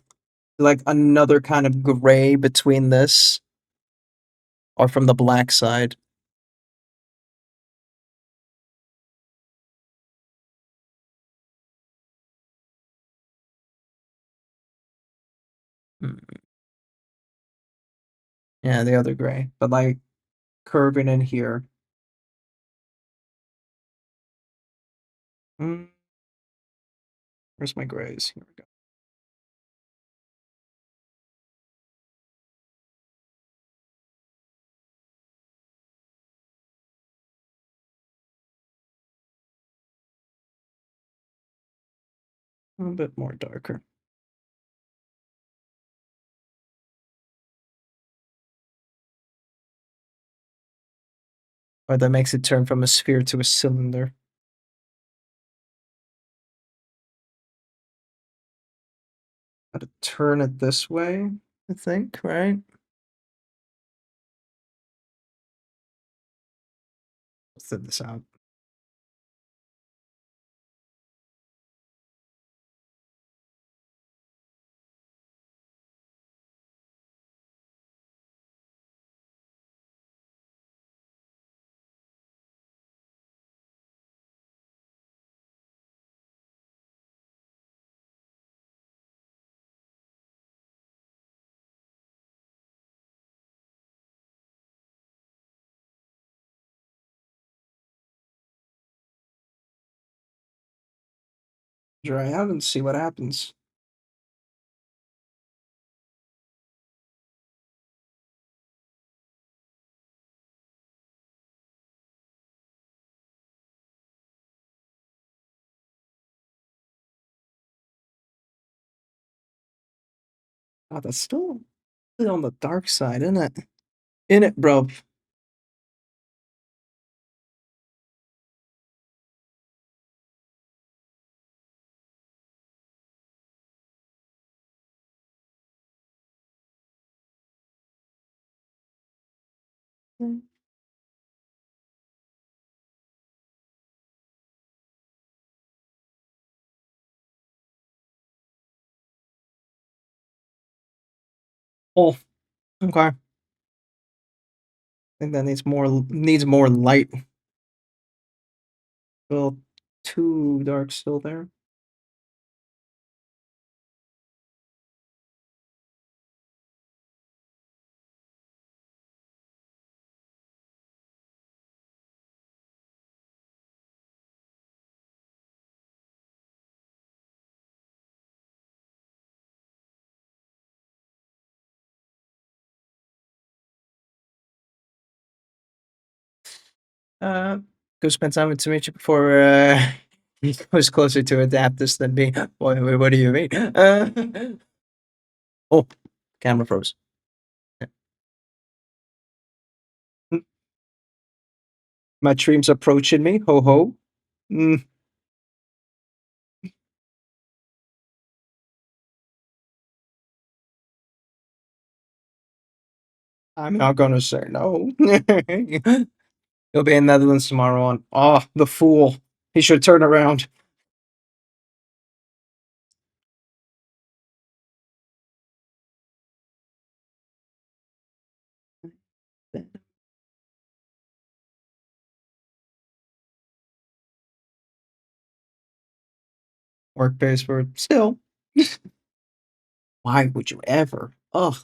B: Like another kind of gray between this or from the black side. Yeah, the other gray, but like curving in here. Where's my grays? Here we go. A bit more darker. Or that makes it turn from a sphere to a cylinder. Gotta turn it this way, I think, right? Let's thin this out. Dry out and see what happens. Oh, that's still on the dark side, isn't it? In it, bro. Oh, okay. I think that needs more light. Well, too dark still there. Go spend time with Dimitri before he goes closer to Adaptus than me. What do you mean? Oh, camera froze. My dream's approaching me. Ho ho. Mm, I'm not gonna say no. He'll be in Netherlands tomorrow on. Oh, the fool. He should turn around. Work pays for it. Still. Why would you ever? Ugh.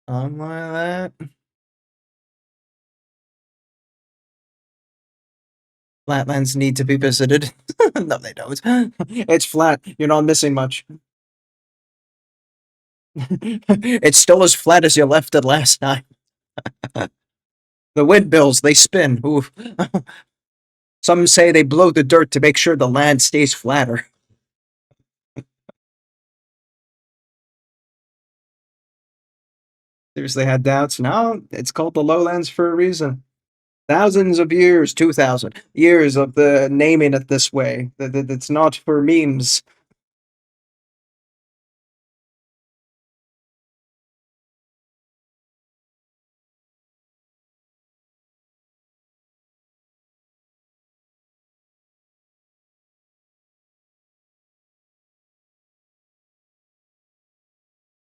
B: Like that. Flatlands need to be visited. No, they don't. It's flat. You're not missing much. It's still as flat as you left it last time. The windmills, they spin. Oof. Some say they blow the dirt to make sure the land stays flatter. Seriously had doubts. No, it's called the lowlands for a reason. Thousands of years, 2,000 years of the naming it this way. It's not for memes.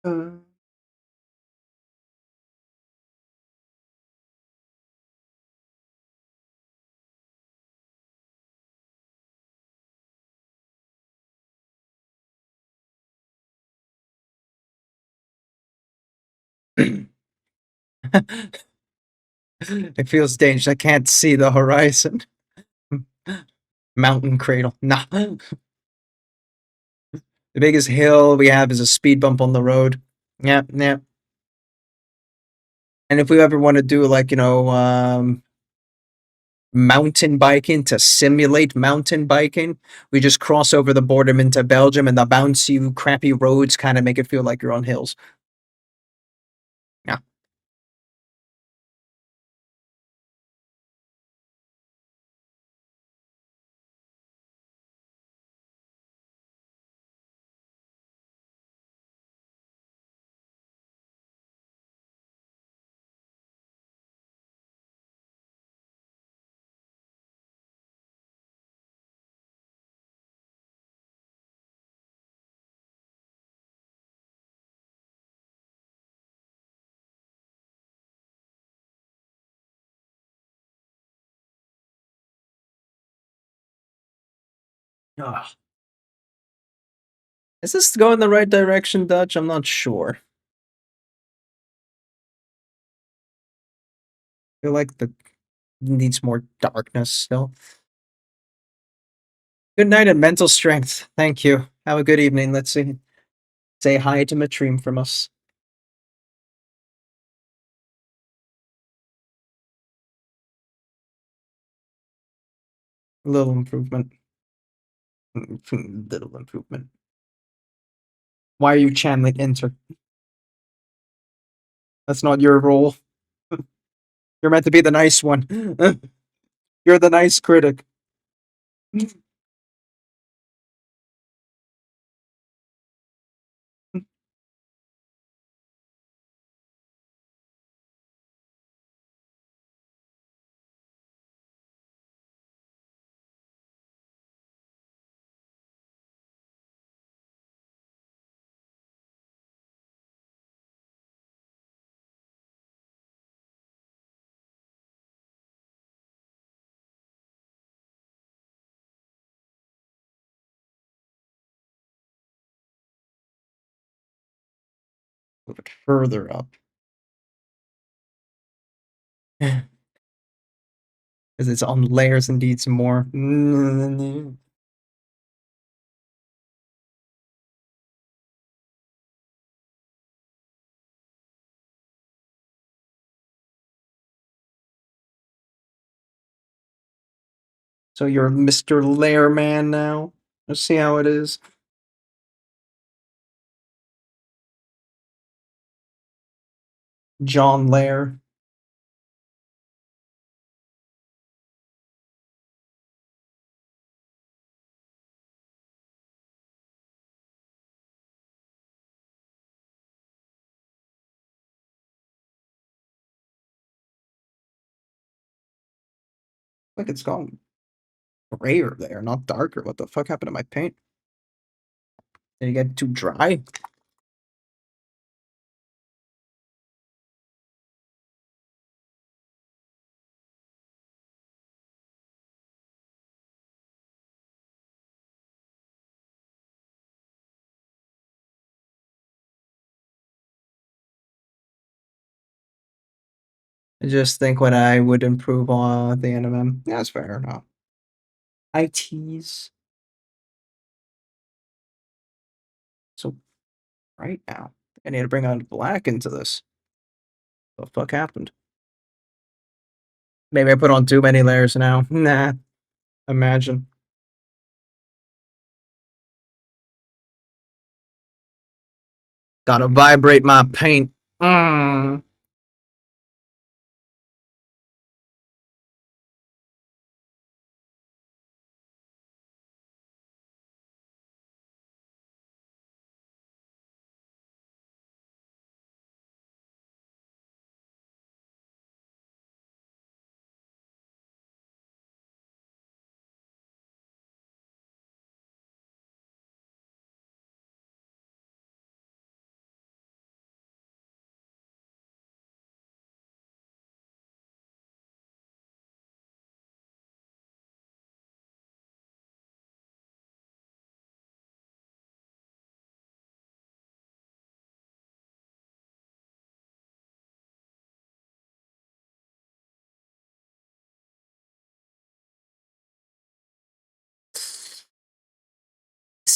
B: Uh, it feels dangerous. I can't see the horizon. Mountain cradle. Nah. The biggest hill we have is a speed bump on the road. Yeah, yeah. And if we ever want to do like, mountain biking to simulate mountain biking, we just cross over the border into Belgium and the bouncy, crappy roads kind of make it feel like you're on hills. Yeah. Ugh. Is this going the right direction, Dutch? I'm not sure. I feel like the needs more darkness still. Good night and mental strength. Thank you. Have a good evening. Let's see. Say hi to Matreem from us. Little improvement. Little improvement. Why are you channeling enter? That's not your role. You're meant to be the nice one. You're the nice critic. A little bit further up. Because it's on layers and needs more. So you're Mr. Layer Man now? Let's see how it is. John Layer. Like it's gone grayer there, not darker. What the fuck happened to my paint? Did it get too dry? I just think what I would improve on the NMM. Yeah, that's fair enough. ITs. So right now, I need to bring on black into this. What the fuck happened? Maybe I put on too many layers now. Nah. Imagine. Gotta vibrate my paint. Mm.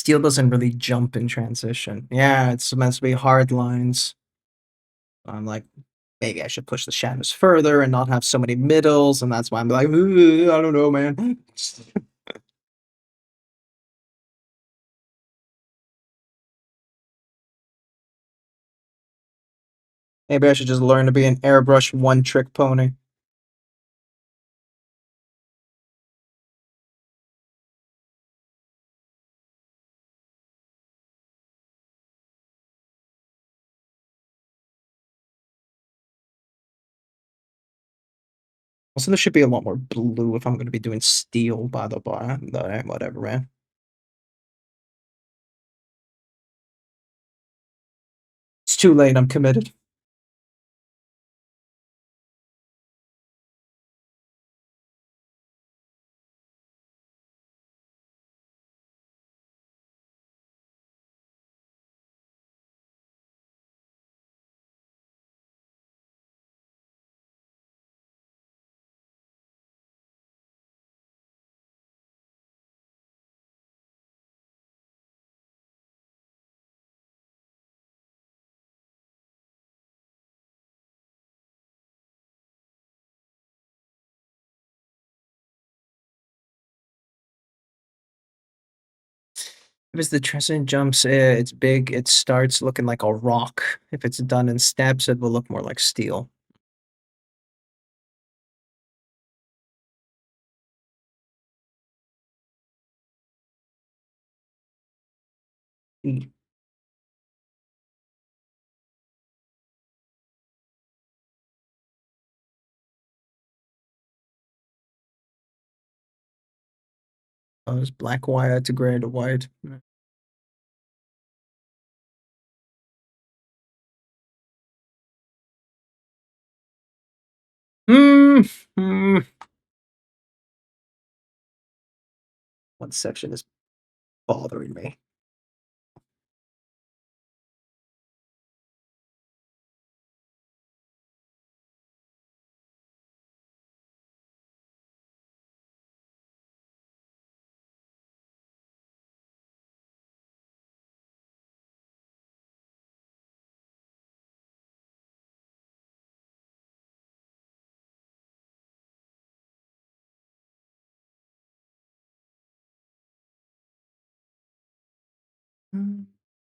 B: steel doesn't really jump in transition. Yeah, it's meant to be hard lines. I'm like, maybe I should push the shadows further and not have so many middles, and that's why I'm like, "Ugh, I don't know, man." Maybe I should just learn to be an airbrush one-trick pony. Also, there should be a lot more blue if I'm going to be doing steel, by the by. Whatever, man. It's too late, I'm committed. If it's the Tristan jumps, it's big, it starts looking like a rock. If it's done in steps, it will look more like steel. Mm. Oh, it's black wire to gray to white. Hmm. Hmm. One section is bothering me.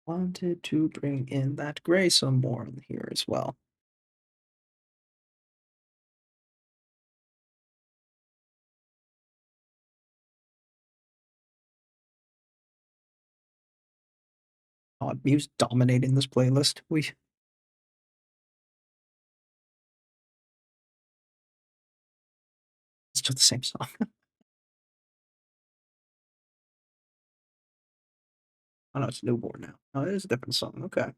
B: Wanted to bring in that gray some more in here as well. Odd Muse dominating this playlist. It's just the same song. Oh no, it's Newborn now. Oh, it is a different song. Okay.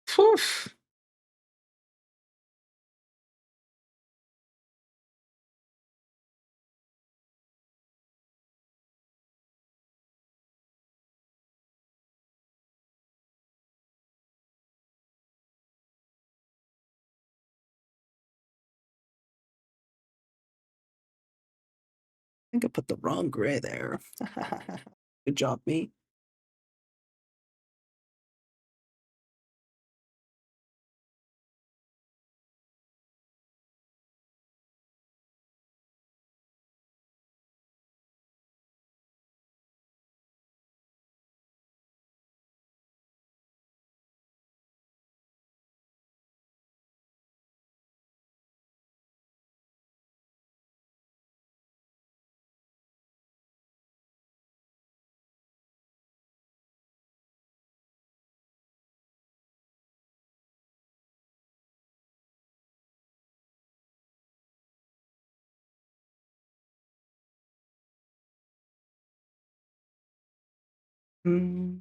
B: Phew. I think I put the wrong gray there. Good job, me. Hmm.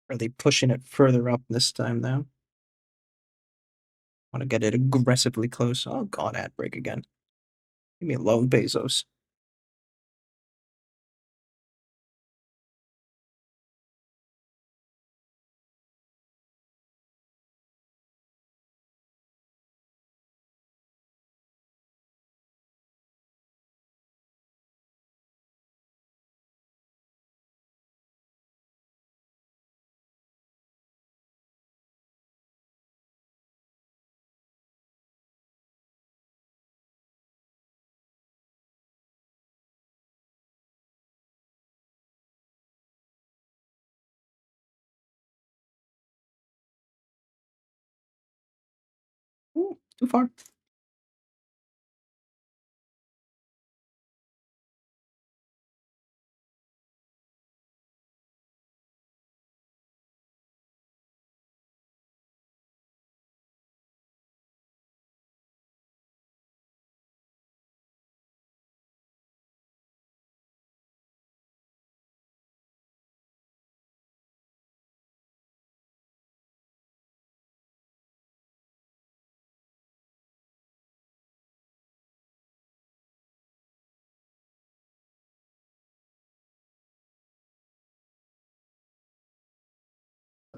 B: Are they pushing it further up this time now? Want to get it aggressively close. Oh god, ad break again. Leave me alone, Bezos. Ooh, too far.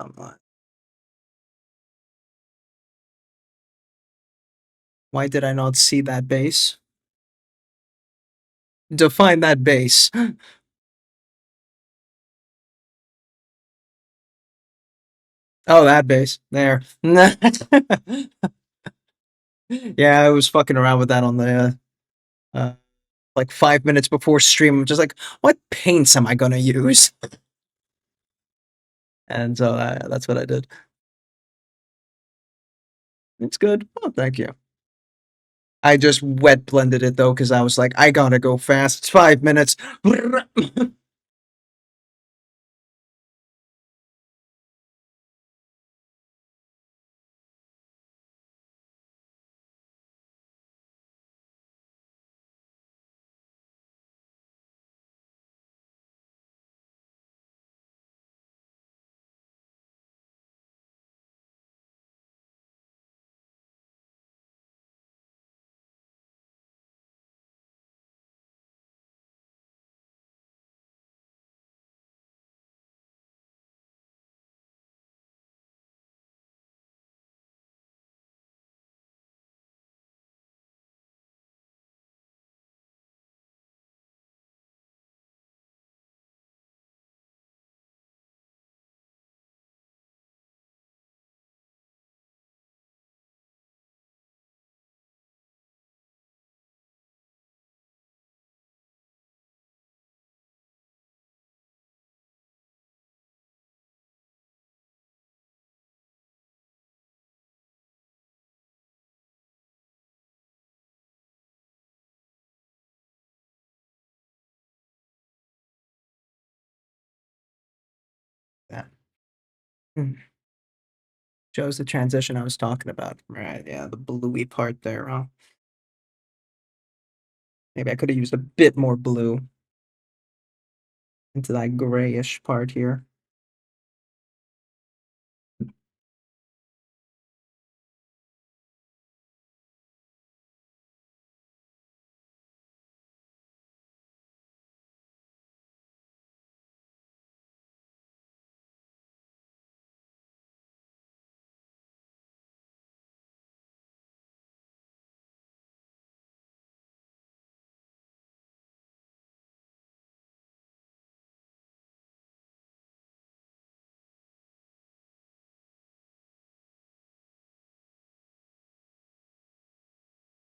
B: I'm not. Why did I not see that base? Define that base. Oh, that base. There. Yeah, I was fucking around with that on the like 5 minutes before stream. I'm just like, what paints am I gonna use? And so that's what I did. It's good. Oh, thank you. I just wet blended it though, because I was like, I gotta go fast. It's 5 minutes. Yeah. Shows the transition I was talking about. Right, yeah, the bluey part there, huh? Maybe I could have used a bit more blue into that grayish part here.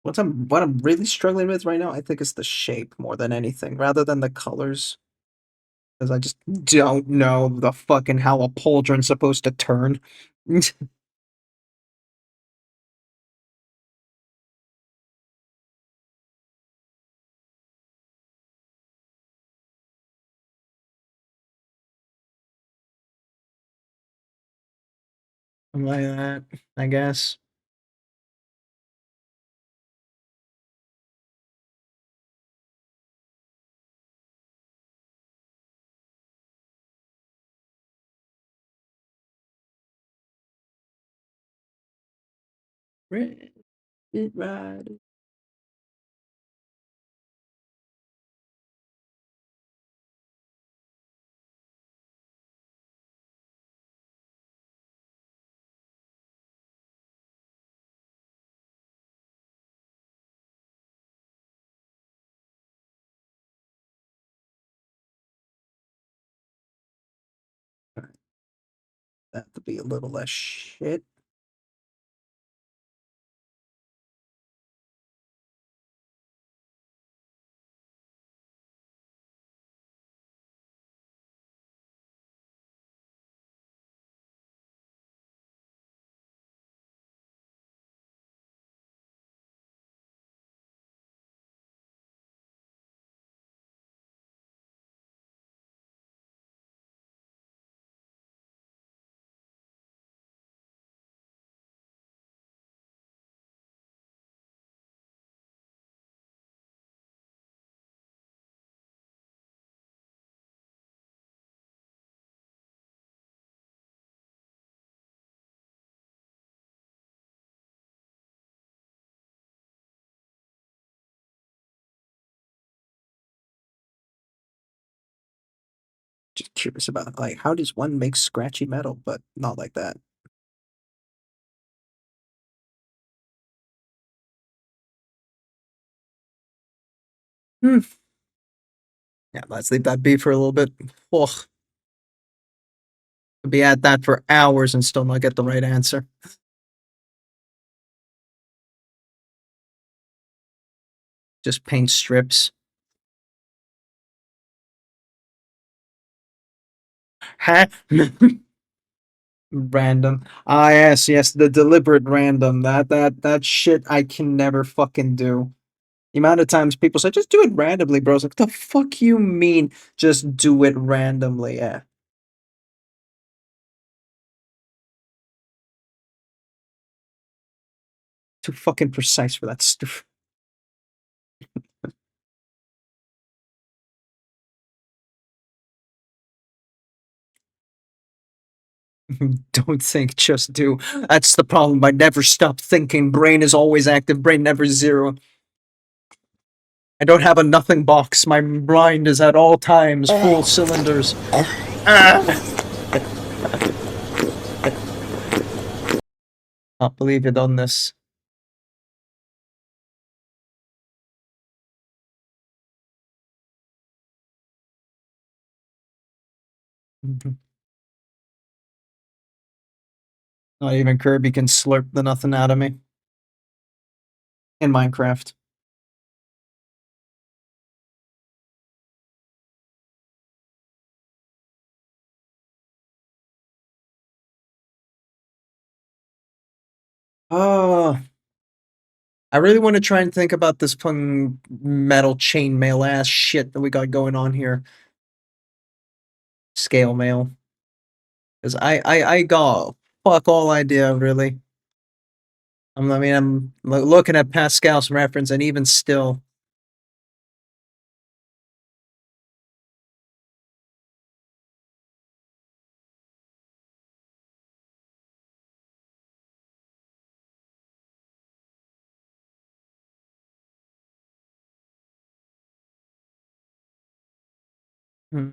B: What I'm really struggling with right now, I think is the shape more than anything, rather than the colors. Because I just don't know the fucking how a pauldron's supposed to turn. Like that, I guess. Red Rider. That to be a little less shit. Just curious about like how does one make scratchy metal, but not like that. Hmm. Yeah, let's leave that be for a little bit. Ugh. Could be at that for hours and still not get the right answer. Just paint strips. Ha! Random. Ah, yes, yes, the deliberate random. That shit I can never fucking do. The amount of times people say, just do it randomly, bro. It's like, the fuck you mean, just do it randomly? Yeah. Too fucking precise for that stuff. Don't think, just do. That's the problem. I never stop thinking. Brain is always active. Brain never zero. I don't have a nothing box. My mind is at all times full cylinders. Ah! Can't believe you done this. Not even Kirby can slurp the nothing out of me. In Minecraft. Oh, I really want to try and think about this fun metal chainmail ass shit that we got going on here. Scale mail. Because I got fuck all idea, really. I mean, I'm looking at Pascal's reference, and even still. Hmm.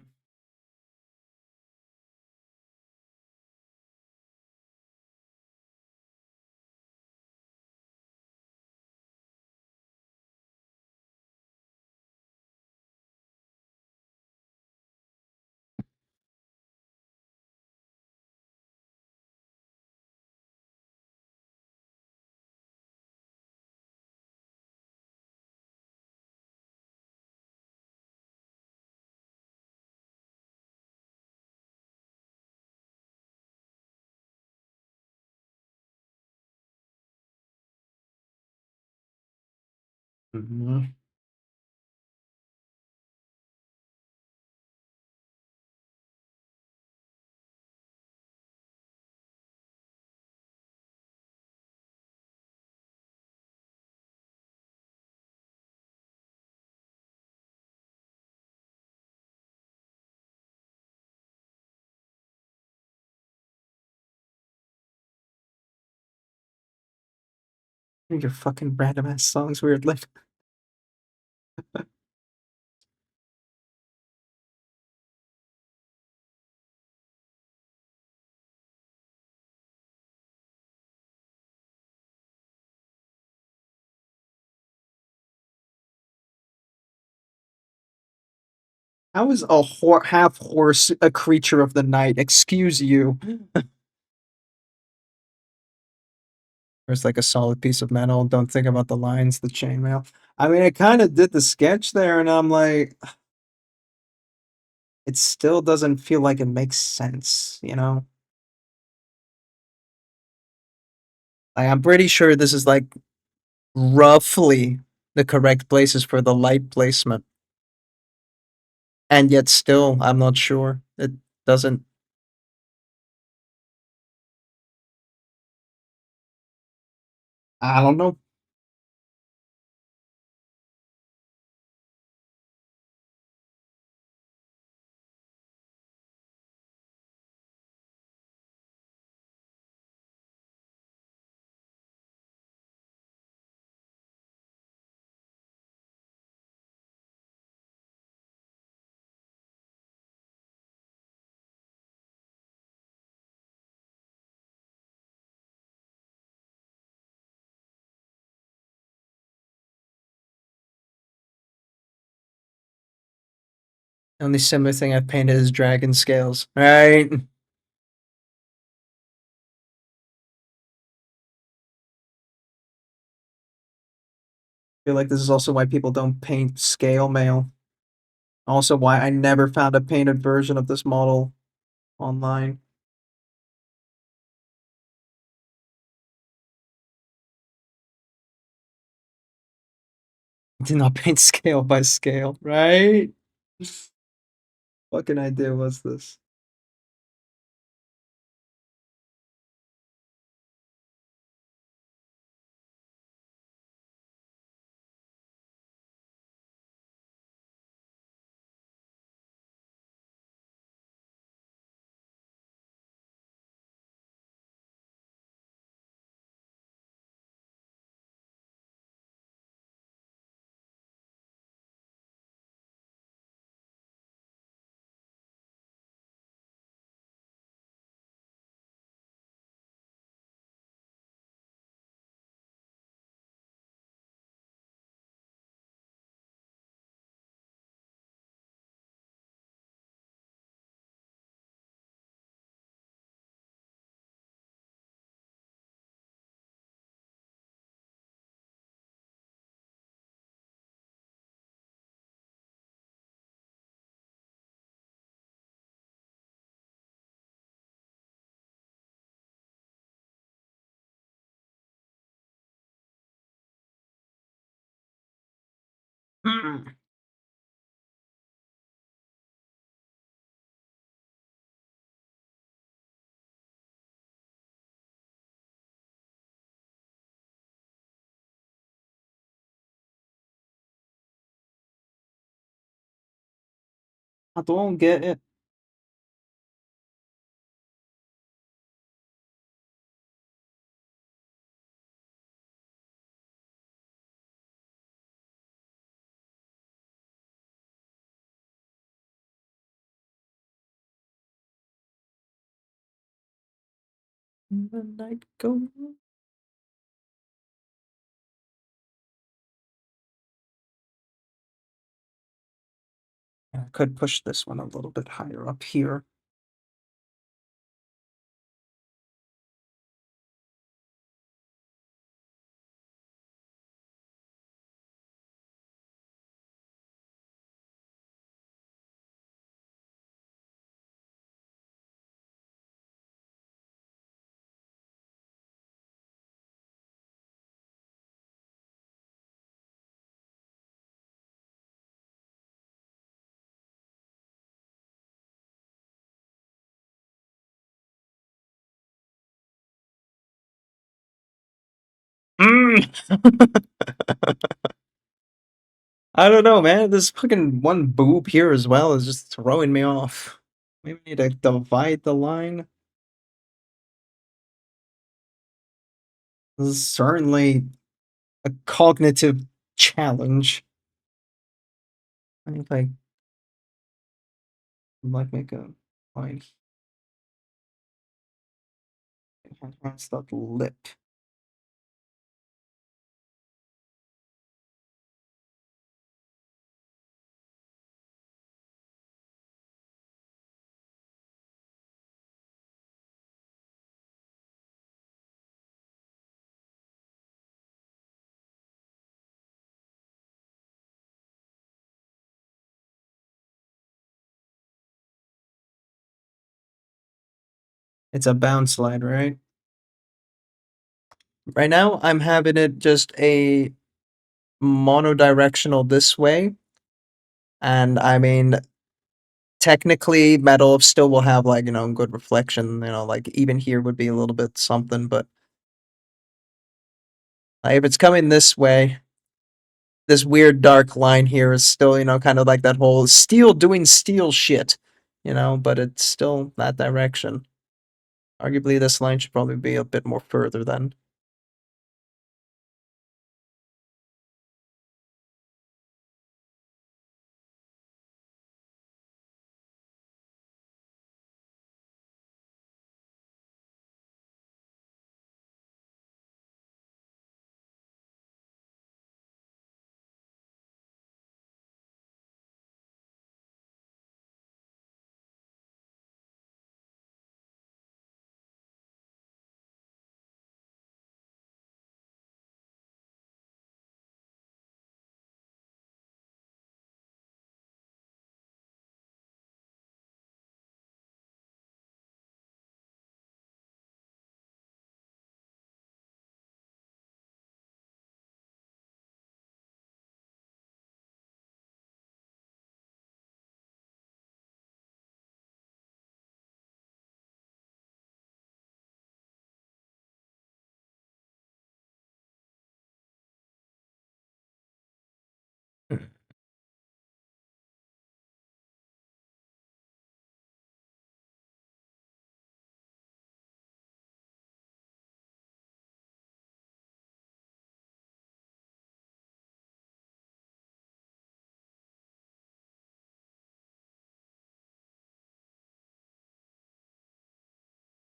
B: Mhm. Your fucking random ass songs weirdly. How is a half horse a creature of the night? Excuse you. There's like a solid piece of metal. Don't think about the lines, the chainmail. I mean, I kind of did the sketch there, and I'm like, it still doesn't feel like it makes sense, you know? Like, I'm pretty sure this is like roughly the correct places for the light placement. And yet still, I'm not sure. It doesn't. I don't know. The only similar thing I've painted is dragon scales. Right? Feel like this is also why people don't paint scale mail. Also why I never found a painted version of this model online. Did not paint scale by scale, right? Fucking idea was this? I don't get it. The night goes. I could push this one a little bit higher up here. I don't know, man. This fucking one boob here as well is just throwing me off. Maybe we need to divide the line. This is certainly a cognitive challenge. I think I might make a line. Enhance that lip. It's a bounce slide, right? Right now, I'm having it just a monodirectional this way. And I mean, technically, metal still will have, like, good reflection, like, even here would be a little bit something, but if it's coming this way, this weird dark line here is still, kind of like that whole steel doing steel shit, but it's still that direction. Arguably, this line should probably be a bit more further then.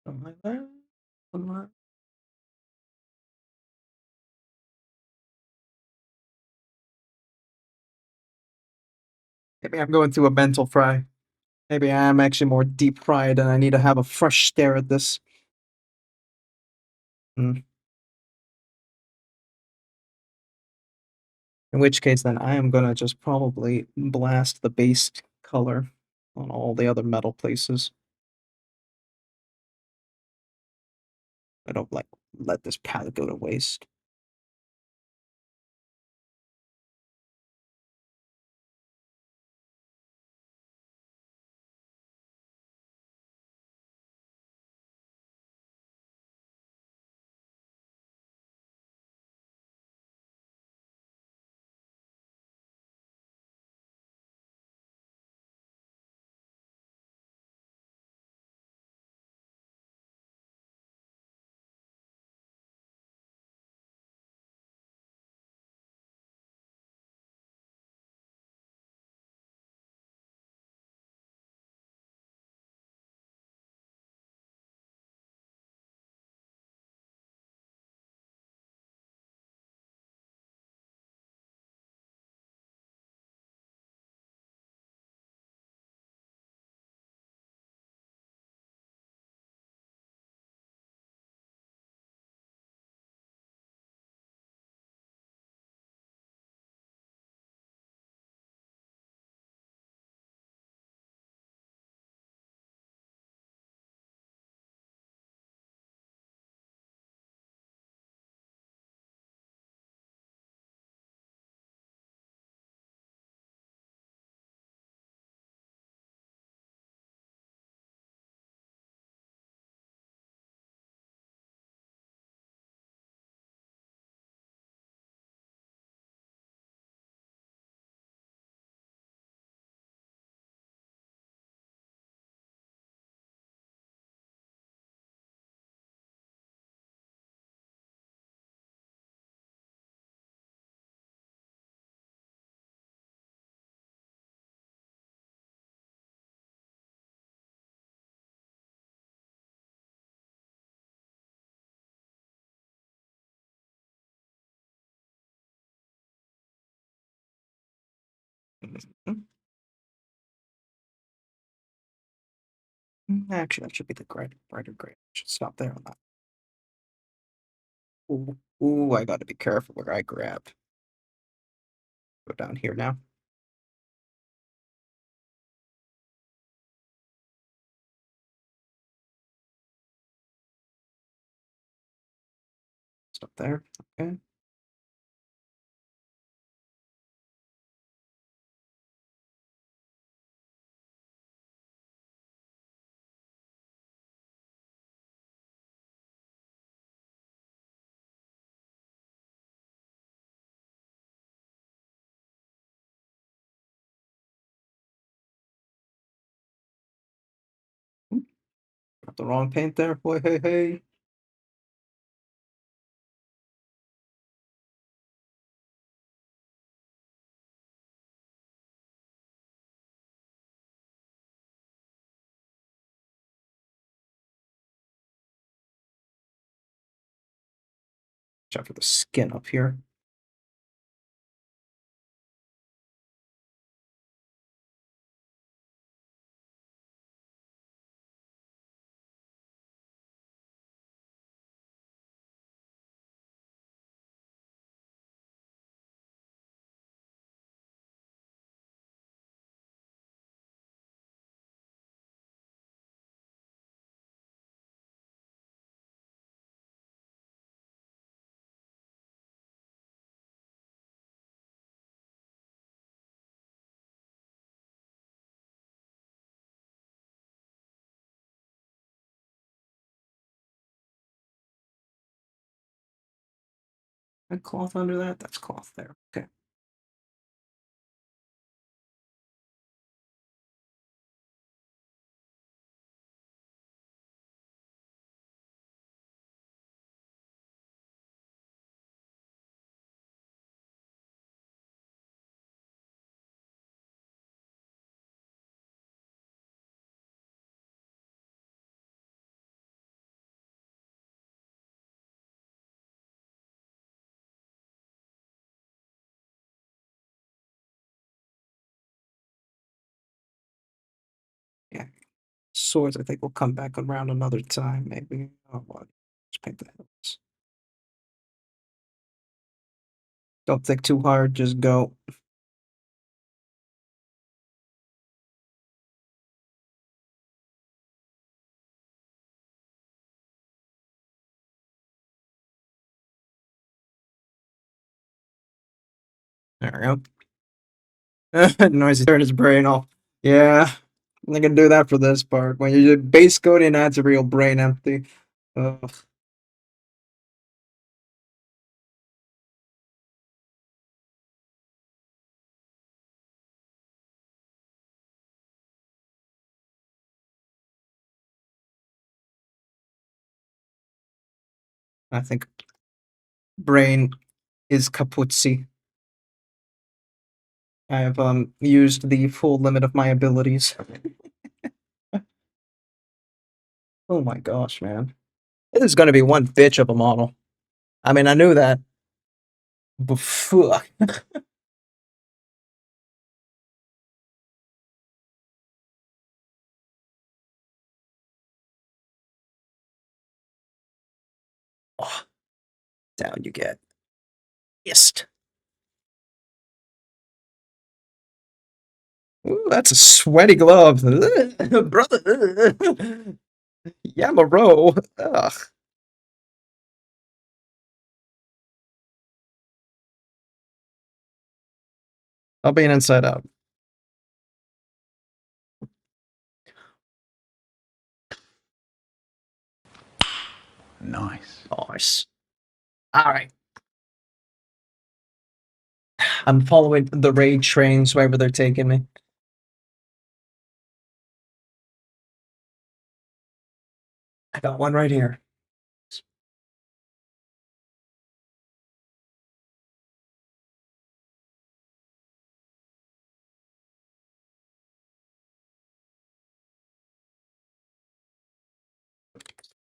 B: Something like that. Something like that. Maybe I'm going through a mental fry. Maybe I am actually more deep fried and I need to have a fresh stare at this. In which case, then I am gonna just probably blast the base color on all the other metal places. I don't like let this palette go to waste. Actually, that should be the brighter gray. Should stop there on that. Ooh, ooh, I gotta be careful where I grab. Go down here now. Stop there. Okay. Got the wrong paint there. Boy, hey, hey. Watch out for the skin up here. And cloth under that? That's cloth there. Okay. Yeah. Swords, I think, will come back around another time, maybe. Oh, what? Just paint the hills. Don't think too hard, just go. There we go. Noisy turn his brain off. Yeah, I can do that for this part. When you do base coding, adds a real brain empty. Ugh. I think brain is kaputzi. I have used the full limit of my abilities. Oh my gosh, man. This is gonna be one bitch of a model. I mean, I knew that. But fuck. Oh, down you get. Yes. Ooh, that's a sweaty glove. Brother. Yamaro. Ugh. I'll be an inside out.
F: Nice.
B: Nice. Alright. I'm following the raid trains wherever they're taking me. I got one right here.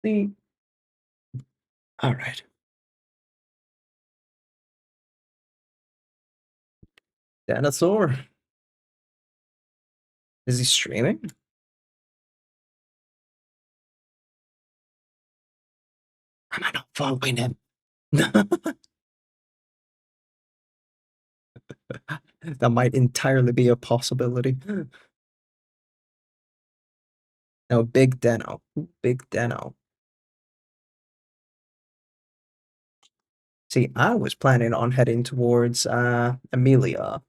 B: See? Alright. Dinosaur. Is he streaming? Am I not following him? That might entirely be a possibility. No, Big Deno. Big Deno. See, I was planning on heading towards Amelia,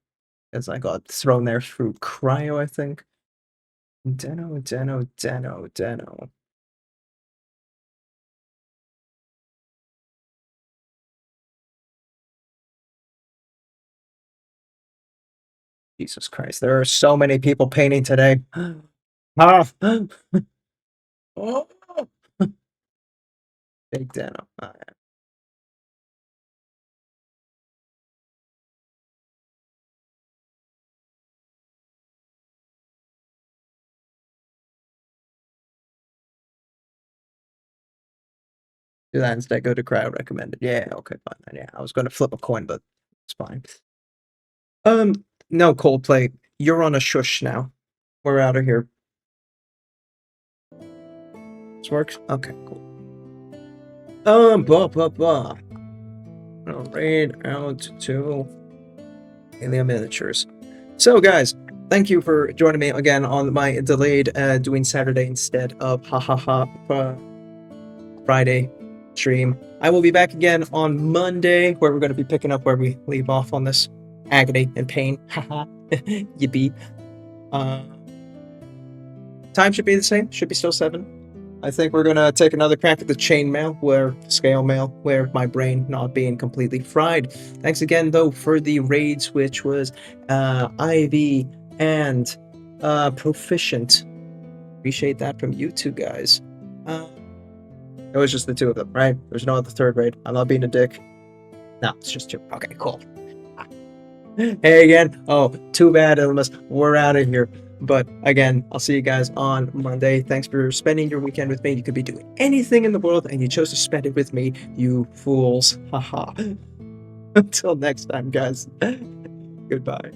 B: as I got thrown there through cryo, I think. Deno, Deno, Deno, Deno. Jesus Christ, there are so many people painting today. Ah! Oh! Big Deno. Oh, yeah. Do that instead. Go to crowd recommended. Yeah, okay, fine. Then. Yeah, I was going to flip a coin, but it's fine. No, Coldplay. You're on a shush now. We're out of here. This works? Okay, cool. Blah, blah, blah. I'll raid out to Alien Miniatures. So, guys, thank you for joining me again on my delayed doing Saturday instead of Friday stream. I will be back again on Monday, where we're going to be picking up where we leave off on this agony and pain. Haha, yippee. Time should be the same. Should be still 7. I think we're going to take another crack at the chain mail, where scale mail, where my brain not being completely fried. Thanks again, though, for the raids, which was Ivy and Proficient. Appreciate that from you two guys. It was just the 2 of them, right? There's no other 3rd raid. I'm not being a dick. No, it's just 2. Okay, cool. Hey again. Oh, too bad, Ilmas. We're out of here. But again, I'll see you guys on Monday. Thanks for spending your weekend with me. You could be doing anything in the world, and you chose to spend it with me, you fools. Haha. Until next time, guys. Goodbye.